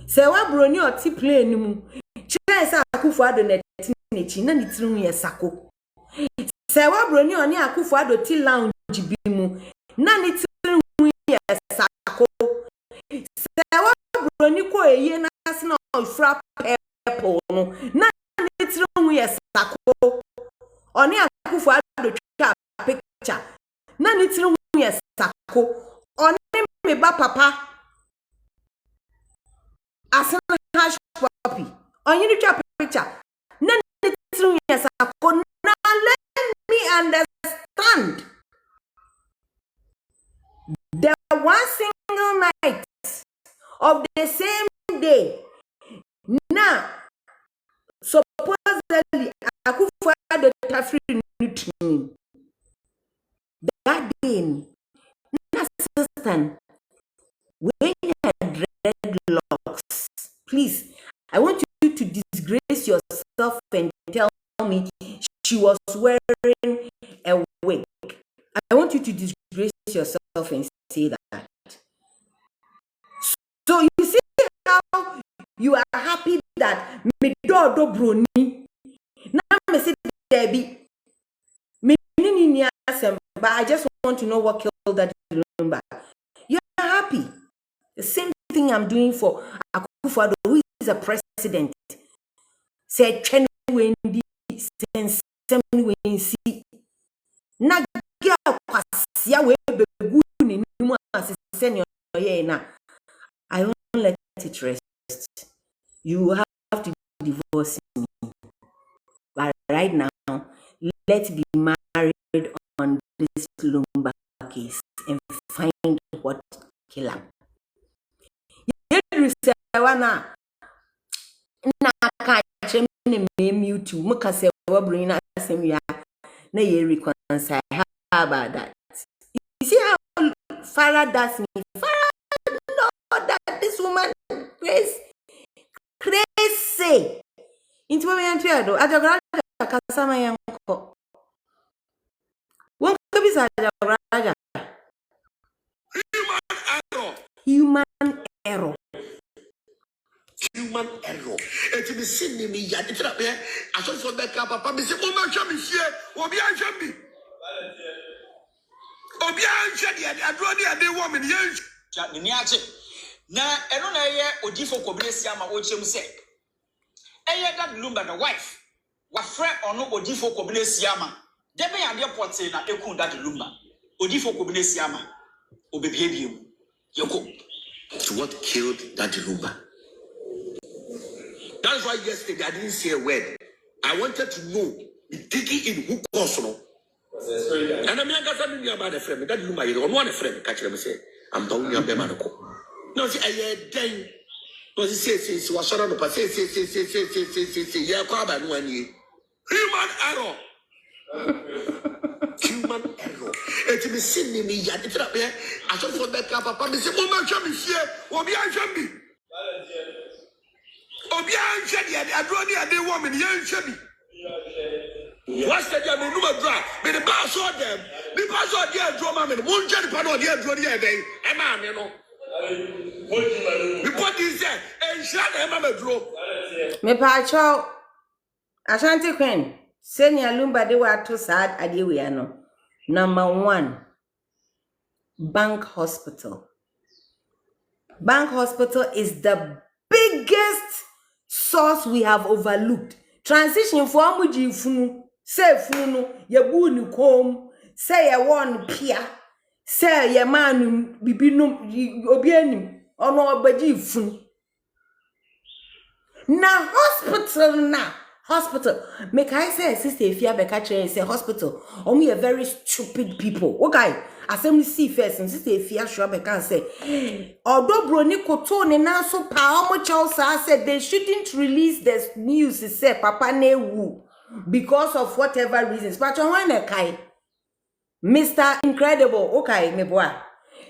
S1: Sewa Broni o ti plane mu. Chese Akufo-Addo na teenage nani 3 years ago. Sewa Broni oni Akufo-Addo ti lounge bi mu. Nani 3 years ago. Sewa Broni ko eye na ase na ofra purple no. Nani 3 years ago. Oni Akufo-Addo twa picture. Nani 3 years ago. Oni me ba papa. Asana hash puppy. Oni ni twa picture. Nani 3 years ago. Now let me understand. The one single night of the same day. Now, supposedly, Akufo-Addo free nutrient. That day, assistant, when you had dreadlocks, please, I want you to disgrace yourself and tell me she was wearing a wig. I want you to disgrace yourself and say that. So you see how you are happy that me do Broni. Now me say Debbie. Me ni asem, but I just want to know what killed that Lumba. You are happy. The same thing I'm doing for Akufo-Addo, who is a president. Say Chen Wendy sense when see. Na girl kwasia we be good ni mu asese na. I won't let it rest. You have to divorce me. But right now, let's be married on this Lumba case and find what kill him. You say na ka chem ne me too. Muka say we bring na asem ya na ye reconcile. How about that? You see how Farah does me? Farah human crazy. Into my entry, Ajagraja Kasama Yanko. One could be Ajagraja. Human error.
S3: Human error. And to be seen me, I did not there. I saw for that papa, Miss Woman Shabby here, or be I shall be. Or be I shall be. I draw the other woman, yes.
S2: Now, I don't know, Odifo Kobesiama, what you say. That Lumba, the wife, what friend or no Odifo Kobesiama. There may have your pot saying that they couldn't that Lumba. Odifo Kobesiama, obey you. Yoko.
S3: To what killed that Lumba? That's why yesterday I didn't say a word. I wanted to know, digging in who caused no. And I mean, I got something about a friend. That Lumba is on one friend. Catch them say, I'm down your Bemanako. No, see, I then. No, say, was sort of a say, yeah, Quaba, no one year. Human error. Human error. And to be seen me, I did not there. I thought for that papa, Miss Woman Shabby here, or be I shall be. Obian Shady, I draw the other woman, young Shabby. What's the job in Lumba Dra? But the boss saw them. The boss saw the drama, and one jet pan on the other day. A man, you know. Report is there, and shut him up a draw.
S1: Me pacho Ashanti Queen. Senior Lumba, they were too sad. Adiwiano. Number 1, Bank Hospital. Bank Hospital is the biggest source we have overlooked. Transition for Amuji Funu, say Funu, Yabu Nukom, say a one Pia, say a man Bibinum, Obianim, or no Baji Fun. Now, hospital. Make I say, sister, if you have a catcher and say hospital, only a very stupid people. Okay, assembly see first, and sister, if you have sure, I can say, although Brony Cotone and now so power much said they shouldn't release the news, he said, Papa ne woo, because of whatever reasons. But I want to kai, Mr. Incredible, okay, me boy.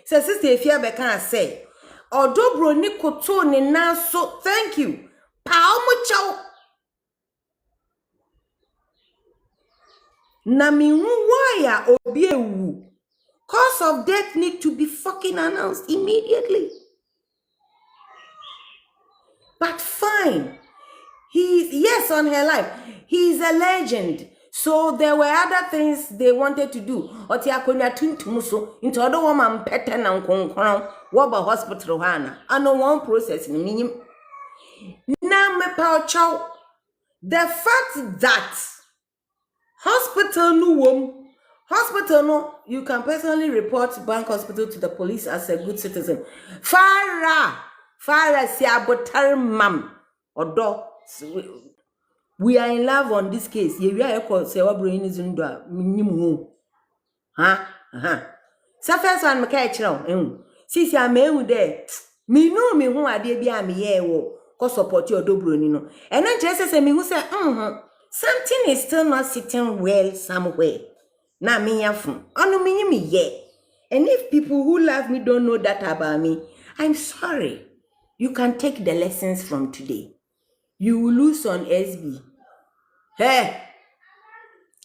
S1: So, sister, if you have a can say, although Brony Cotone and now so, thank you, power much. Na mi waya obiewu. Cause of death need to be fucking announced immediately. But fine. Yes, on her life. He's a legend. So there were other things they wanted to do. Oti akonya tuntumuso into other woman peten and konkron waba hospital hana. Ano one process ni minim. Na me pa chow. The fact that hospital no, you can personally report Bank Hospital to the police as a good citizen. Farah si abotar mam odo. We are in love on this case. We are equal. Say what brain is in the minimum. So first one, me catch Sisi a me there. Me know me who are there be a me ye wo. Cause support your dobro ni no. And then just say me who say something is still not sitting well somewhere. Na me yafun. Onu me ye. And if people who love me don't know that about me, I'm sorry. You can take the lessons from today. You will lose on SB. Hey.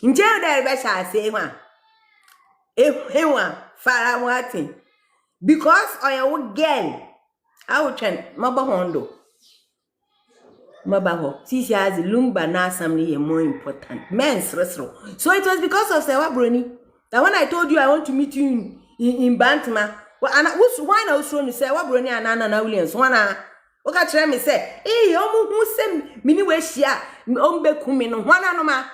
S1: Njẹ́ ọ̀dà ẹ̀rẹ́ ṣàṣẹ wọn. Ewa fara wati. Because oya girl. I will train maba hondo. Mabaho. Sisi as Lumba na assembly is more important. Men's resro. So it was because of Sewa Brony that when I told you I want to meet you in Bantama, well, and why I was trying to say what Brony and Anna Williams. Wana Oka try me say, hey, who send mini we shia ombe kumi no wana no ma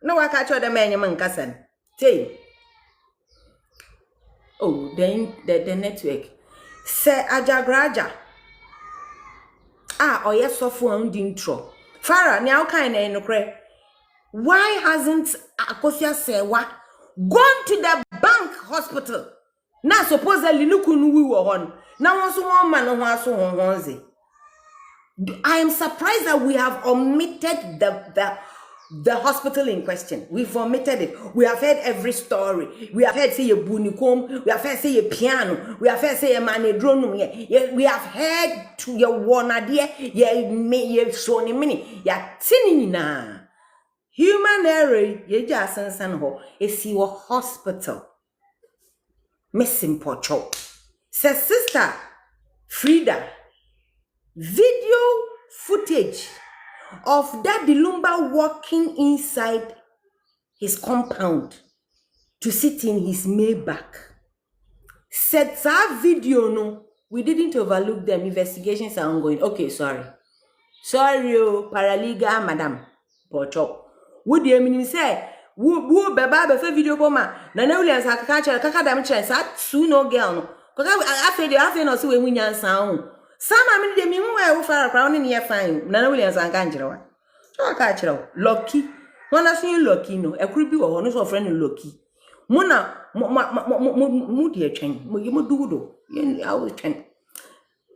S1: no wa catch the man man kasan. Say, oh, the network. Say Ajagraja. Oh yes, so for intro. Farah, now kind of no. Why hasn't Akosia Sewa gone to the bank hospital? Now supposedly look who we were on. Now also one man who has so I am surprised that we have omitted the the hospital in question. We vomited it. We have heard every story. We have heard say a bunikom. We have heard say a piano. We have heard say a manedronum. We have heard to your one idea. Ye sony mini. Ya tini na. Human error. Ye just san ho. Is your hospital. Missing pocho. Says sister Frida. Video footage of Daddy Lumba walking inside his compound to sit in his Maybach. Said that video, no, we didn't overlook them. Investigations are ongoing. Okay, sorry. Sorry, paralegal, madam. Pocho. Would you mean say, woo, baba, befe video poma. Nana Williams, kaka dam chance, soon no girl, no. Kaka, I feel no see when we nyan sound. Some I mean, the mean far crown in your fine. Nana Williams and Ganjero. So I catch it. Lucky. One I see lucky, no. A creepy or honest or friend lucky. Mona, moody a chain. You do. I will train.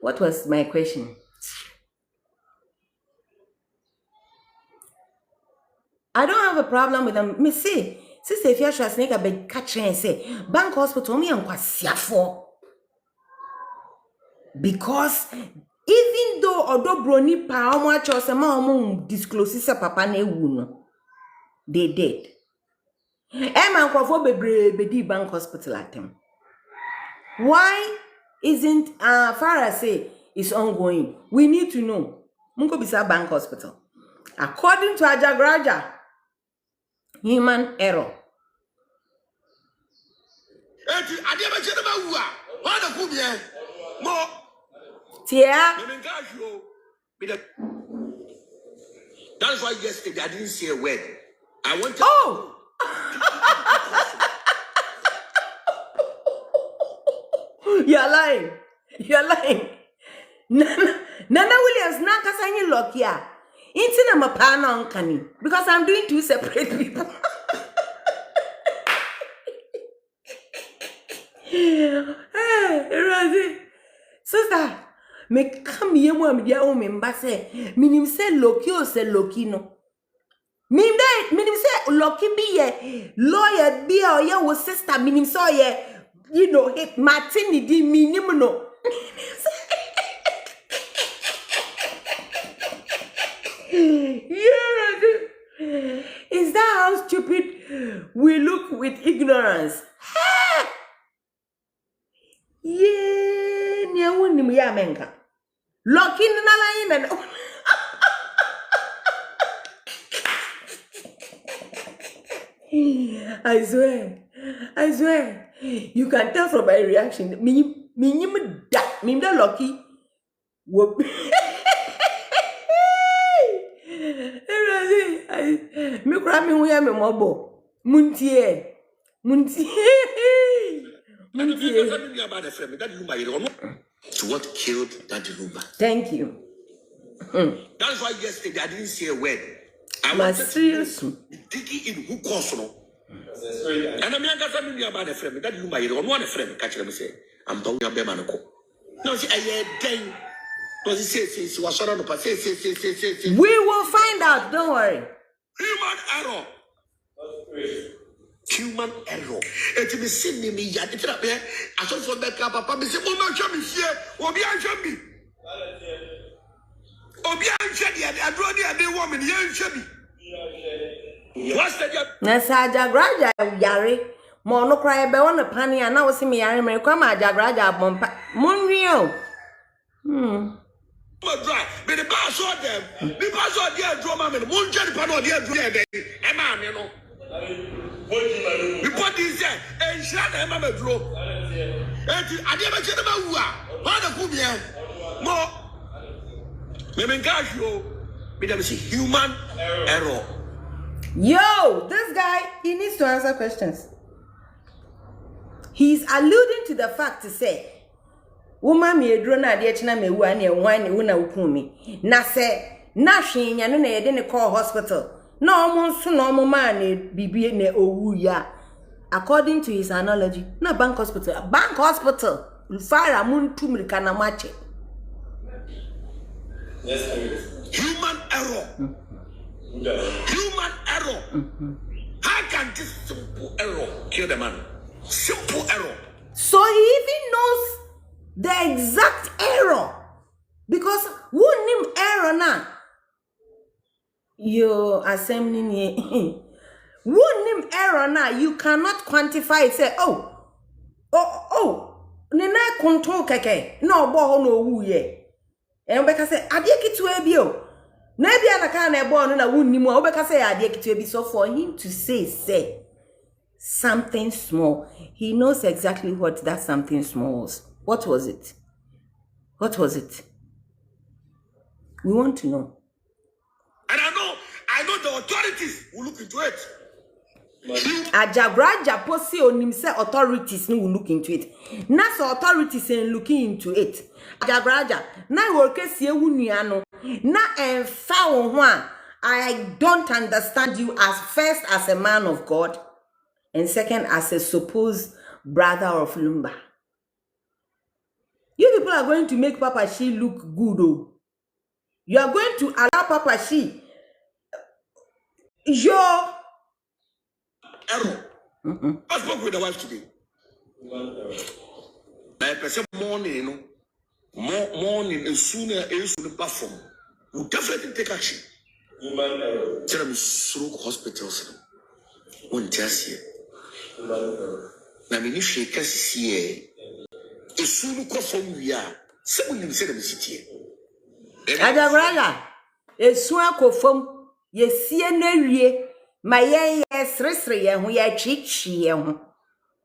S1: What was my question? I don't have a problem with them. Me say, sister, if you're snake, I beg catch and say, bank hospital me and for. Because even though although brony pa much or some discloses a papa ne wuno, they did. Emma Crawford be bank hospital at them. Why isn't Farah say it's ongoing? We need to know. Mungo bisa bank hospital. According to Ajagraja, human error. Yeah.
S3: That's why yesterday I didn't say a word. I wanted.
S1: Oh! You're lying. You're lying. Nana Williams, na kasanye lokia. Inti na mapana onkani. Because I'm doing two separate people. Hey, Rosie. Sister. Me come here mo am dia o memba say minim say loki o say loki no minim say loki be ye lawyer be o ye wo sister minim so ye you know hit Martin di minim no. Yeah, is that how stupid we look with ignorance? Yeah, nya woni mu ya menka. Lucky na line and I swear, you can tell from my reaction. Me that lucky. Whoop. Me cry me we am mobo. Muntie.
S3: To what killed that Lumba.
S1: Thank you.
S3: That's why yesterday I didn't say a word. I
S1: My
S3: wanted
S1: serious.
S3: to dig in who caused no. And I'm young family about a friend. That Lumba, you don't want a friend. Catch them say, I'm down your bemanako. No, see, I then. No, say, was sort of say.
S1: We will find out. Don't worry.
S3: Human error. Human error. It be seen me yet. It's up here. I saw for that papa. Me say, "Mama, show me here. Obi show me. Obi show me. I draw the woman. You show me." What's that?
S1: Nasa Jagraja yare. Mo no cry be one pani and now see me yare me come Jagraja bompa. Munrio.
S3: Dry. But the boss saw them. The boss saw their drama. The moon jelly pan or their drama. Emma, you know. Report is there, and shut them up a draw. I never said about who are. What a good year. More. Memengasio. We never see human error.
S1: Yo, this guy, he needs to answer questions. He's alluding to the fact to say, woman me drona de china me wu ane wan wu na ukumi. Na se na hwenya no na ye de ne call hospital. No omo so no omo man bibi ne owu ya. According to his analogy, na bank hospital. Bank hospital. Fara mun tumrika na mache.
S3: Human error. Human error. How can this simple error kill the man? Simple error.
S1: So he even knows the exact error. Because who name error now? You assembling who name error now? You cannot quantify it. Say, Nina control keke. No bo no wu ye. And Obeka say, adie kitu ebi o. Na bia na ka na ebo no na wu nimu. Obeka say adie kitu ebi. So for him to say something small, he knows exactly what that something small was. What was it? What was it? We want to know.
S3: And I know the authorities will look into it.
S1: Ajabraja posi onim say authorities will look into it. Na so authorities ain't looking into it. Ajabraja na work sie wunia no na emfa wo ho a I don't understand you as first as a man of God and second as a supposed brother of Lumba. You people are going to make Papa Shi look good oh. You are going to allow Papa Shi your
S3: error. I spoke with the wife today. I perceive morning, and sooner the platform will definitely take action. Tell me through hospitals. One test here. Now, when you shake us here, a soon call from we are. Someone said the city.
S1: Ajabraja, a swan cofom, ye see an area, my yes, restre, and we are chichi.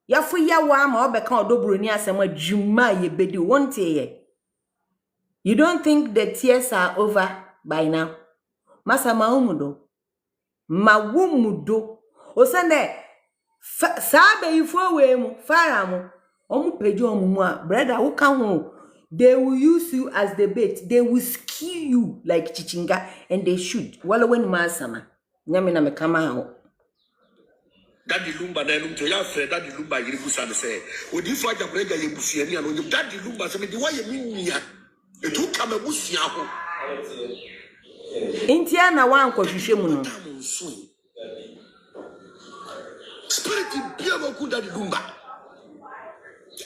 S1: Ya fu ya wa ma obeka odobro ni asema juma ye bedi wonte ye. You don't think the tears are over by now? Masa maumudo. Mawumudo. Osande sabe ifo we mu fara mu. Omu pejo omu a brother who can ho. They will use you as the bait. They will ski you like chichinga and they shoot. Wala when masama. Nyame na mekama ho.
S3: Daddy Lumba na num to ya frɛ Daddy Lumba yiri busa me sɛ odi fo ajabrega ye busuani ano nyim Daddy Lumba sɛ me di wa ye minua etu ka me busua ho
S1: Intia na wa ankohwehwe mu no
S3: spirit bia mo ku Daddy Lumba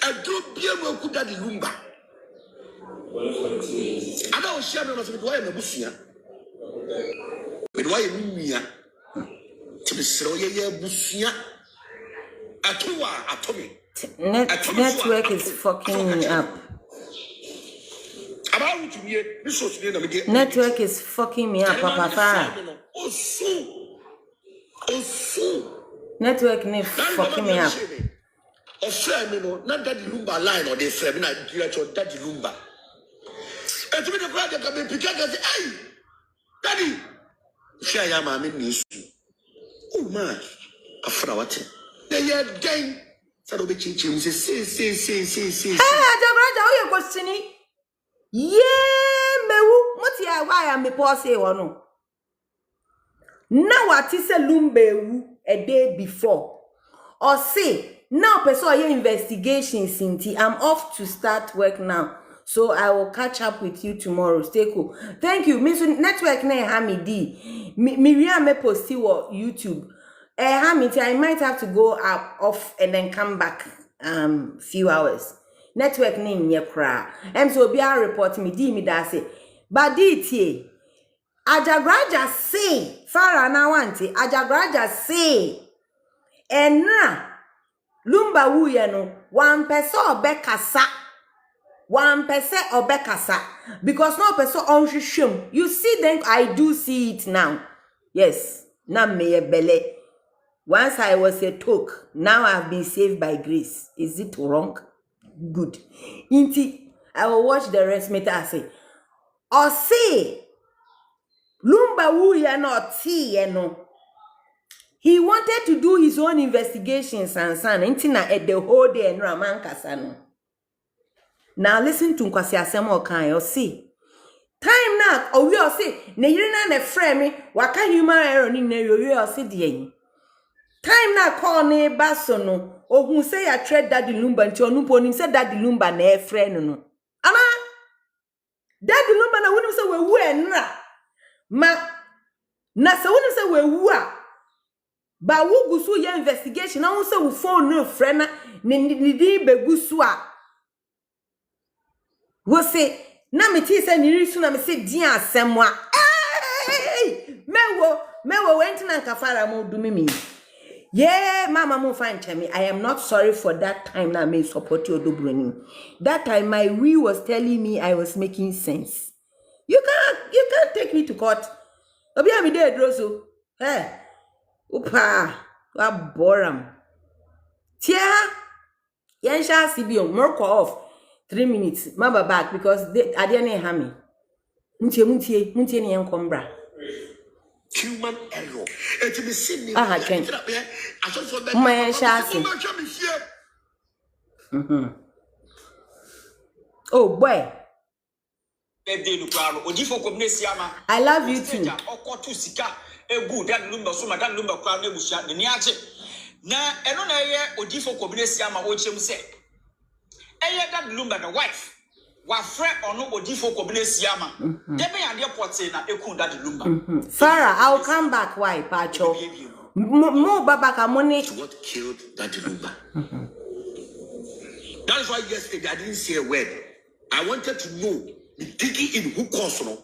S3: adro bia mo ku Daddy Lumba ada o hia me no sɛ me di wa ye me busua me di wa ye minua
S1: Network is fucking me up. Network is fucking me up, Papa. Network is fucking me up.
S3: Not Daddy Lumba line or they frame not Daddy Lumba. And to me the brother can be picked and say, hey, Daddy, share your mammy news. Oh man, a frowat. They are gang. So be ching say.
S1: Hey, Ajabraja, how you questioning? Yeah, mewu. What ya why am me pause say or no? Now what is a Lumba a day before? Or say now person your investigation Cinti. I'm off to start work now. So I will catch up with you tomorrow. Stay cool. Thank you. Miss network na Hamidi. Miriam me posti wo YouTube. Hamidi, I might have to go up off and then come back few hours. Network na nye kra. So be a report me di mi da say. But di tie. Ajabraja say Farah na wanti. Ajabraja say enra Lumba wu ye no one person obekasa. 1% obekasa because no person on shim. You see then I do see it now. Yes, na me bele. Once I was a talk, now I've been saved by grace. Is it wrong? Good. Inti, I will watch the rest meter say. Or say Lumba wu ya no ti ye no. He wanted to do his own investigations and son. Inti na at the whole day and Raman Kasano. Now listen to Nkwasi Asemo kan or see. Time now or we all say ne yiri na ne frame waka human error ni na we all see the time now call ne baso no ohun say ya trade Daddy Lumba nti onumpo nim say Daddy Lumba na e friend no. Ana Daddy Lumba na wonim say we wu enra ma na say wonim say we wu a Ba wo gusu ye investigation na wo se wo phone no friend ni di begusu a. Wo se na me ti se ni risu na me se di asem a. Hey! Mewo went na nkafara mo du mimi. Yeah, mama mo fine me. I am not sorry for that time na me support your Odobroni. That time my will was telling me I was making sense. You can't take me to court. Obi am dey droso. Hey. Upa, wa boram. Tia, yen sha sibio more off 3 minutes. Mama back because they adene ha me. Muntie ni yen kombra.
S3: Human error. It be seen.
S1: Ah, Ken. My shasi. Oh boy. I love you too.
S2: Egu that Lumba so madam Lumba kwa na ebusia ne niaje na eno na ye odifo kobinesi ama wo chem se eye that Lumba the wife wa friend ono odifo kobinesi ama debe yande porte na eku that Lumba.
S1: Sarah, I'll come back. Why pacho mo baba ka money
S3: what killed that Lumba. That's why yesterday I didn't say a word. I wanted to know digging in who caused no.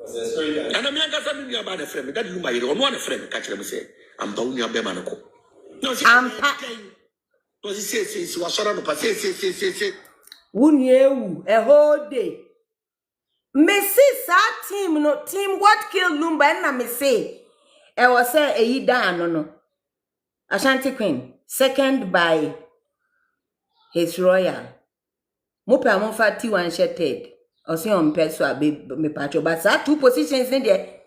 S3: And I'm young as I'm about a friend. That you might one friend catch them say, I'm down your bemanco. No, I'm packing. No, he says, he was sort of say.
S1: Wun you a whole day. Mrs. Team, no team, what killed Lumba? And I may say, I was say a ye down, no. Ashanti Queen, second by His Royal. Mopa Monfa T1 shattered. Or see on Peswa me patcho, but that 2 positions in there.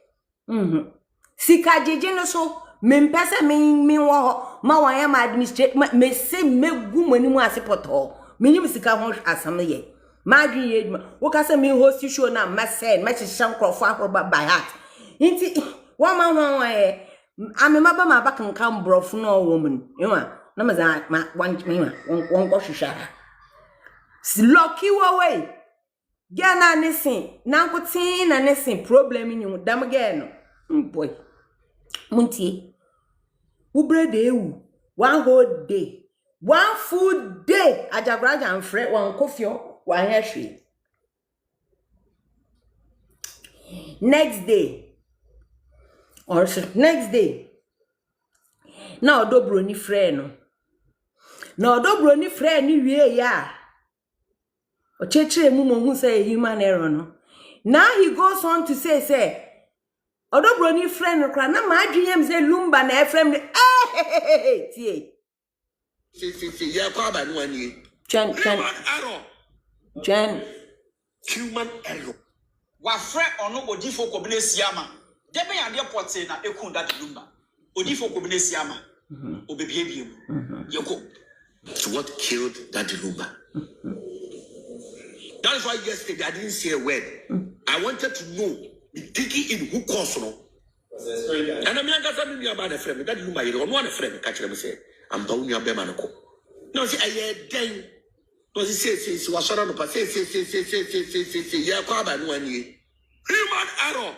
S1: Sika Jejino so, Mempesa me wa ma am administrate me say me gumani mu asepoto. Minim sika ho asam ye. Madri ye, wokasa me host show na ma say, ma shan crofo akroba by heart. Inti one man amemaba ma back and come brof no woman. You know, na maza ma one go shisha. Lucky way. Gana nissing, nankotin and nissing problem in you, damn again. Boy, Munty, Ubre de 1 whole day, 1 full day. Ajabraja and Fred 1 coffee, 1 hairtree. Next day, or next day. Now, Dobroni friend. No, Dobroni friend, ni ya. Ocheche mumo who say human error no. Now he goes on to say, Odobroni friend no cry. Na ma dream say Lumba na friend. Hey, tie.
S3: See, ya kwa ba no ani.
S1: Chen.
S3: Human error.
S2: Wa friend ono odifo kobinesi ama. Debe yande porte na eku that Lumba. Odifo kobinesi ama. Obebie Yeko.
S3: So what killed that Lumba? That's why yesterday I didn't say a word. I wanted to know digging in who caused no. And I'm young as I'm about a friend. That you might one friend catch them say, I'm down your bemanco. No, see, I had then. No, he says, he was sort of say, yeah, Kpai no any. Human error.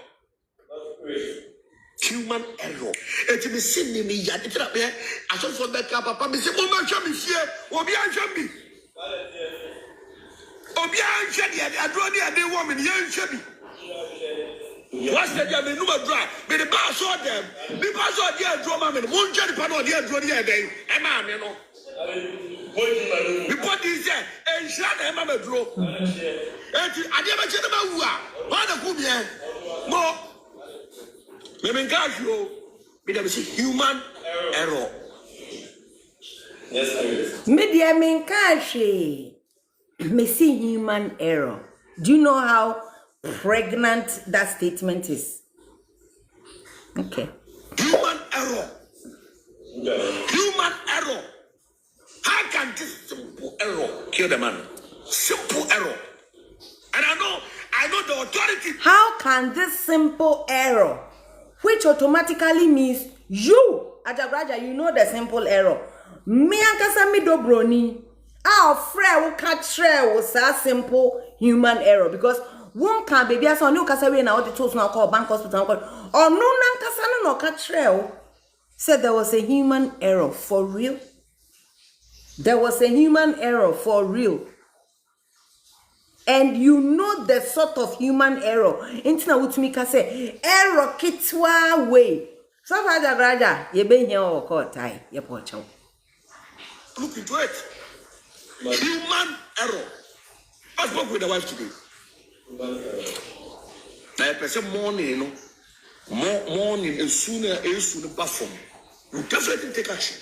S3: Human error. It be seen me yet. It's up here. I saw for that papa. Me say, oh, my chummy, or be a chummy. Obia Shady, I draw the woman, young Shabby. What's the job in Lumba dry? May the bar saw them. The bar saw the drama, and one jelly pan on the other day. And man, you know. The body is there, and shot a mamma draw. I never said about who. What a good more. Maybe God, you never see human error.
S1: Yes, media mean kashi. Me see human error. Do you know how pregnant that statement is? Okay.
S3: Human error. Human error. How can this simple error kill the man? Simple error. And I know the authority.
S1: How can this simple error, which automatically means you, Ajabraja, you know the simple error. Me ankasa mi Dobroni. Our friend will catch was a simple human error because one can baby as on you can say now the tools now call bank hospital or no nankasana no catch said there was a human error for real. There was a human error for real. And you know the sort of human error. Intina utumika say error kitwa way. So Father Raja, you been here or caught tie, ye pocho.
S3: Look into it. Human error. I spoke with the wife today. Now, a person morning, morning, and sooner, bathroom. You definitely take action.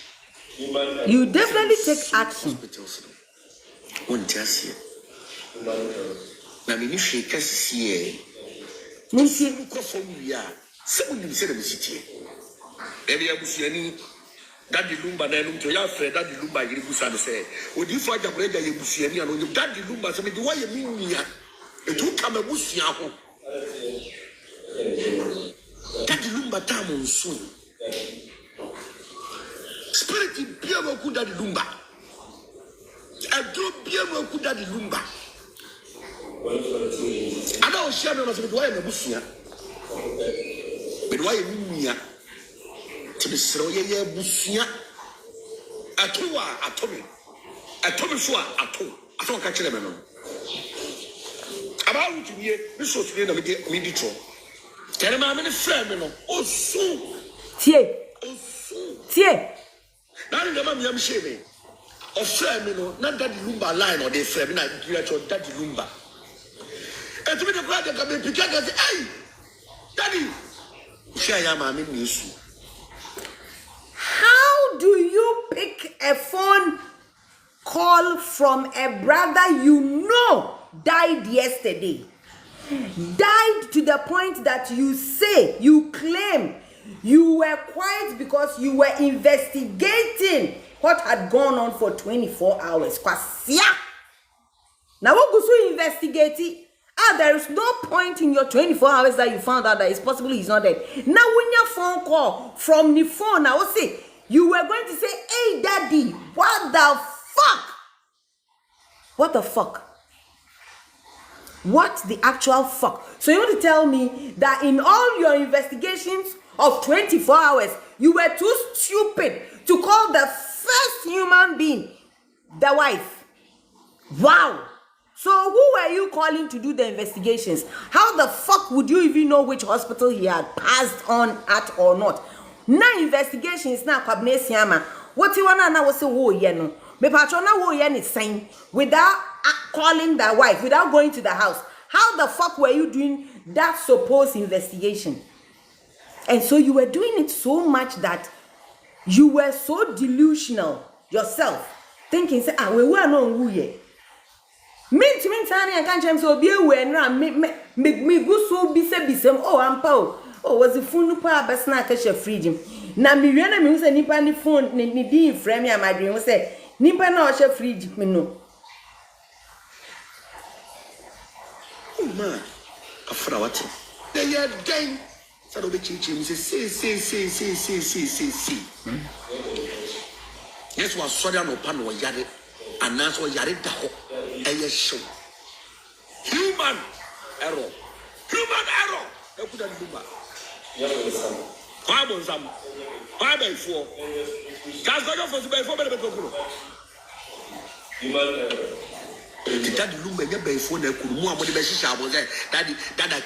S1: You definitely take action.
S3: One just here. Now, me you shake us here.
S1: Munsi,
S3: Look from here. Someone you said, city. Maybe I will see any. Daddy Lumba, then to your friend, Daddy Lumba, you say, would you find a bread that you will see any on your Daddy Lumba? So, why you mean me? It will come a bush. Daddy Lumba, Tamon soon. Spirit in Piero could Daddy Lumba. I don't Piero could Daddy Lumba. I don't share me with why I'm a bush. But why you mean me? To be so ye busia atomi so ato aso ka kire me no about to be this so today na me di tro tere ma me ne frame me no osu
S1: tie
S3: na ni ma me am shame o frame me no na Daddy Lumba line or dey frame na kire cho Daddy Lumba e to be the brother ka me pick against hey Daddy share ya ma me nisu.
S1: how do you pick a phone call from a brother you know died yesterday? Died to the point that you claim you were quiet because you were investigating what had gone on for 24 hours. Now what goes to investigate? There is no point in your 24 hours that you found out that it's possible he's not dead. Now when your phone call from the phone, I will say, you were going to say, hey daddy, what the fuck? What the fuck? What the actual fuck? So you want to tell me that in all your investigations of 24 hours, you were too stupid to call the first human being the wife? Wow. So who were you calling to do the investigations? How the fuck would you even know which hospital he had passed on at or not? Now investigations now kwabnesiama. What you wanna now say wo ye no? Me patrona wo ye ni saying without calling the wife, without going to the house. How the fuck were you doing that supposed investigation? And so you were doing it so much that you were so delusional yourself, thinking say we were no who ye. Mint tani I can't change so be we na me go so be say bisem oh ampa oh was the phone pa besna ka she fridge na me wie na me hu say nipa ni phone ni di frame ya madwen hu say nipa na o she fridge me no
S3: Oh man afra what they are dying so do be chichi me say yes was sorry no pa no yare anas o yare da ho eye show human error e could have Lumba Bible some Bible for that's not for to be for better to human error Daddy Lumba ya be for na kuru mu amode be shisha abo say daddy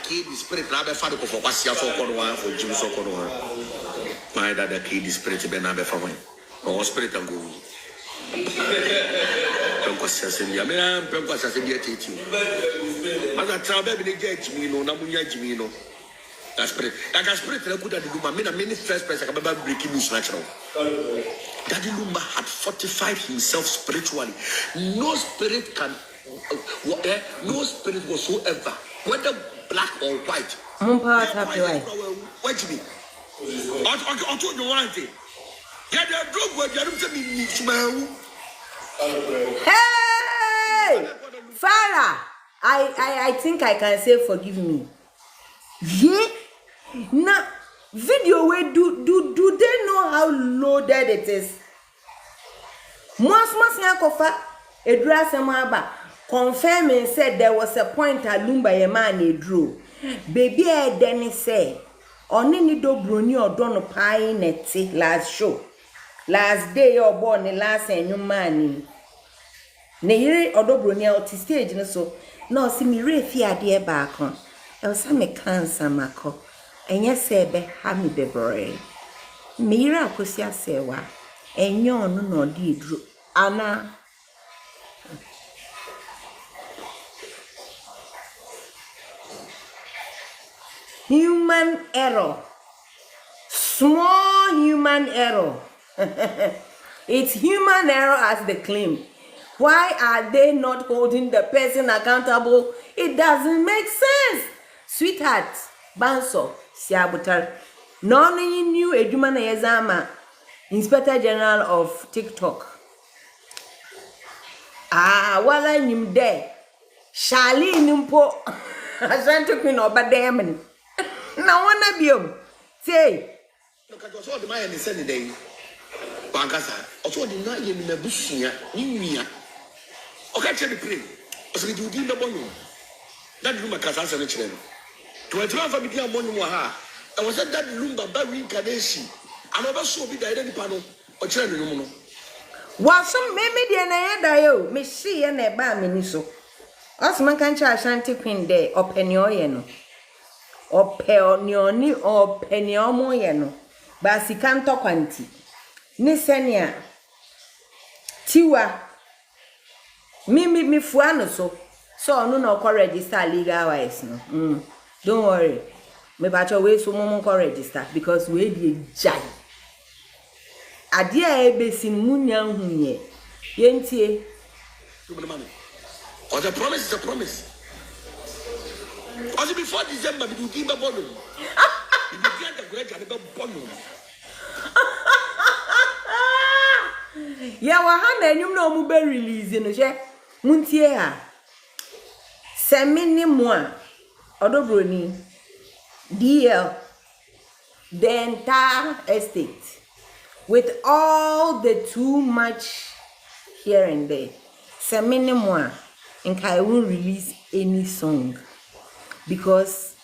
S3: kid the spirit na be fa de for kwasia so ko no one for Jim so ko no one my daddy kid the spirit be na be fa one or spirit and go don't question say ya me am don't question say ya teach you as a travel be get me no na munya jimi no that spirit na good at the Lumba me na many first person can be breaking news natural Daddy Lumba had fortified himself spiritually. No spirit can no spirit whatsoever, whether black or white. Wait to me. I told you one thing. Yeah, they are drug where they
S1: hey, Farah, I think I can say forgive me. Yeah, now video where do they know how loaded it is? Once Yakofa Edrasamaba confirming said there was a point at Lumba a man drew. Baby Dennis said Oni ni do broni odo no pai neti last show. Last day or born the last enumani. Ne yire odo broni out stage no so. No si mi refi ade back on. E o sa me cancer mako. Enye sebe ha mi bebre. Me yire akosi asewa. Enye onu no di dru ana. Human error. Small human error. It's human error as they claim. Why are they not holding the person accountable? It doesn't make sense. Sweetheart, Banso, Siabutar. None you knew a human Yazama, Inspector General of TikTok. While I knew there. Shali Numpo. I sent to Queen of Badamon. Now one of you say.
S3: Look at the man in the Sunday day. Bankasa, also the night in the bushia, Nimia. Okay, tell me, pray. As we do the bonum. That Lumba Casas and the children. To a 12 of the Monuaha, I was at that Lumba Barry Kadeshi. I never saw be the identity panel or children.
S1: Well, some maybe the Naya, Miss C and a bar miniso. Osman can charge Shanty Queen Day or Penioyeno. Or Peonioni or Peniomoyeno. Basicanto quanti. Nisenia Tiwa me fuano so no ko register legal wise no. Don't worry. Me bacho we so mo ko register because we dey jai. Ade a ebesin munya hunye. Yentie.
S3: Or the promise is a promise. Also before December we do timber bonum. We get the great and the bonum.
S1: Ya wahana enyum na omu be release no hwe muntie ha semini mo a odobroni DL the entire estate with all the too much here and there semini mo a nka I won't release any song because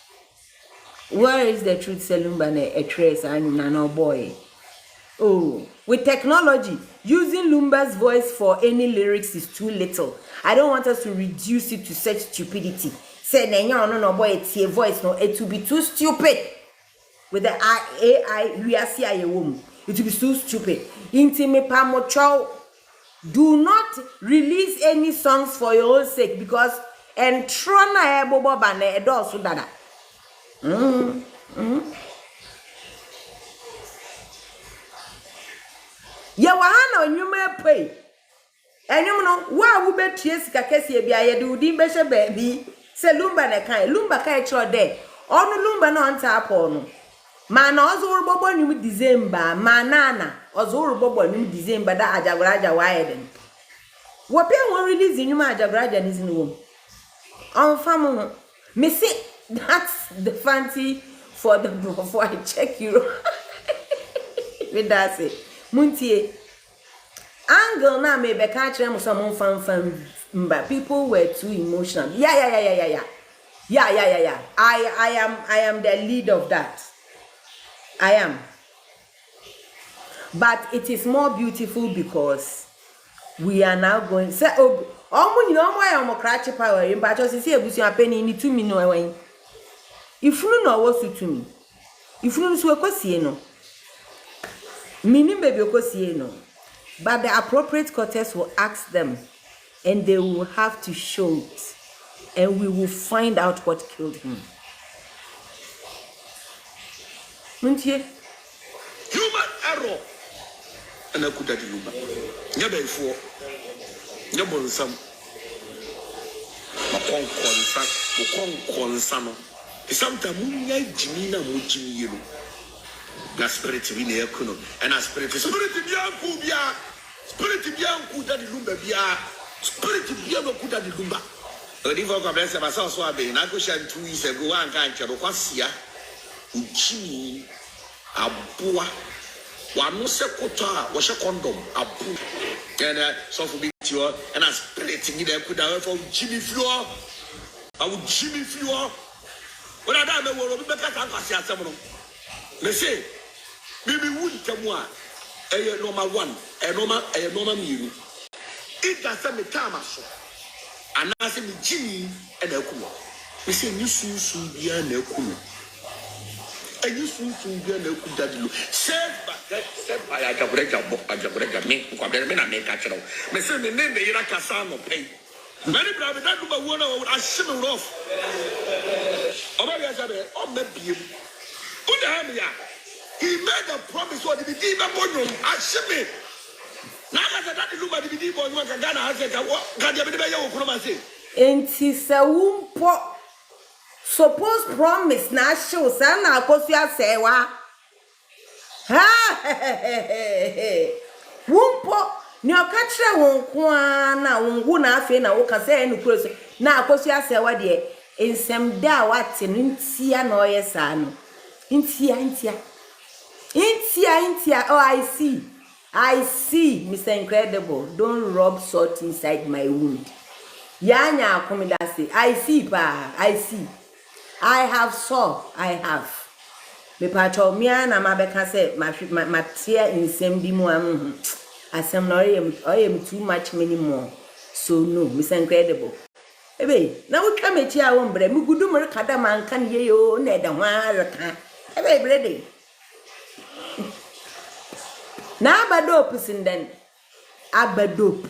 S1: where is the truth Lumba na a trace and no boy. Oh, with technology, using Lumba's voice for any lyrics is too little. I don't want us to reduce it to such stupidity. Say, no, boy, it's a voice, no, it will be too stupid. With the AI, we are seeing a woman. It will be too stupid. Intime pamo chow. Do not release any songs for your own sake because and trona ebobo bane edo so dada. Ya wahana onyuma pay. Enyum no wa wo betie sika kese bia ye de udi be hye baabi. Se Lumba na kan, Lumba kai chro de. Onu Lumba na onta apo no. Ma na ozo urbobo nyum December, ma nana ozo urbobo nyum December da ajagoraja wa eden. Wo pe won release nyum ajagoraja ni zin wo. On famo. Me say that's the fancy for the before I check you. With that say Muntie angle na me be ka kire mo some fan but people were too emotional. Yeah. I am the lead of that. I am. But it is more beautiful because we are now going say omu nyina omo ya omo krache power yin ba cho sisi ebusu apeni ni 2 minutes wen. Ifunu no wo su 2 mi. Ifunu so ekosie no. Meaning baby okosie no. But the appropriate courts will ask them and they will have to show it. And we will find out what killed him. Muntie?
S3: Human error. And I could have Lumba. Never before. Never some. Sometimes Jimmy Muji. The spirit in the econo and a spirit Bianca, spirit Bianca, that Lumba Bia, spirit Bianca, that Lumba. The river of Blessed myself, so I've been. I could share 2 years ago. And can't tell Quasia, Jimmy, a boa, one no secota, was a condom, a boo, and so for me, and a spirit in the could have for Jimmy Floor. I would Jimmy Floor. When I die, I will be back at Quasia. Me say, baby would tamwa, a normal one, a normal meal. It doesn't me tamaso. And I say me Jimmy and a cool. We say you soon be an equal. And you soon be an equal that you said by a jabrega, me, who have been a make a channel. Me say me name the Irakasano pay. Many brother that do one I shimmer off. Oh, maybe. Put the hand here. He made a promise what the demon bonum. I shimmer. Now that the Lumba the demon was a Ghana has said, what can you be
S1: Enti se wumpo suppose promise na show sa na akosu asewa ha wumpo ni okachire won ko na wongu na afi na wo ka se enu kroso na akosu asewa de ensem da wate ntia na oyesa no ntia oh I see Mr. Incredible, don't rub salt inside my wound. Yanya akomidase. I see pa. I see. I have saw. I have. Me pacho mia na mabeka say my tear in same bi mu asem no am too much many more. So no, Mr. Incredible. Ebe, na wo twa mechi a wo mbre me gudu mer kada man kan ye yo na eda hwa reka. Ebe brede. Na abadop sinden. Abadop.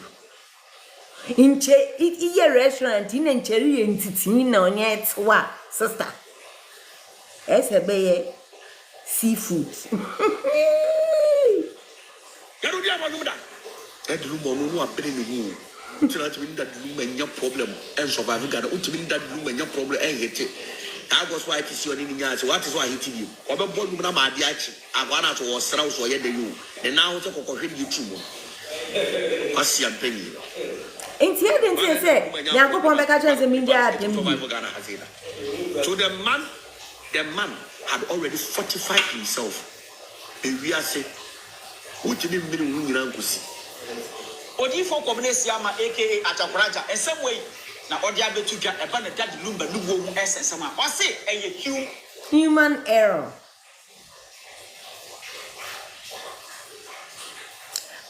S1: Inche iye restaurant in encheri entiti na onye etwa sister. Esebeye seafood.
S3: Yaru dia manumda. That room on no abere no hu. Tira to that room enya problem and survive God. Utimi that room enya problem and hete. That was why it is your nya. So what is why hit you? Obebo room na ma ade achi. Agwana to osra so ye de you. And now to kokohwe YouTube. Kwasi ampeni.
S1: Ain't here didn't say, Yakupon Becca media.
S3: So the man had already fortified himself. And we are saying, what you didn't mean in Rankusi.
S2: Odi for Communesiama, aka Atapraja, and some way. Now, Odia to get a banner that Lumba, no essence. Some I say, a
S1: human error.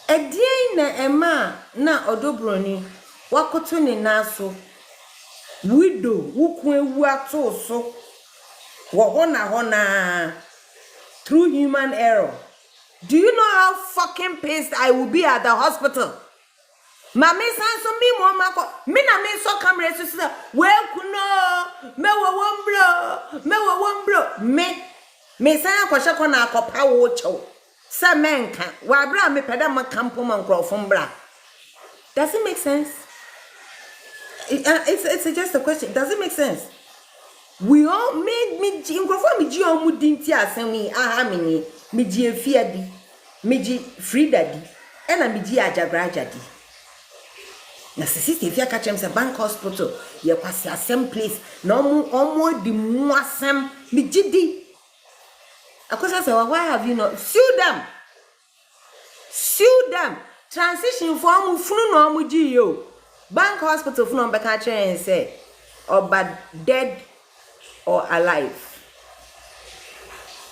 S1: A day na Emma na odobroni. Wakoto ni naso widow wukwe wato so hona through human error. Do you know how fucking pissed I will be at the hospital? Mama san so me mo mako me na me so camera so say we kuno me wo wombro me san akwhye ko na akopa wo chew se menka wa bra me peda ma kampo man krofo bra. Does it make sense? It's just a question. Does it make sense? We all made me ingrofo me ji omu dinti asemi aha me ji efiadi me ji freedadi ena me ji ajagrajadi. Na sisi if you catch him say bank hospital ye kwasi asem place na omo di mu asem me ji di. Akosa say why have you not sue them transition for omo funu na omo ji yo. Bank hospital for number catch and say, or but dead or alive.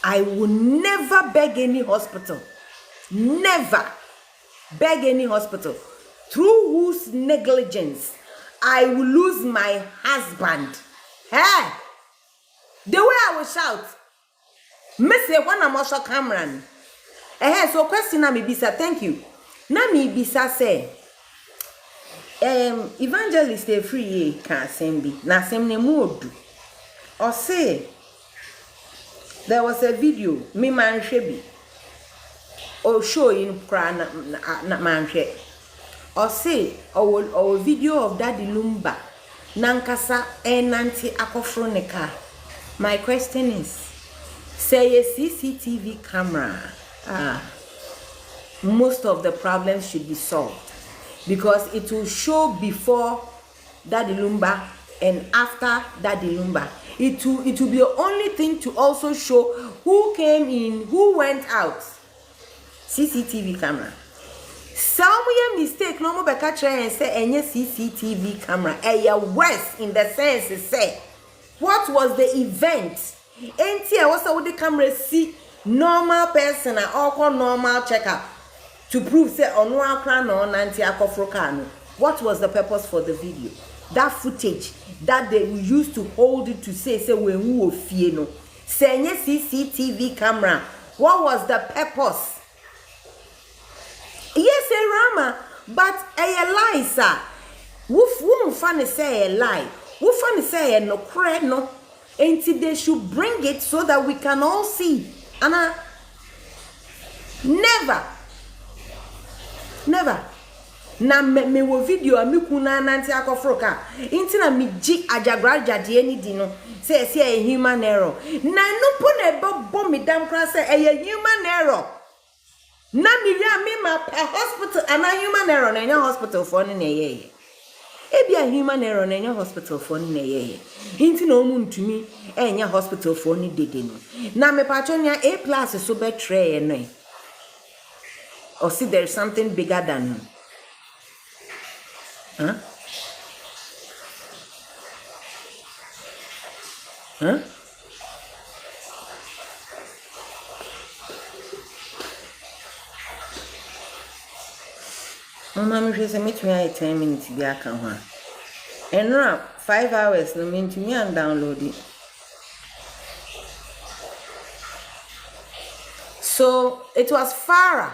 S1: I will never beg any hospital. Never beg any hospital. Through whose negligence I will lose my husband. Hey! The way I will shout, Missy, when I'm also Cameron. So question na me bisa, thank you. Na me bisa say. Evangelist e free can assembly na sem ne modu or say there was a video me man hwe bi or show in kra na man hwe or say or video of Daddy Lumba nankasa enanti akofro ne car. My question is, say a CCTV camera most of the problems should be solved. Because it will show before Daddy Lumba and after Daddy Lumba. It will be the only thing to also show who came in, who went out. CCTV camera. Some mistake no more catch and say any CCTV camera. Worse in the sense say what was the event? NT was with the camera see normal person or normal checkup to prove say on one crown or nanti akofrokano. What was the purpose for the video? That footage that they used to hold it to say when we were no. Say CCTV camera. What was the purpose? Yes, a rama, but a lie, sir. Woof won't funny say a lie. Woof funny say no cred no. Until they should bring it so that we can all see. And never. Na me wo video mi kuna nanti akofroka. Inti na mi ji ajagraja di eni di no. Say a human error. Na no po na bo mi dam kra say a human error. Na mi ria me ma a hospital and a human error na nya hospital for ni na ye. E bia human error na nya hospital for ni na ye. Inti na omu ntumi enya hospital for ni dede no. Na me patcho nya A+ so be tray no. Or see there's something bigger than huh? Mama, she said, meet me 10 minutes. Be a can and now 5 hours. No mean to me and download it. So it was Farah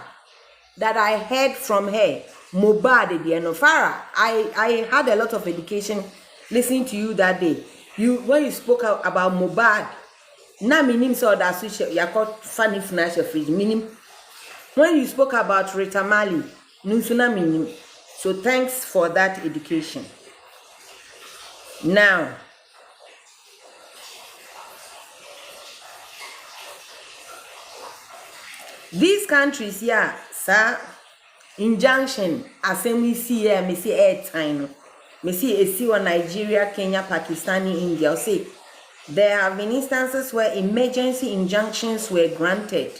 S1: that I heard from her. Mobad, Farah. I had a lot of education listening to you that day. When you spoke about Mobad, na minim so that you called funny financial fridge. Minim when you spoke about Rita Mali, nusuna minim. So thanks for that education. Now, these countries, yeah, sir, injunction, assembly see here, me see airtime, me see Nigeria, Kenya, Pakistan, India. See, there have been instances where emergency injunctions were granted,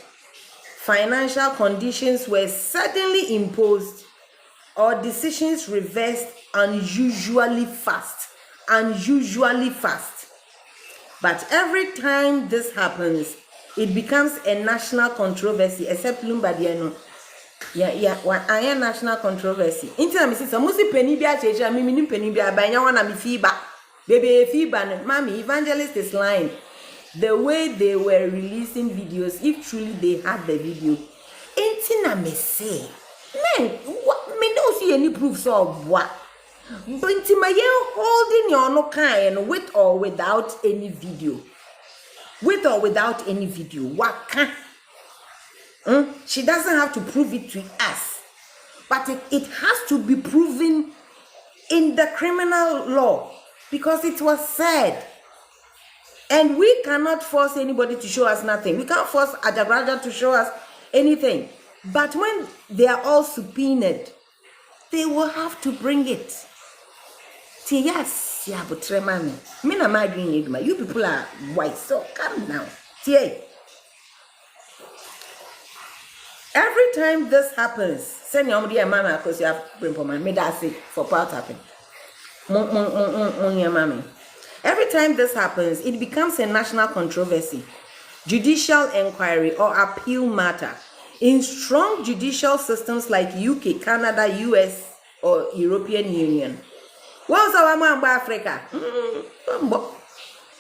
S1: financial conditions were suddenly imposed, or decisions reversed unusually fast. But every time this happens, it becomes a national controversy, except Lumba no. Yeah, I am national controversy. Intina me say musi penny bia cheche me minim penny bia ba nya wana me fiba. Baby fiba mommy evangelist is lying. The way they were releasing videos, if truly they had the video. Intina me say, man, what me don't see any proofs of what. But intima you holding your no kind with or without any video. With or without any video. What can? She doesn't have to prove it to us. But it has to be proven in the criminal law. Because it was said. And we cannot force anybody to show us nothing. We can't force Ajabraja to show us anything. But when they are all subpoenaed, they will have to bring it. Yes, yeah, but remember me na my green. You people are white, so calm down. Every time this happens, send your mama because you have bring for my me that say for part happen. Every time this happens, it becomes a national controversy, judicial inquiry or appeal matter. In strong judicial systems like UK, Canada, US, or European Union. What's our man by Africa?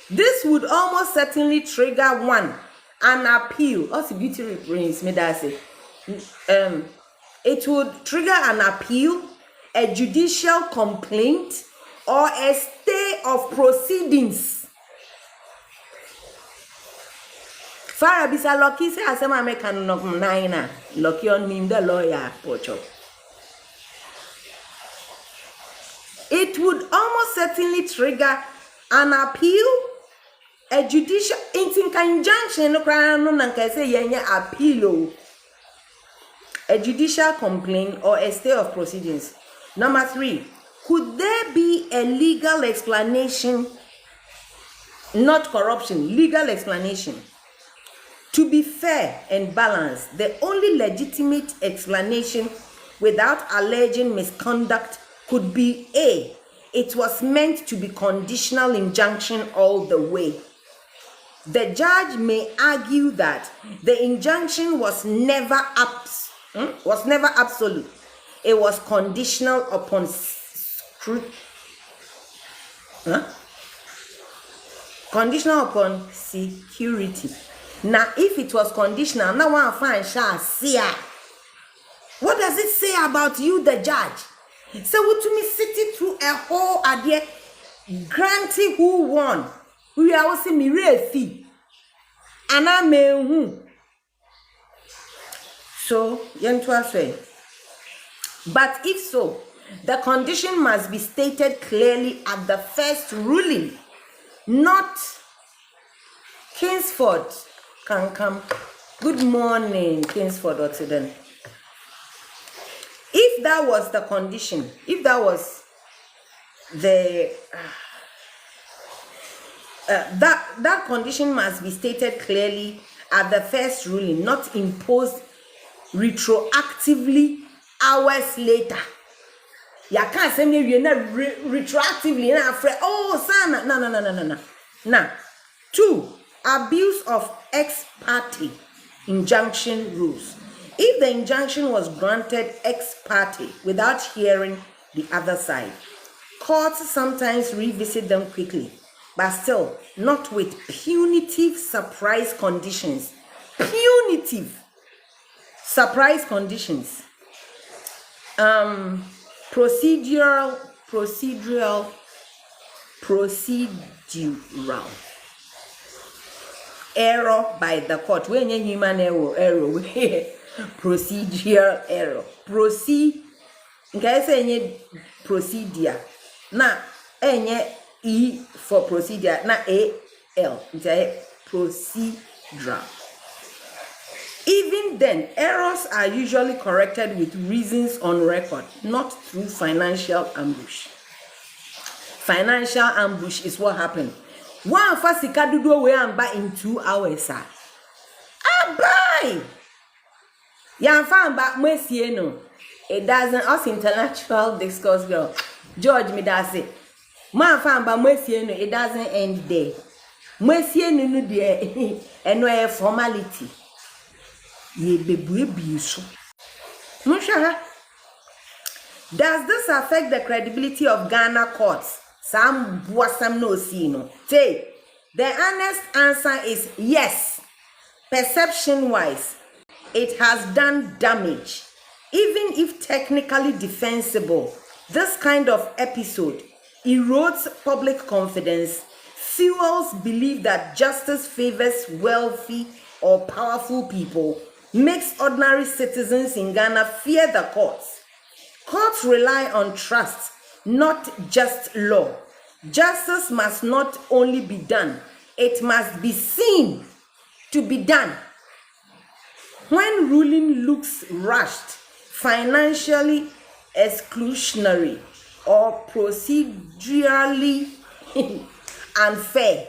S1: This would almost certainly trigger an appeal. Also, beauty brings me that say. It would trigger an appeal, a judicial complaint, or a stay of proceedings. Farah bisa lucky say asema American no nine lucky on me the lawyer pocho. It would almost certainly trigger an appeal, a judicial injunction no nanka say yenya appeal, a judicial complaint or a stay of proceedings. Number 3, could there be a legal explanation, not corruption, legal explanation? To be fair and balanced, the only legitimate explanation without alleging misconduct could be A, it was meant to be conditional injunction all the way. the judge may argue that the injunction was never absolute. It was conditional upon conditional upon security. Now, if it was conditional, now one fine shall see. What does it say about you, the judge? So what to me sitting through a whole idea, granting who won. We are also me fee. And I may who. So, but if so, the condition must be stated clearly at the first ruling, not Kingsford can come. Good morning, Kingsford Otsuden. If that was the condition, if that was the that condition must be stated clearly at the first ruling, not imposed retroactively hours later. Ya can't say me retroactively na afre. Oh, sana. No. Now, 2, abuse of ex parte injunction rules. If the injunction was granted ex parte without hearing the other side, courts sometimes revisit them quickly, but still not with punitive surprise conditions. Punitive surprise conditions. Procedural error by the court. When you human error, procedural error. Procedure. Na enye E for procedure. Na AL. Procedural. Even then, errors are usually corrected with reasons on record, not through financial ambush. Financial ambush is what happened. One fasika dudu we amba in 2 hours. Buy. Yan fan back mwesie no. It doesn't us intellectual discourse girl. George me does it. Man fan back mwesie no. It doesn't end there. Mwesie no no de eno formality. Ye bebu so. Does this affect the credibility of Ghana courts? Some boasam no see no. Say, the honest answer is yes. Perception wise, it has done damage. Even if technically defensible, this kind of episode erodes public confidence, fuels belief that justice favors wealthy or powerful people, makes ordinary citizens in Ghana fear the courts. Courts rely on trust, not just law. Justice must not only be done, it must be seen to be done. When ruling looks rushed, financially exclusionary, or procedurally unfair,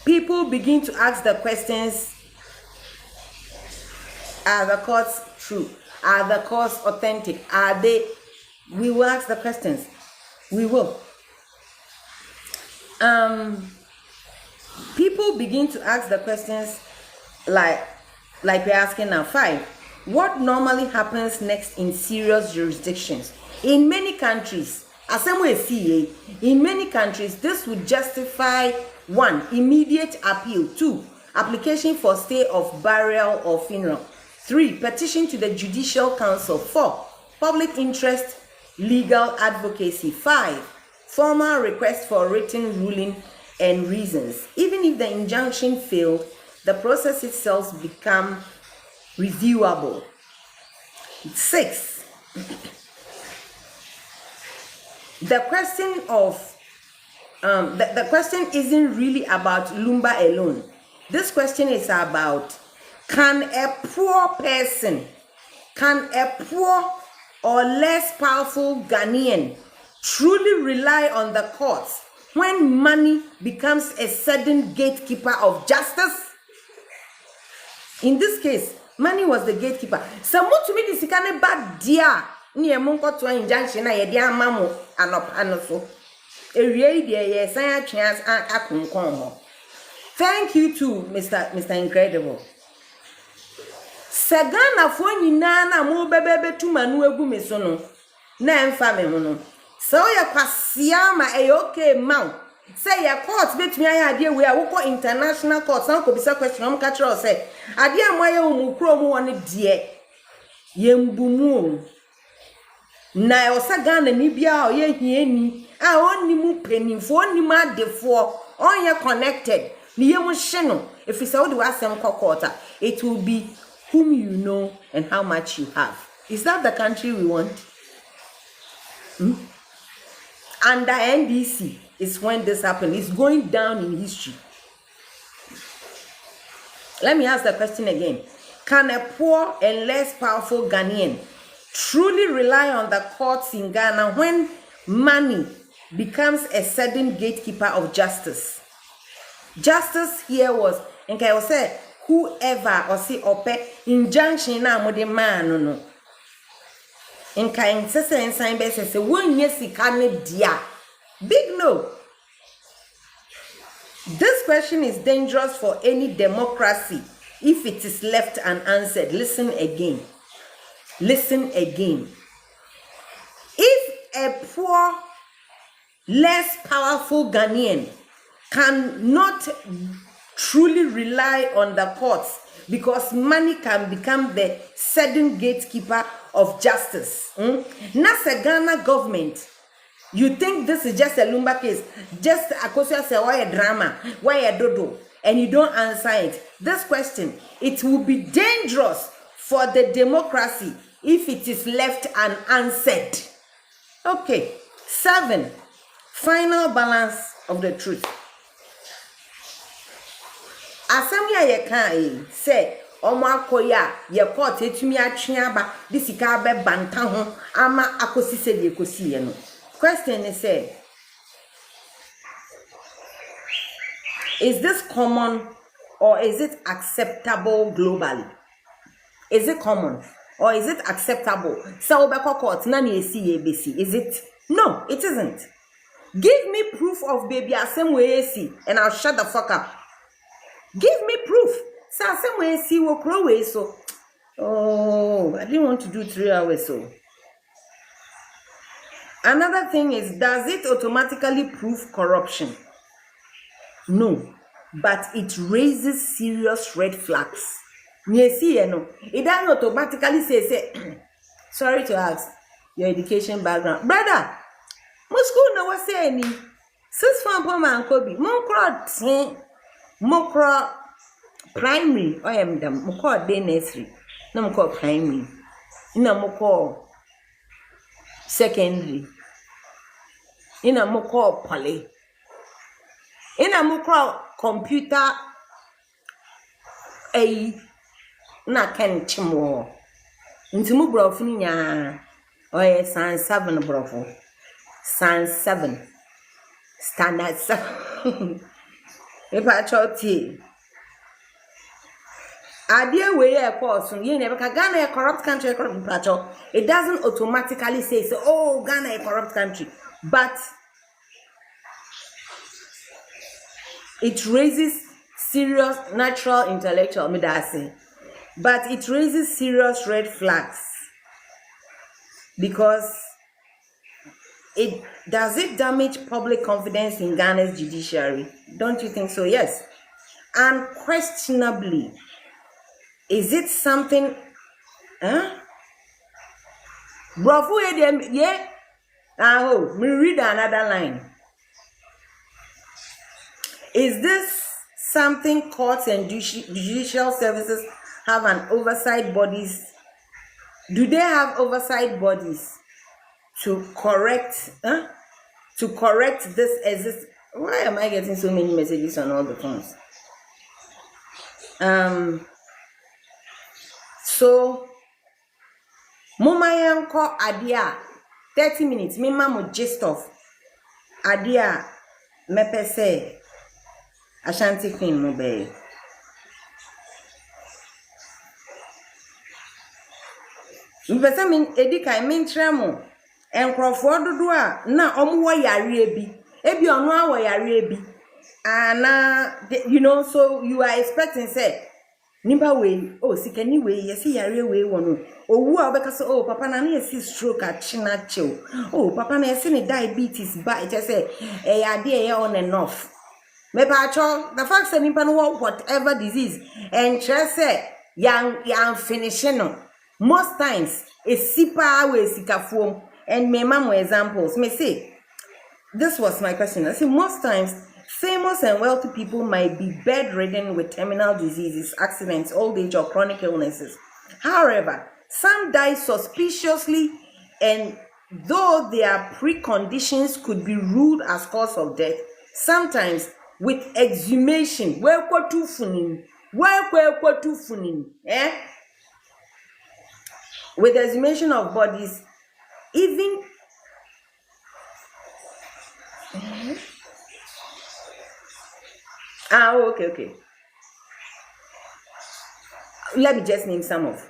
S1: people begin to ask the questions: are the courts true? Are the courts authentic? Are they? We will ask the questions. We will. People begin to ask the questions like we're asking now. 5. What normally happens next in serious jurisdictions? In many countries, in many countries, this would justify 1. Immediate appeal. 2. Application for stay of burial or funeral. 3. Petition to the Judicial Council. 4. Public interest legal advocacy. 5. Formal request for written ruling and reasons. Even if the injunction failed, the process itself become reviewable. 6. The question of the question isn't really about Lumba alone. This question is about, can a poor person, can a poor or less powerful Ghanaian truly rely on the courts when money becomes a sudden gatekeeper of justice? In this case, money was the gatekeeper. Someone to me this kind of bad dear near Monko to injunction. I had mamu and so. ewie de ye san atwe akonkon ho. Thank you to Mr. Incredible. Sagana fo nyina na mo bebebe tuma no egu me so no na emfa me ho no. So ye kwasia ma e okay ma. Say your court betumi aye ade we a wo international court san ko bisa question am ka kire say ade amoye wo mu kro mu woni de yembumu na o sagana ni bia o ye hieni a onni mu penifo onni ma defo on ye connected ni ye mu hye no if you say wo de wasem kokota it will be whom you know and how much you have. Is that the country we want? Under NDC is when this happened. It's going down in history. Let me ask the question again. Can a poor and less powerful Ghanaian truly rely on the courts in Ghana when money becomes a sudden gatekeeper of justice? Justice here was, and I will say, whoever or see ope injunction na mo de man no. In kind say sign be say won yesika ne dia. Big no. This question is dangerous for any democracy if it is left unanswered. Listen again. Listen again. If a poor, less powerful Ghanaian cannot truly rely on the courts because money can become the sudden gatekeeper of justice. Nasa Ghana government, you think this is just a Lumba case, just a question say why a drama, why a dodo, and you don't answer it. This question, it will be dangerous for the democracy if it is left unanswered. Okay, 7, final balance of the truth. Asem ya ye kan say omo akoya ye court etumi atwe aba disika be banta ho ama akosi se de ekosi ye no. Question is say, is this common or is it acceptable globally? Is it common or is it acceptable? So be court na na esi ye besi. Is it? No, it isn't. Give me proof of baby asem we esi and I'll shut the fuck up. Give me proof. So some way see what crow way so. Oh, I didn't want to do 3 hours so. Another thing is, does it automatically prove corruption? No, but it raises serious red flags. You see, you know, it doesn't automatically say, sorry to ask your education background, brother. Most school no was saying 6 form man Kobe, Mokra primary, I am the Moko day nursery, no Moko primary, in a Moko secondary, in a Moko poly, in a Moko computer, a na ken chimo, into Mubrofina, or a San 7 brofo, San 7, standard 7. If I told you, idea where a course, you never Ghana a corrupt country, it doesn't automatically say so. Oh, Ghana a corrupt country, but it raises serious natural intellectual, but it raises serious red flags because it damage public confidence in Ghana's judiciary? Don't you think so? Yes. Unquestionably, is it something? Bravo, yeah. Oh, me read another line. Is this something courts and judicial services have an oversight bodies? Do they have oversight bodies to correct this? Why am I getting so many messages on all the phones? So Mama yanko adia 30 minutes. Me mama gist of adia mepese Ashanti Queen mobe. Mpesa min edika min tremo. Enkrofo dodo a na omo wo yare bi Ebi onu awo yare bi. So you are expecting say nimba we sikani we yesi yare we wono owu a obeka so papa na yesi stroke a china chill papa na yesi ni diabetes ba it say ade on and off me pa cho the fact say nimba no whatever disease and say yang finishing no most times a sipa we sikafuom and me mamo examples me say this was my question. I say most times famous and wealthy people might be bedridden with terminal diseases, accidents, old age, or chronic illnesses. However, some die suspiciously, and though their preconditions could be ruled as cause of death, sometimes with exhumation, with exhumation of bodies, even okay. Let me just name some of.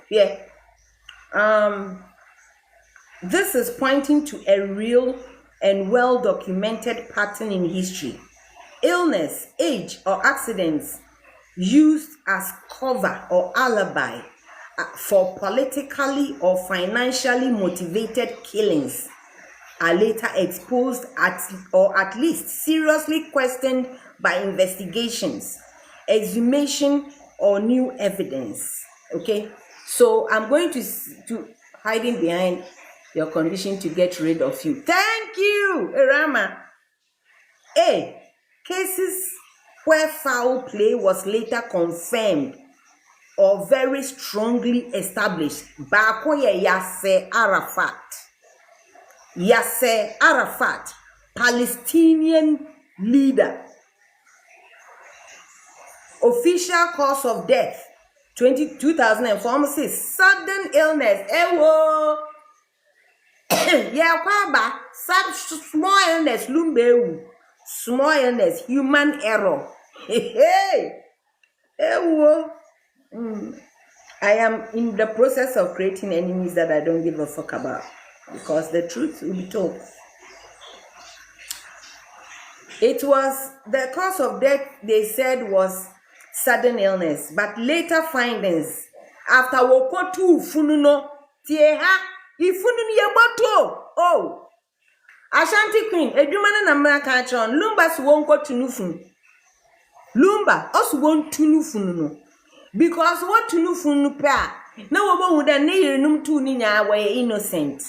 S1: This is pointing to a real and well-documented pattern in history. Illness, age, or accidents used as cover or alibi for politically or financially motivated killings are later exposed or at least seriously questioned by investigations, exhumation, or new evidence. Okay, so I'm going to hiding behind your condition to get rid of you. Thank you, Irama. Cases where foul play was later confirmed or very strongly established. Bakoye Yasser Arafat, Palestinian leader. Official cause of death 2004 says sudden illness. Small illness, Lumba. Small illness, human error. I am in the process of creating enemies that I don't give a fuck about, because the truth will be told. It was the cause of death, they said, was sudden illness, but later findings after wokotu fununo tieha ifununu yeboto Ashanti Queen edumana na mraka achon Lumba suwonko tunufun Lumba osuwon tunufunu because what tunufunu pa na wobo huda ne yirenum tu ni nya we innocent.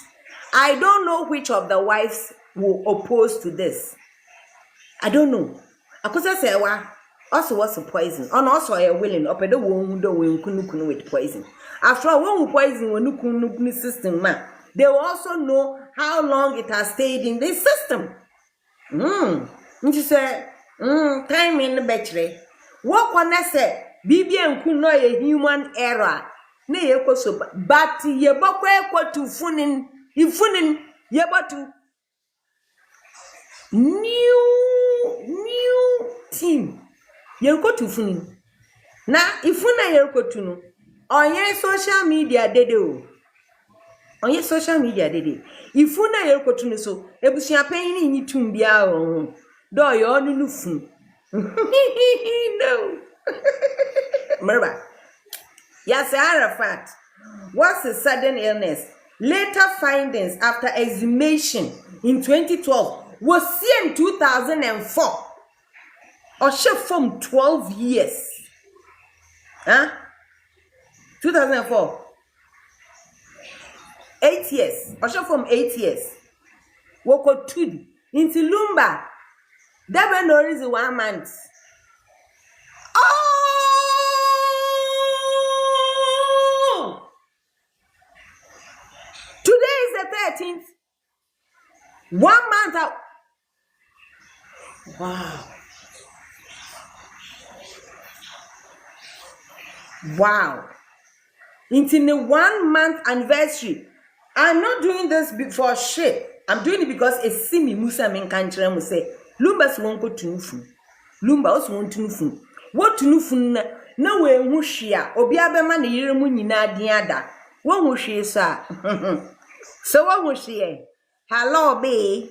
S1: I don't know which of the wives will oppose to this. I don't know. Akosa sewa also was a poison. On also a willing opedo won do we kunu with poison. After all, one poison when kunu system man, they will also know how long it has stayed in this system. You say, time in the battery. What one say, Bibi and kuno a human error. Ne yekoso, but ye bokwe to funin, you funin, ye batu. New team. Yerko to funi. Na ifuna yerko to no. On your social media dede. On your social media dede. Ifuna yerko to no so. Ebusia penny ni tumbia o. Do yo no fun. No. Merba. Yasser Arafat. What's a sudden illness? Later findings after exhumation in 2012 was seen in 2004. Or chef from 12 years. 2004. 8 years. Or chef from 8 years. Woko tudi. Into Lumba. That no reason 1 month. Oh! Today is the 13th. 1 month out. Wow. Into the 1 month anniversary. I'm not doing this for shit. I'm doing it because it's Simi Musa men country will say, Lumba's won't go to Nufun. Lumba also won't to Nufun. What to Nufun? No way, Mushia, or Biaba man, the Yeremunina diada. What was she, sir? So what was she? Hello, babe.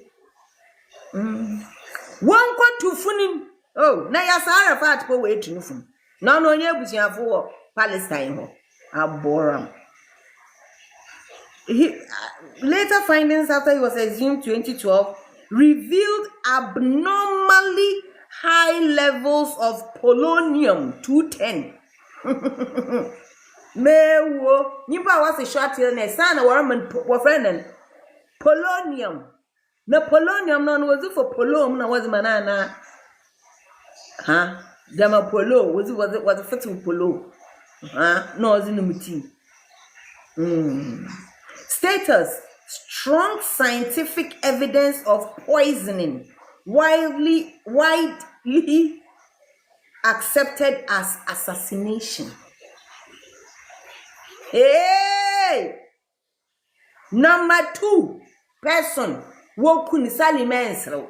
S1: One kwa to funin. Oh, na ya sara fat po we to fun. No no nya busiafo Palestine ho. Aboram. Later findings after he was exhumed 2012 revealed abnormally high levels of polonium-210. Mewo, nipa was a short illness, son or friend polonium. The polonium non was it for polom, no was manana. Huh? Dama polo was it fit to polo. Huh? No, was in the meeting. Status: strong scientific evidence of poisoning, widely accepted as assassination. Hey! Number 2 person wokun salimensro.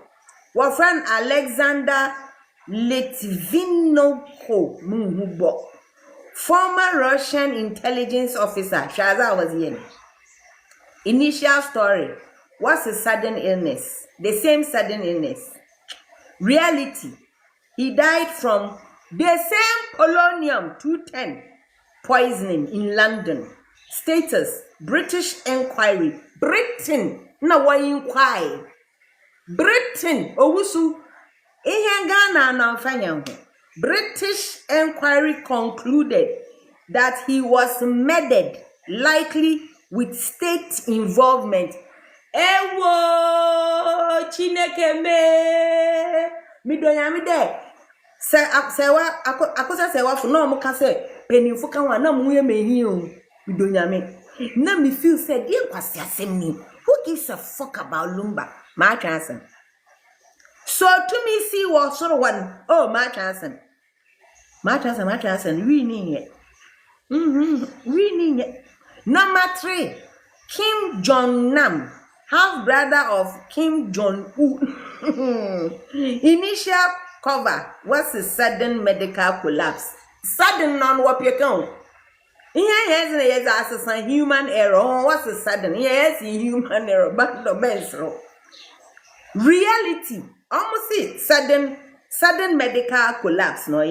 S1: Wa friend Alexander Litvinenko Muhubo. Former Russian intelligence officer. Shaza was here. Initial story was a sudden illness. The same sudden illness. Reality: he died from the same polonium-210 poisoning in London. Status: British inquiry. Britain na wa inquiry. Britain owusu ihe Ghana na mfanya. British inquiry concluded that he was murdered, likely with state involvement. Ewo Chineke me midonyami de sewa akosa sewa fu no mo ka se penimfu kan wa na mo ye mehi o midonyami na me feel say dey kwase asem ni. Who gives a fuck about Lumba? My chanson. So to me see what sort of one. Oh, my chanson. We need it. We need it. Number 3, Kim Jong-nam, half brother of Kim Jong-un. Initial cover was a sudden medical collapse. Sudden non-what you count. Yes, assassin human error. What's a sudden? Yes, human error. But the best. Reality, almost it. Sudden medical collapse. No,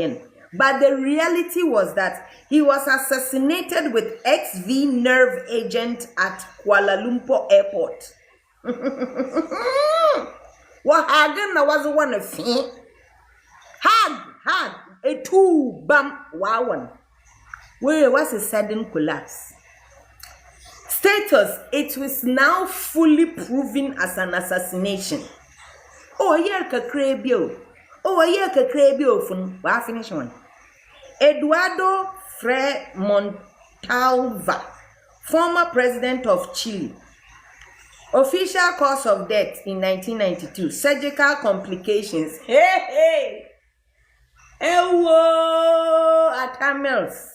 S1: but the reality was that he was assassinated with XV nerve agent at Kuala Lumpur airport. What happened was one of him. Had a 2 bump wow. Where was a sudden collapse. Status: it was now fully proven as an assassination. Oh, yeah, Kakrebio. From where finish one. Eduardo Frei Montalva, former president of Chile. Official cause of death in 1992, surgical complications. Hey! Ewo atamels.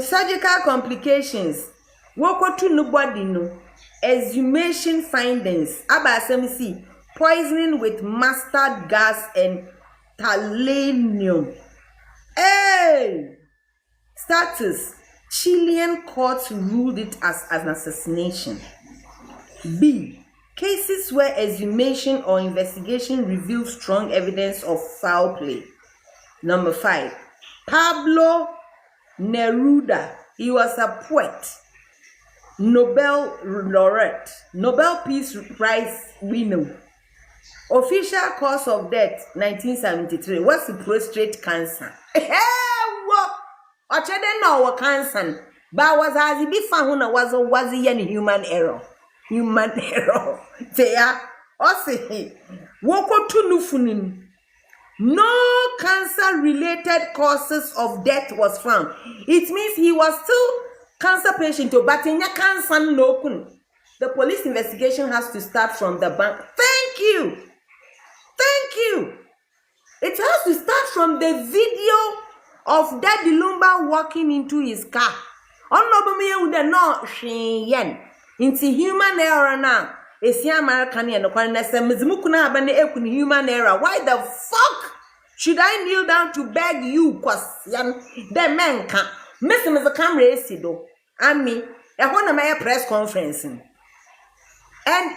S1: Surgical complications. Woko to nobody no. Exhumation findings. Abasemisi. Poisoning with mustard gas and thalanium. Hey! Status: Chilean courts ruled it as an assassination. B. Cases where exhumation or investigation reveal strong evidence of foul play. Number 5. Pablo Neruda. He was a poet, Nobel laureate, Nobel Peace Prize winner. Official cause of death 1973 was prostate cancer. What? Ochede no cancer. But was as if found was any human error. Human error. Say Osi Woko Tunufunin. No cancer-related causes of death was found. It means he was still cancer patient, but in cancer no kun. The police investigation has to start from the bank. Thank you. It has to start from the video of Daddy Lumba walking into his car. Onobumi would not yen into human error now. It's American and the human error. Why the fuck should I kneel down to beg you? Cause the man can't. Mr. Camera though. I mean, I want to make a press conference. And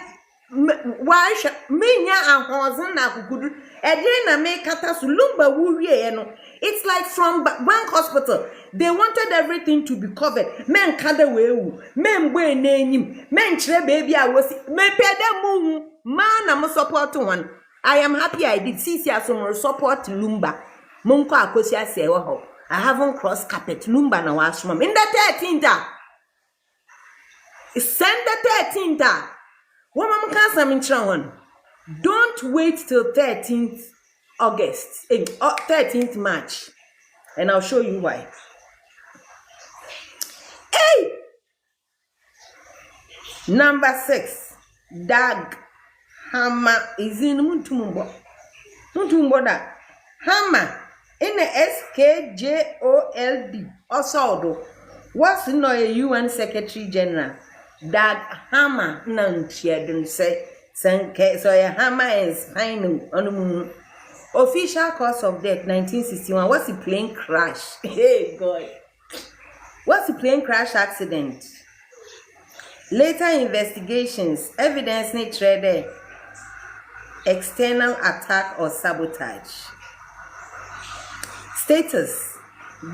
S1: why me nya ahozin na kukudu ede na me kata so Lumba wuwie no. It's like from bank hospital. They wanted everything to be covered. Men kada wewu. Men boy nenyim. Men chire baby I was me pede mu man am support one. I am happy I did see some support Lumba. Munko akosi ase wo ho. I haven't crossed carpet Lumba na washroom. In the 13th. Send the 13th. Woman can some one. Don't wait till 13th August. 13th March. And I'll show you why. Hey! Number 6. Dag Hammer is in Muntumbo. Muntumbo da. Hammer in the SKJOLD. Also, what's no a UN Secretary General? Dag Hammer none didn't say Sanke so a hammer is fine on official cause of death 1961. What's the plane crash? Hey God. What's the plane crash accident? Later investigations, evidence need external attack or sabotage. Status: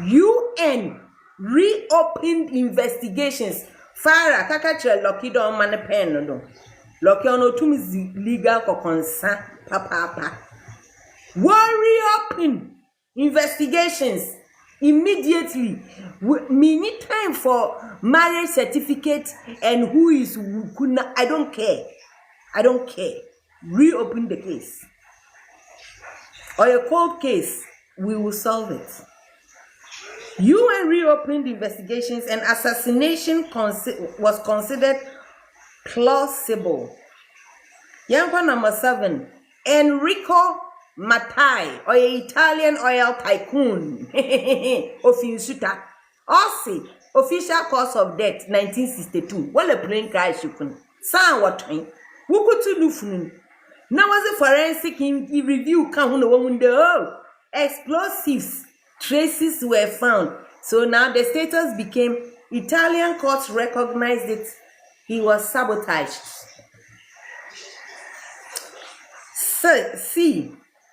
S1: UN reopened investigations. Fara kakatre Lucky don man pen no do. Lucky ono tumi legal concern papa. Reopen investigations immediately. We need time for marriage certificate and who is who. I don't care. I don't care. Reopen the case. Or a cold case, we will solve it. UN reopened investigations and assassination was considered plausible. Yanko number 7, Enrico Mattei, or Italian oil tycoon of Insuta. Also, official cause of death 1962. Well, a plane crash you can. San what time? Who could to Lufun? Now was a forensic review count explosives. Traces were found. So now the status became Italian courts recognized it. He was sabotaged. C.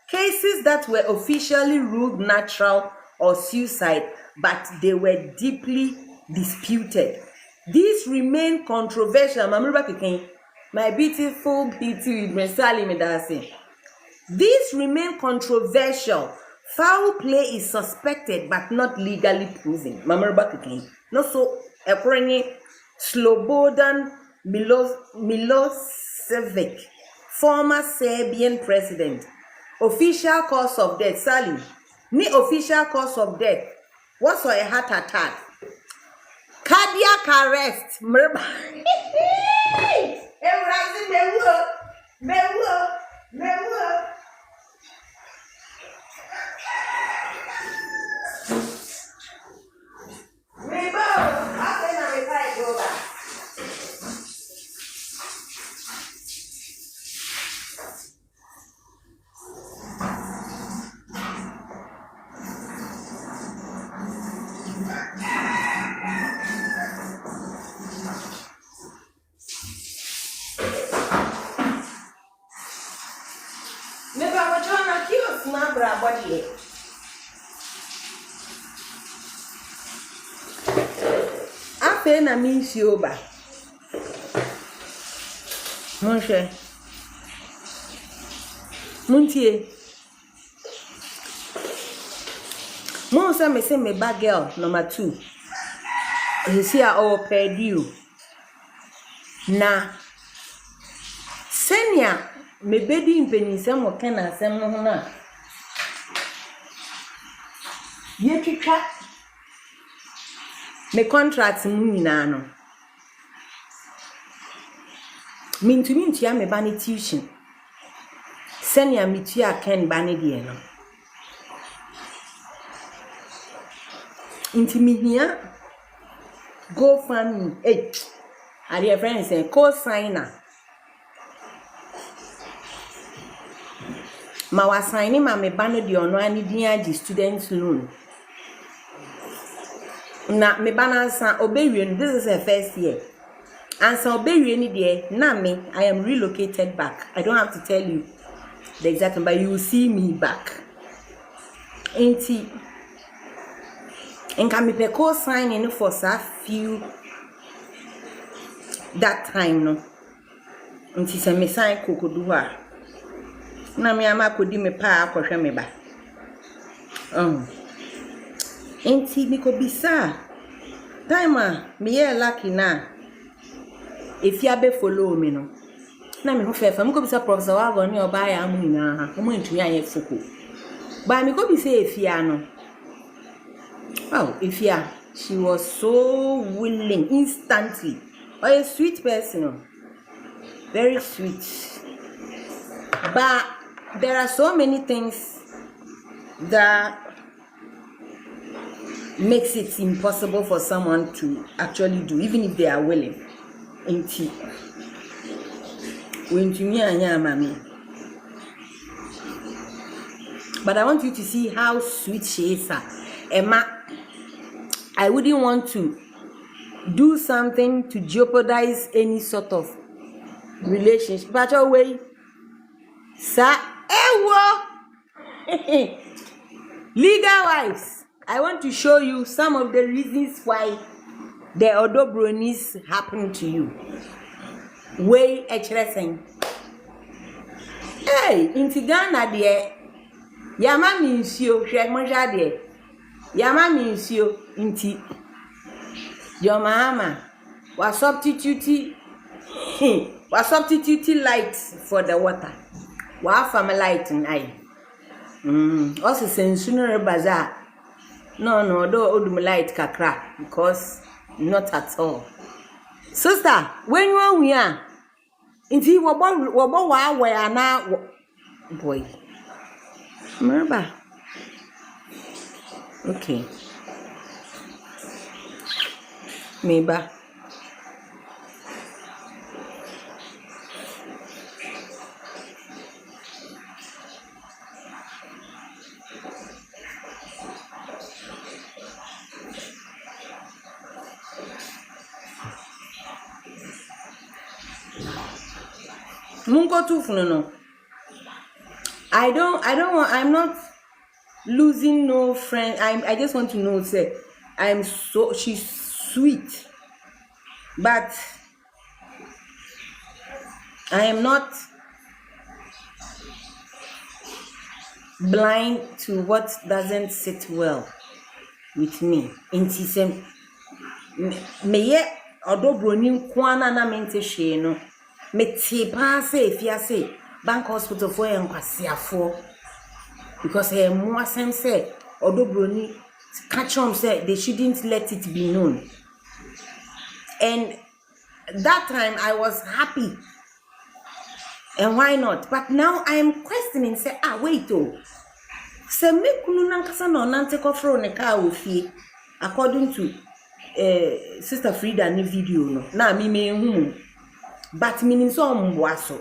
S1: Cases that were officially ruled natural or suicide, but they were deeply disputed. These remain controversial. My beautiful beauty with Medasi. These remain controversial. Foul play is suspected but not legally proven. No so Slobodan Milosevic, former Serbian president. Official cause of death, Sally. Ni official cause of death. What's a heart attack? Cardiac arrest. Na minsi oba monche muntie monsa me say me bad girl number 2 he's here all paid you na senia me bedi impenisem wo ken asem no ho na ye twitwa me contract mu nyina no mintumi ntua me ba ne tuition senia mitua ken ba ne de no intimi hia go fund me are your friends say co-signer ma wa sign ma me ba no de ono ani din agi student loan na me banansa obewie. This is her first year. And so baby any day, now me, I am relocated back. I don't have to tell you the exact number, you will see me back. Ain't it? And can be peco sign in for so few that time no. And she said me sign kokodua. Na me ama kodi me pa akohwe me ba. Ain't it me ko bisa. Time me lucky na. If you be follow me no. Na me ho fefa me ko bisa professor wa go ni oba ya amu nyina ha. Mo ntumi aye fuku. Ba me ko bisa efia no. Oh, Ifia, she was so willing instantly. Oh, a sweet person, very sweet. But there are so many things that makes it impossible for someone to actually do, even if they are willing. But I want you to see how sweet she is. Emma, I wouldn't want to do something to jeopardize any sort of relationship. But away, sir, legal wives. I want to show you some of the reasons why the Odobronis happened to you. Way HRSN. Hey, in Ghana, dear, Yama means you, Shagmaja, dear. Yama means you, inti. Your mama was substituting light for the water. Wa from light and I. Also saying sooner bazaar. No, do odum light kakra because not at all. Sister, when you we are, inti wabo wa na boy. Remember? Okay. Meba. Mungo no. I'm not losing no friend. I just want to know, say, she's sweet. But I am not blind to what doesn't sit well with me. In system, me Odobroni kwana na mente she no. Me te pa say if ya say bank hospital for enkwasiafo because more sense say Odobroni catch on say they shouldn't let it be known. And that time I was happy. And why not? But now I am questioning, say, wait, oh. Say, me kunu nankasa no nante kofro ne ka ofie. According to Sister Frida ni video no. Na mi me hu. But meaning so mbwaso.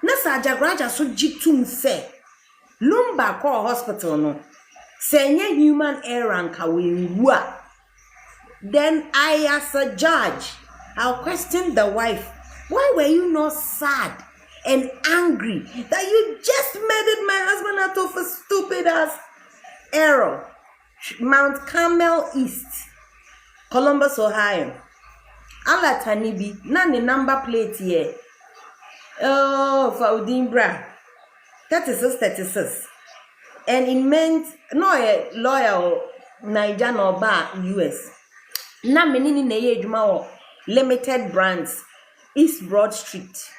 S1: Na sa ajagraja so jitum say. Lumba call hospital no. Say nye human error nka we wa. Then I, as a judge, I'll question the wife. Why were you not sad and angry that you just murdered my husband out of a stupid ass error? Mount Carmel East, Columbus, Ohio. Ala Tanibi, none number plate here. Oh, Faudimbra. 36. And it meant no a lawyer or Niger or bar US. Na menini na ye adwuma wo limited brands East Broad Street.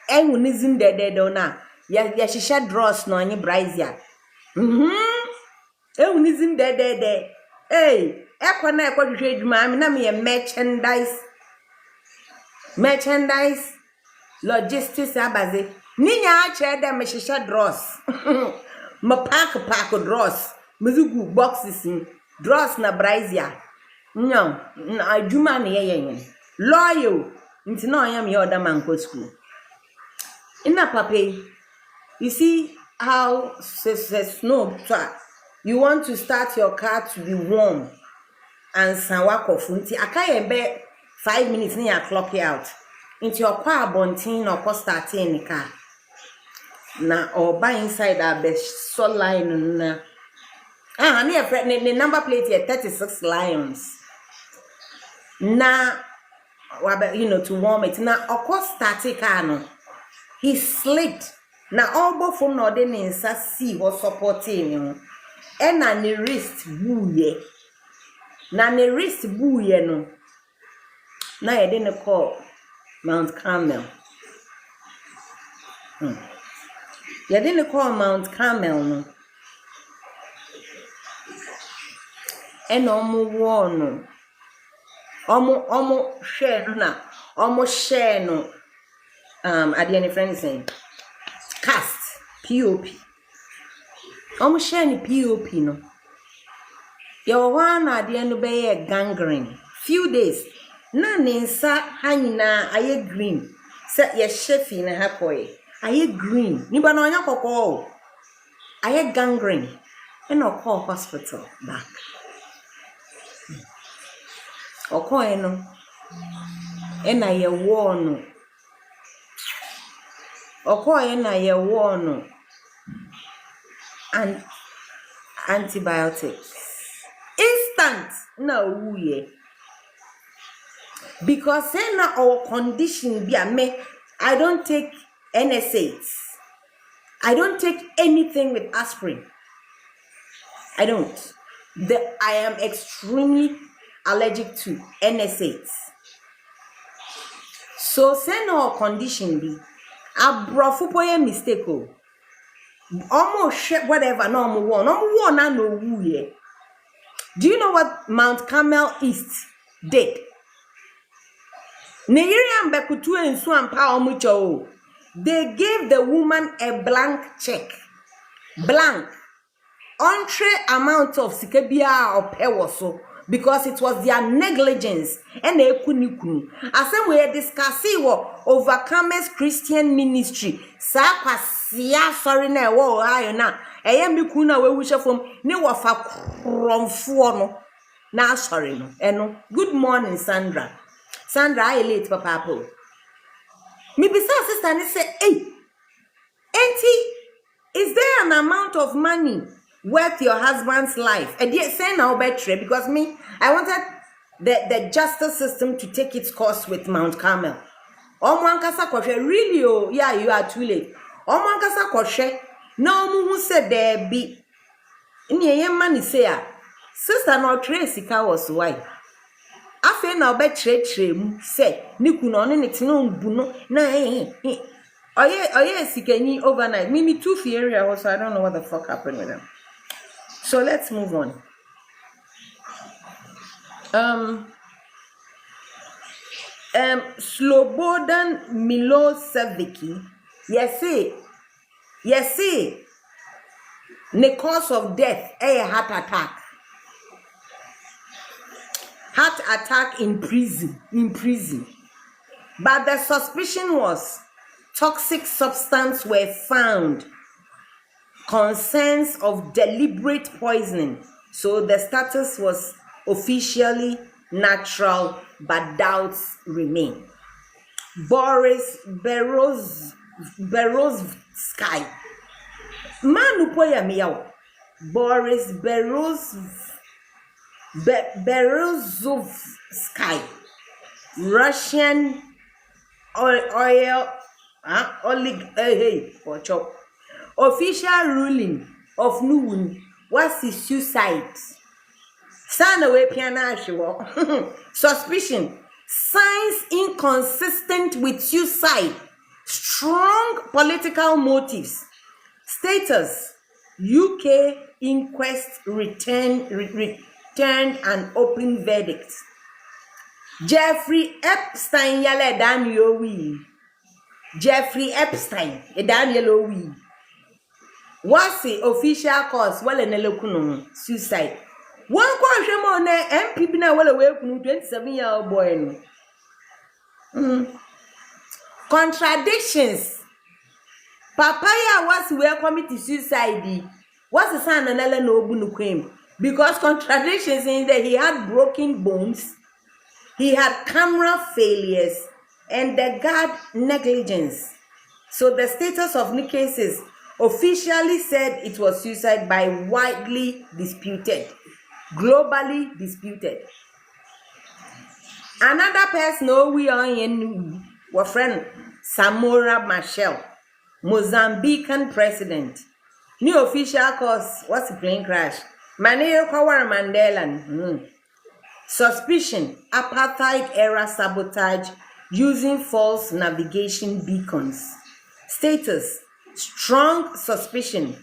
S1: Enwunizim dededo na ya shisha draws no anyi brazier. Enwunizim dedede. Hey, ekwa na ekwa hwehwe adwuma am na me merchandise logistics abaze. Ninya a chere dem shisha draws. Ma pack draws. Muzugu boxes draws na brazier. No, adwuma na ye loyal nti na oyam ye other man go school. Ina pape, you see how snow you want to start your car to be warm and sanwa kofu nti akaye be 5 minutes near clock out. Into your car bontin or cost starting in the car. Na or buy inside that best so line na. Near the number plate here 36 lions. Na to warm it. Na of course starting car no. He slipped. Na all both from no den insa see was supporting him. And na ne wrist buye. Na ne wrist buye no. Na you didn't call Mount Carmel. You didn't call Mount Carmel no. And war no. Share na. Share no. At the end friend saying cast POP. Share ni POP no. Your one at the end be a gangrene. Few days. Na nensa hanyina aye green. Se ye shefi na hakoy. Aye green. Ni ba na onya kokko. Aye gangrene. E no call hospital back. Okoy no. E na ye war no. Okoy na ye war no. And antibiotics. Instant na uye. Because then our condition be me, I don't take NSAIDs. I don't take anything with aspirin. I don't. I am extremely allergic to NSAIDs. So send our condition be a brofupoye mistake. Almost whatever no more na no woo. Do you know what Mount Carmel East did? They gave the woman a blank check. Blank. Entree amount of sikebia or pewoso because it was their negligence and they couldn't. As we are discussing Overcomers Christian Ministry. Sorry na wo ayo na. Mi kuna we wish from ne wafa kromfo no. Na sorry no. Eno. Good morning, Sandra. Sandra, I late papa. Me beside sister and say, hey, auntie, is there an amount of money worth your husband's life? And yet say now better because me, I wanted the justice system to take its course with Mount Carmel. Omwankasa kwashe, really oh, yeah, you are too late. Omwankasa kwashe, no who said there be. In your money say, sister no trace was why. Afe na obetrechre mu se niku no ne tino mbu no na oye sikani overnight me too fear area so I don't know what the fuck happened with them. So let's move on. Slobodan Milosevich yes the cause of death a heart attack. Heart attack in prison. But the suspicion was toxic substance were found. Concerns of deliberate poisoning. So the status was officially natural, but doubts remain. Boris Berezovsky. Manu poya miyaw. Boris Berezovsky, Russian oil official ruling of noon was his suicide. Stand away piano. Suspicion. Signs inconsistent with suicide. Strong political motives. Status. UK inquest returned an open verdict. Jeffrey Epstein yale Daniel we. Jeffrey Epstein Daniel we. What's the official cause? Well, in a suicide. One question on MP na well away 27-year-old boy. Contradictions. Papaya was welcome to suicide. What's the son and Ellen no claim? Because contradictions in that he had broken bones, He had camera failures and the guard negligence. So the status of the cases officially said it was suicide by widely disputed, globally disputed. Another person we are in our friend Samora Machel, Mozambican president. New official cause, what's the plane crash? Maneo Kawara Mandela. Suspicion, apartheid era sabotage using false navigation beacons. Status, strong suspicion,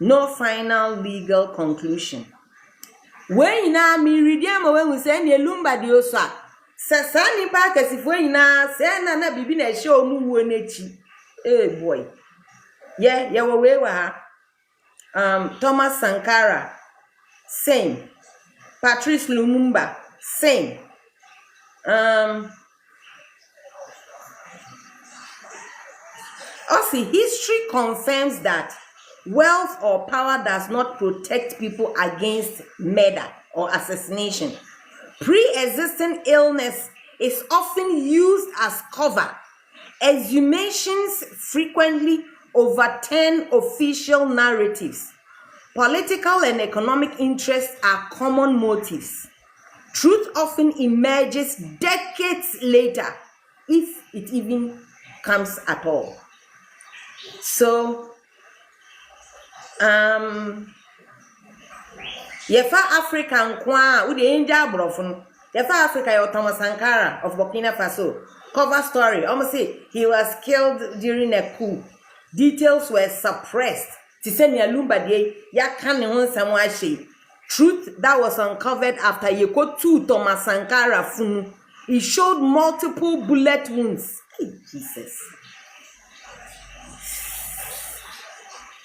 S1: no final legal conclusion. When na mi redeem when we say ne Lumba di osa. Sasani pa kasifo ina say na bibi na show mu wo nechi. Eh boy. Yeah, we were Thomas Sankara, same. Patrice Lumumba, same. Also, history confirms that wealth or power does not protect people against murder or assassination. Pre-existing illness is often used as cover. Exhumations frequently overturn official narratives. Political and economic interests are common motives. Truth often emerges decades later, if it even comes at all. So, yefa African kwa udi enja brofun. Yefa Africa yo Thomas Sankara of Burkina Faso. Cover story. Almost say he was killed during a coup. Details were suppressed. Tisenia Lumba de ya kan ne ho nsam ahye. Truth that was uncovered after Yekotu Thomas Sankara funu. He showed multiple bullet wounds. Hey, Jesus.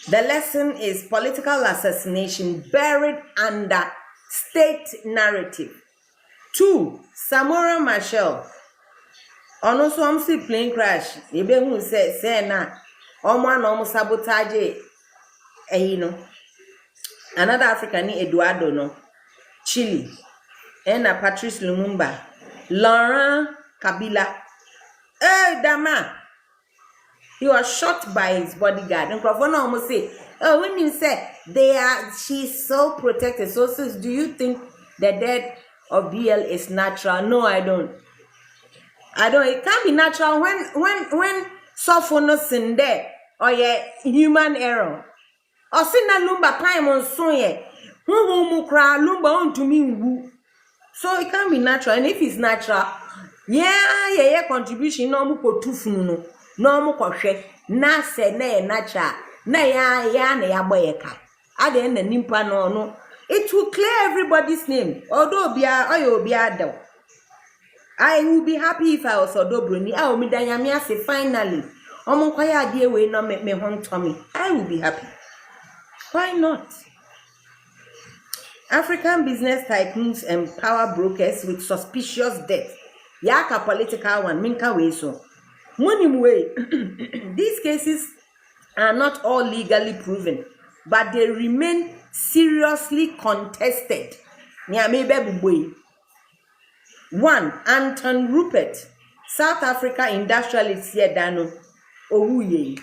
S1: The lesson is political assassination buried under state narrative. 2. Samora Machel. Also, I'm still plane crash. You be who say na. Omo sabotage. Another African ni Eduardo no. Chile. And Patrice Lumumba. Laurent Kabila. Dama. He was shot by his bodyguard. And Crawford almost say, oh, when you say she's so protected. So says, do you think the death of BL is natural? No, I don't. It can't be natural when softness in there or human error. Or sin na Lumba time on sonye. Who cry Lumba on to me. So it can't be natural. And if it's natural, yeah, contribution no mu ko tufunu no mu ko hwe na se na natural na na ya boyeka ade na nimpa no it will clear everybody's name. Although I will be happy if I was odobroni. I will be danyame say finally omo kwaya ade we no me hon tummy. I will be happy. Why not? African business tycoons and power brokers with suspicious debt. Yaka political one, minka way so. Money way. These cases are not all legally proven, but they remain seriously contested. 1. Anton Rupert, South Africa industrialist Dano Owuye.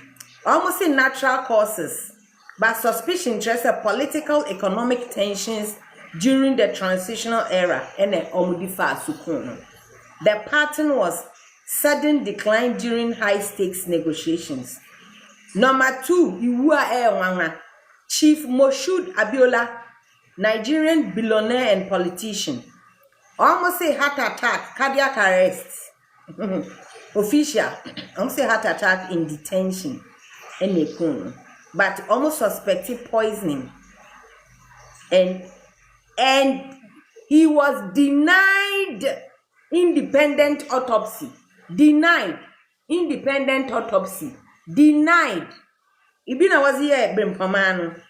S1: Almost in natural causes, but suspicion traces political economic tensions during the transitional era and the Omudifa Sukuno. The pattern was sudden decline during high-stakes negotiations. Number 2, Iwua Chief Moshood Abiola, Nigerian billionaire and politician. Almost say heart attack, cardiac arrest. Official, almost say heart attack in detention. But almost suspected poisoning. And he was denied independent autopsy. Denied. Ibina was here Brimpamano.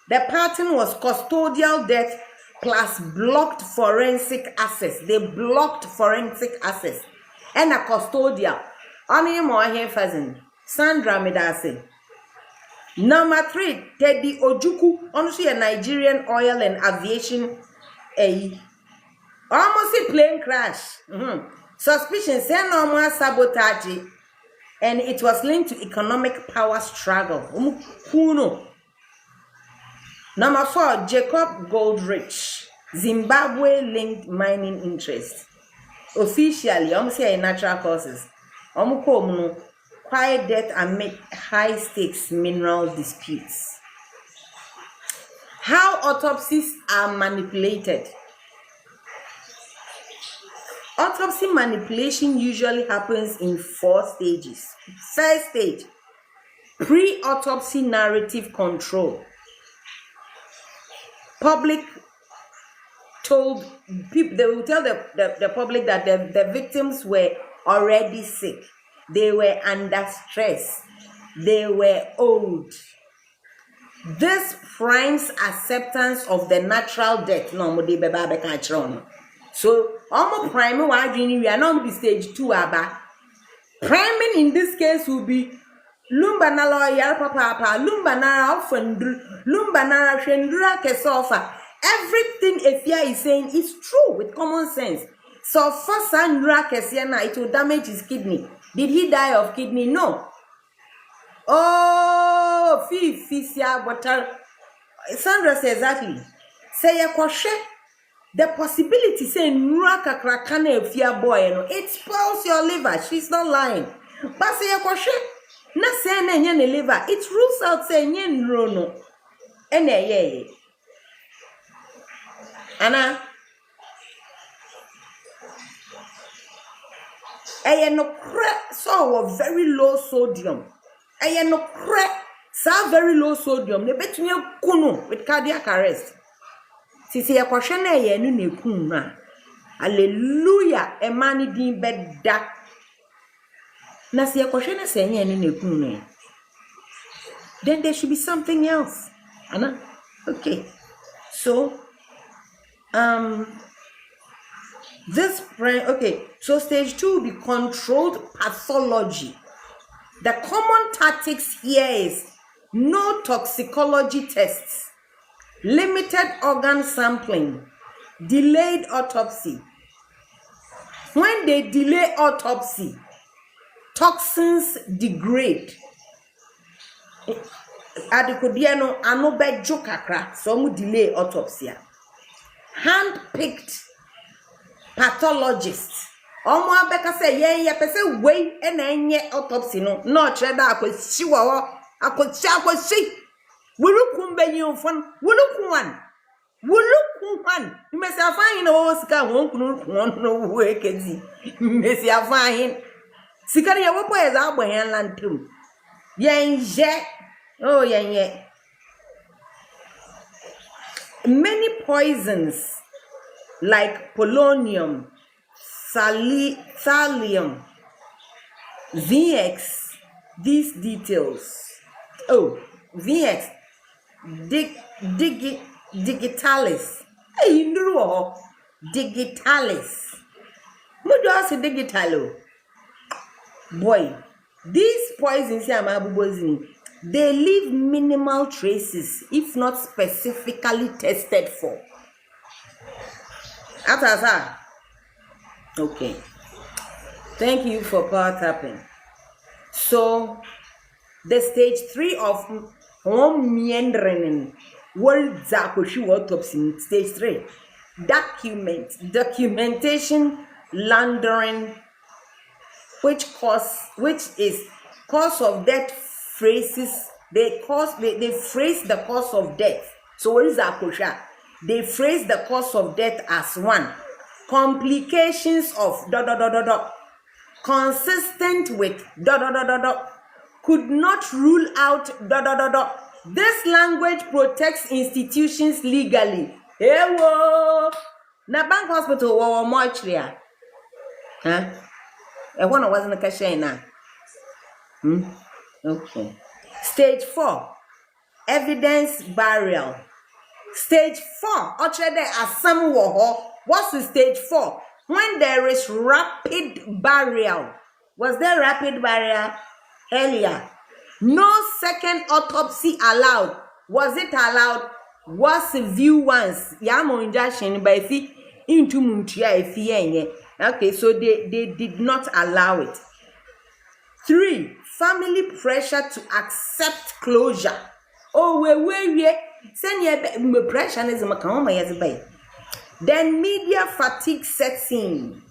S1: The pattern was custodial death plus blocked forensic access. They blocked forensic access. And a custodial. Only more here cousin. Sandra Medase. Number 3, Teddy Ojuku, honestly a Nigerian oil and aviation Almost a plane crash. Suspicion say normal sabotage, and it was linked to economic power struggle. Who know? Number 4, Jacob Goldrich, Zimbabwe-linked mining interest. Officially, say natural causes. Quiet death amid high-stakes mineral disputes. How autopsies are manipulated. Autopsy manipulation usually happens in 4 stages. First stage, pre-autopsy narrative control. Public told people, they will tell the public that the victims were already sick. They were under stress. They were old. This primes acceptance of the natural death. So, almost priming we are not the stage 2 aba. Priming in this case will be Lumba na lawyer papa, Lumba na ofendru, Lumba na shendra kesofa. Everything Efia is saying is true with common sense. So first Sandra Kesiana, it will damage his kidney. Did he die of kidney? No. Oh, Fisia, but Sandra says exactly. Say a kwashe. The possibility say Nuraka Krakane Efia boy, it spoils your liver. She's not lying. But say a kwashe. Na say na liver. It rules out say nyen no. Ene Anna. No so very low sodium. No so very low sodium. They bet me kunu with cardiac arrest. Sisi ya kwashe na no ne kun hallelujah. E mani din beda. Na si ya kwashe na se no ne kun then there should be something else. Anna. Okay. So so stage 2 will be controlled pathology. The common tactics here is no toxicology tests, limited organ sampling, delayed autopsy. When they delay autopsy, toxins degrade. Adikodiano anobejo kakra, so mu delay autopsy. Hand-picked pathologists. Omo abeka say ye pese wey enye autopsy no cheda akosi wo akosi wulukum benyin fon wulukum wan mesi afan no sika won kunu no we kezi mesi afan sika ye wo boy za agbohen lantum yenje yenye. Many poisons like polonium, thallium, VX, these details. Oh, VX, digitalis. Hey, you know digitalis. What do I say digitalo? Boy, these poisons here, they leave minimal traces if not specifically tested for. Okay. Thank you for power tapping. So, the stage 3 of meandering world zakoshi autopsy stage 3. Documentation laundering, which is cause of death phrases. They phrase the cause of death. So what is zakosha? They phrase the cause of death as 1. Complications of ... consistent with ... could not rule out ... This language protects institutions legally. Ewo! Na bank hospital or mortuary. Huh? I wasn't a cashier now. Okay. Stage 4. Evidence burial. Stage 4. As some what's the stage 4? When there is rapid burial. Was there rapid burial earlier? No second autopsy allowed. Was it allowed? Was view once? Yamo injection by into muntia efienye. Okay, so they did not allow it. 3, family pressure to accept closure. Oh, we send you pressure is my. Then media fatigue sets in.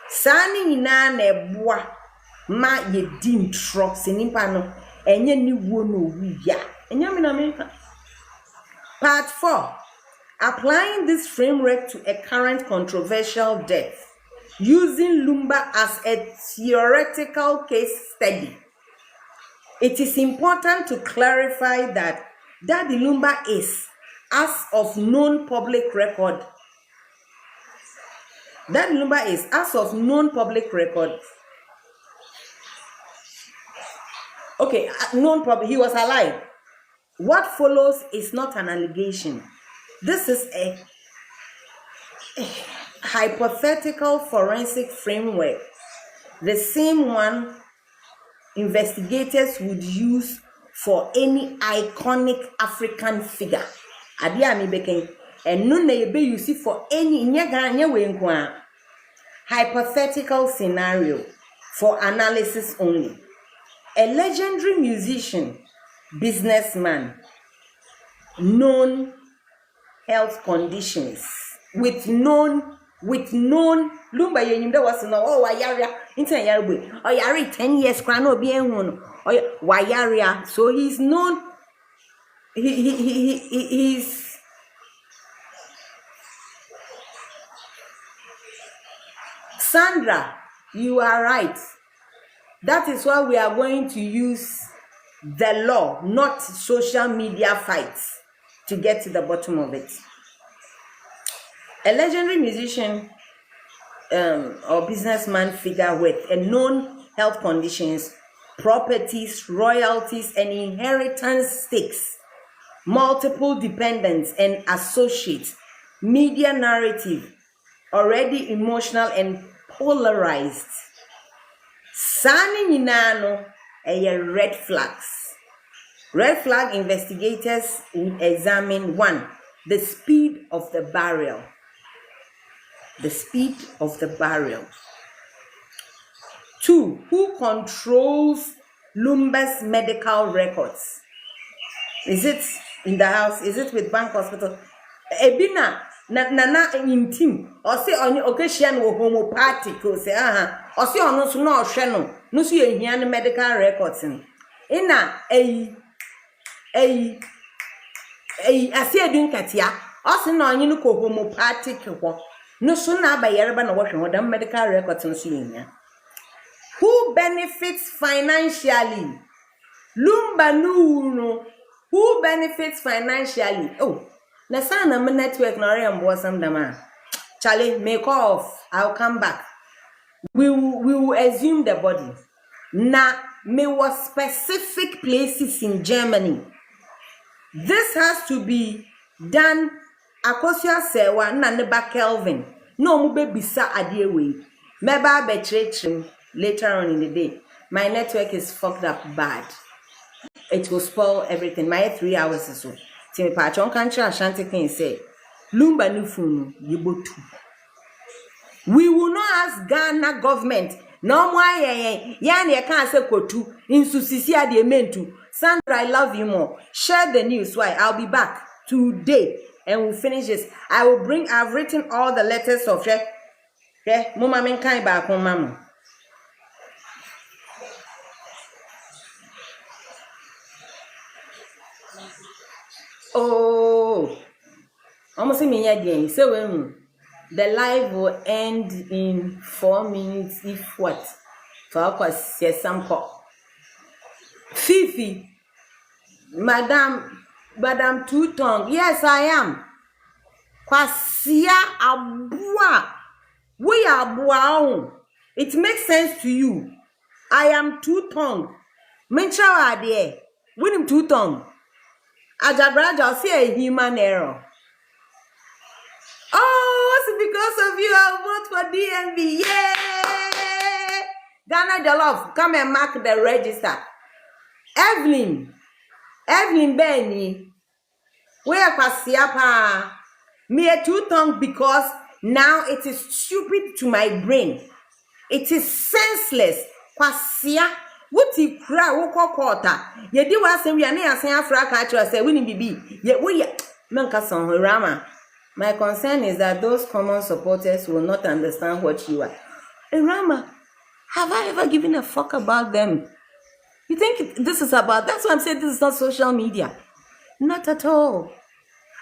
S1: Sani ina nebwa ma ye dim trucks nipa no enye ni wo no wia. Enye me na America. Part 4. Applying this framework to a current controversial death. Using Lumba as a theoretical case study. It is important to clarify that Daddy Lumba is, as of known public record, Daddy Lumba is, as of known public record, okay, known public, he was alive. What follows is not an allegation. This is a hypothetical forensic framework, the same one investigators would use for any iconic African figure. Adi ami beken enu na ebe use for any hypothetical scenario for analysis only. A legendary musician, businessman, known health conditions with known Lumba yenyimde was no wayaria into yarwe or yari 10 years crano be enhun or wayaria, so he's known, he's Sandra, you are right. That is why we are going to use the law, not social media fights, to get to the bottom of it. A legendary musician or businessman figure with a known health conditions, properties, royalties, and inheritance stakes, multiple dependents and associates, media narrative, already emotional and polarized. Sani ninano a red flags. Red flag investigators would examine 1, the speed of the burial. The speed of the burial. 2, who controls Lumba's medical records? Is it in the house? Is it with bank hospital? Ebina na intim. Or say on occasion wo homeopathic. Or say or say on no no sheno. No so ye medical records ni. Ina asi edun katia. Or say no anyi no ko homeopathic ho. No so na ba yereba na wo hwe ho medical records no so ye. Who benefits financially? Lumba no. Who benefits financially? Oh, na sana my network na area mbo some dama. Charlie, make off. I'll come back. We will exhume the body. Na me was specific places in Germany. This has to be done. Akosia sewa na neba Kelvin. No mu be bisa adiewe. Meba be later on in the day. My network is fucked up bad. It will spoil everything. My 3 hours or so. Timi Pachon country Ashanti can say, Lumba Nufunu, Yibotu. We will not ask Ghana government. No more, yani can't say kotu. In Susisia de Mentu. Sandra, I love you more. Share the news. Why? I'll be back today and we'll finish this. I've written all the letters of Mama Menkai back home, Mama. Oh, almost a minute again. So when the live will end in 4 minutes, if what? For our some call. Fifi, Madame Two Tongue. Yes, I am. Kwasia abua. We are buaon. It makes sense to you. I am Two Tongue. Mentra ade. With him Two Tongue. Ajabraja, I'll see a human error. Oh, it's because of you I vote for DNB. Yay! Ghana Jollof, come and mark the register. Evelyn Benny, where Kwasiapa? Me a Two Tongue because Now it is stupid to my brain. It is senseless. Kwasia. What you cry, woko quarter. Ye di was we are near San Africa, say, winning BB. Yet we Mancason Rama. My concern is that those common supporters will not understand what you are. Rama, have I ever given a fuck about them? You think this is about, that's why I'm saying this is not social media. Not at all.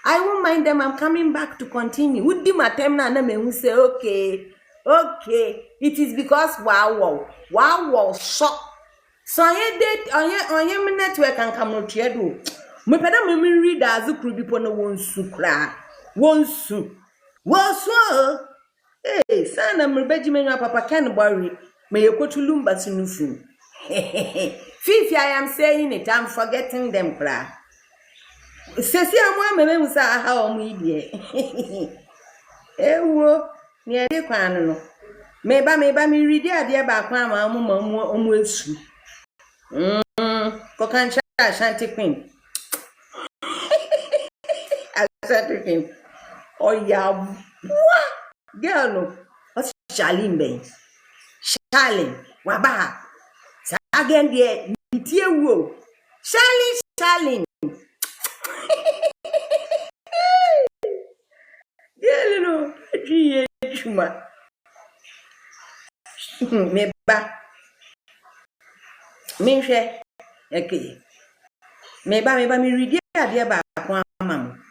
S1: I won't mind them. I'm coming back to continue. Would be my time now and say, okay. It is because wow, shock. So I did on your network and come to you. Me peda me read as you could be pon one sukra. One su. So hey, son, I'm Benjamin Papa can worry. May you go to Lumba Sunufu. Fifi, I am saying it, I'm forgetting them, cra. Sesi amwa meme musa aha omidie. Ewo, ni ade kwan no. Meba mi read ade ba kwan ma omu esu. Ko kan cha Ashanti Queen. Ashanti Queen. Oya, what? Girl no. What's Charlene be? Charlene, waba. Sa again there, nitie wo. Charlene. Yeah, no, chuma. Meba. Minche. Okay. Meba mi read ade ba kwa mam.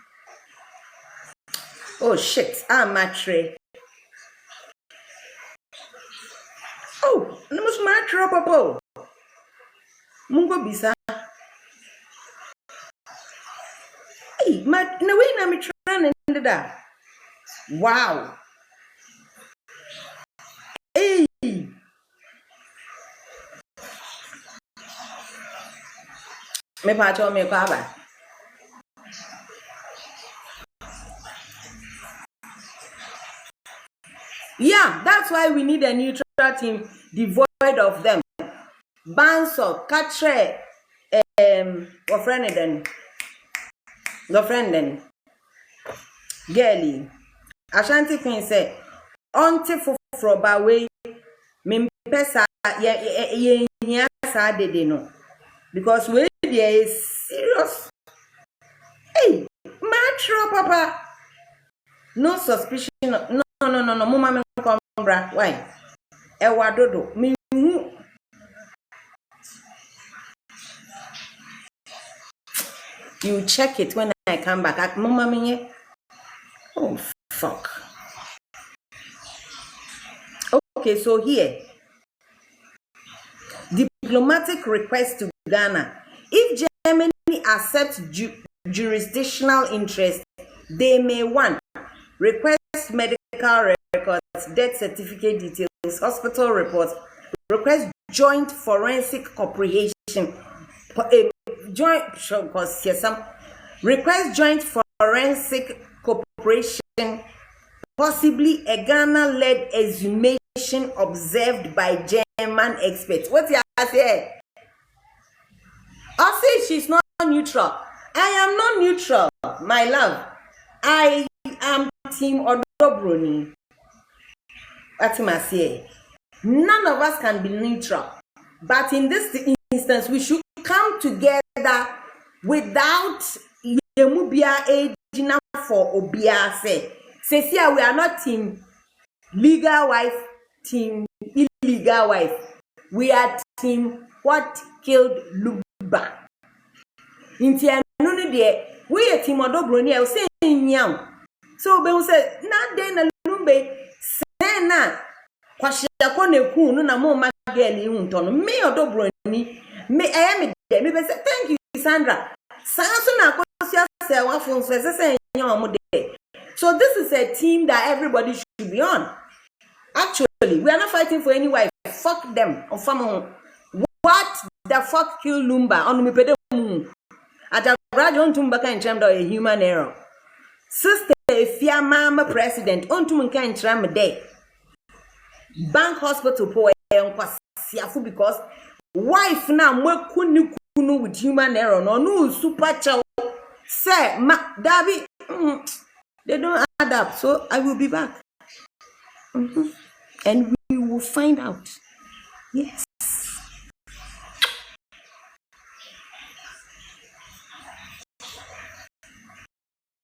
S1: Oh shit, I'm matre. Oh, no mus matre popo. Mungo bisa. Hey, na we na mi try na da. Wow. Hey. Me pacho me kwaba. Yeah, that's why we need a neutral team devoid of them. Banso, Katre, your friend then. Girlie. Ashanti Queen say, "Onti for bawe, me pesa ye sa de no, because we there is serious. Hey, matro papa, no suspicion. No, mama me come bra. Why? Ewa dodo me. You check it when I come back. Mama me. Oh fuck. Okay, so here, diplomatic request to Ghana. If Germany accepts jurisdictional interest, they may want request medical records, death certificate details, hospital reports, request joint forensic cooperation, request joint forensic cooperation, possibly a Ghana-led exhumation observed by German experts. What you say? I say she's not neutral. I am not neutral, my love. I am Team Odobroni. That's my say. None of us can be neutral. But in this instance, we should come together without Yemubia aging for Obiase. Say, we are not team legal wife, team illegal wife. We are team what killed Lumba. In Tianuni, we are team Odobroni. I was saying, young. So, we say, not then a Lumbe, say na. Kwashia kone kunu na mo mageli untono. Me Odobroni, me I am there. Me say, thank you, Sandra. Sansu na kwashia se wafun se young mo de. So this is a team that everybody should be on. Actually, we are not fighting for any wife. Fuck them. What the fuck killed Lumba? On me pede at a graduate Tumba in terms of a human error. Sister, if your mama president, on to can tram day. Bank hospital poor because wife now more kunu with human error. No super chow. Say, David. They don't add up, so I will be back. And we will find out. Yes.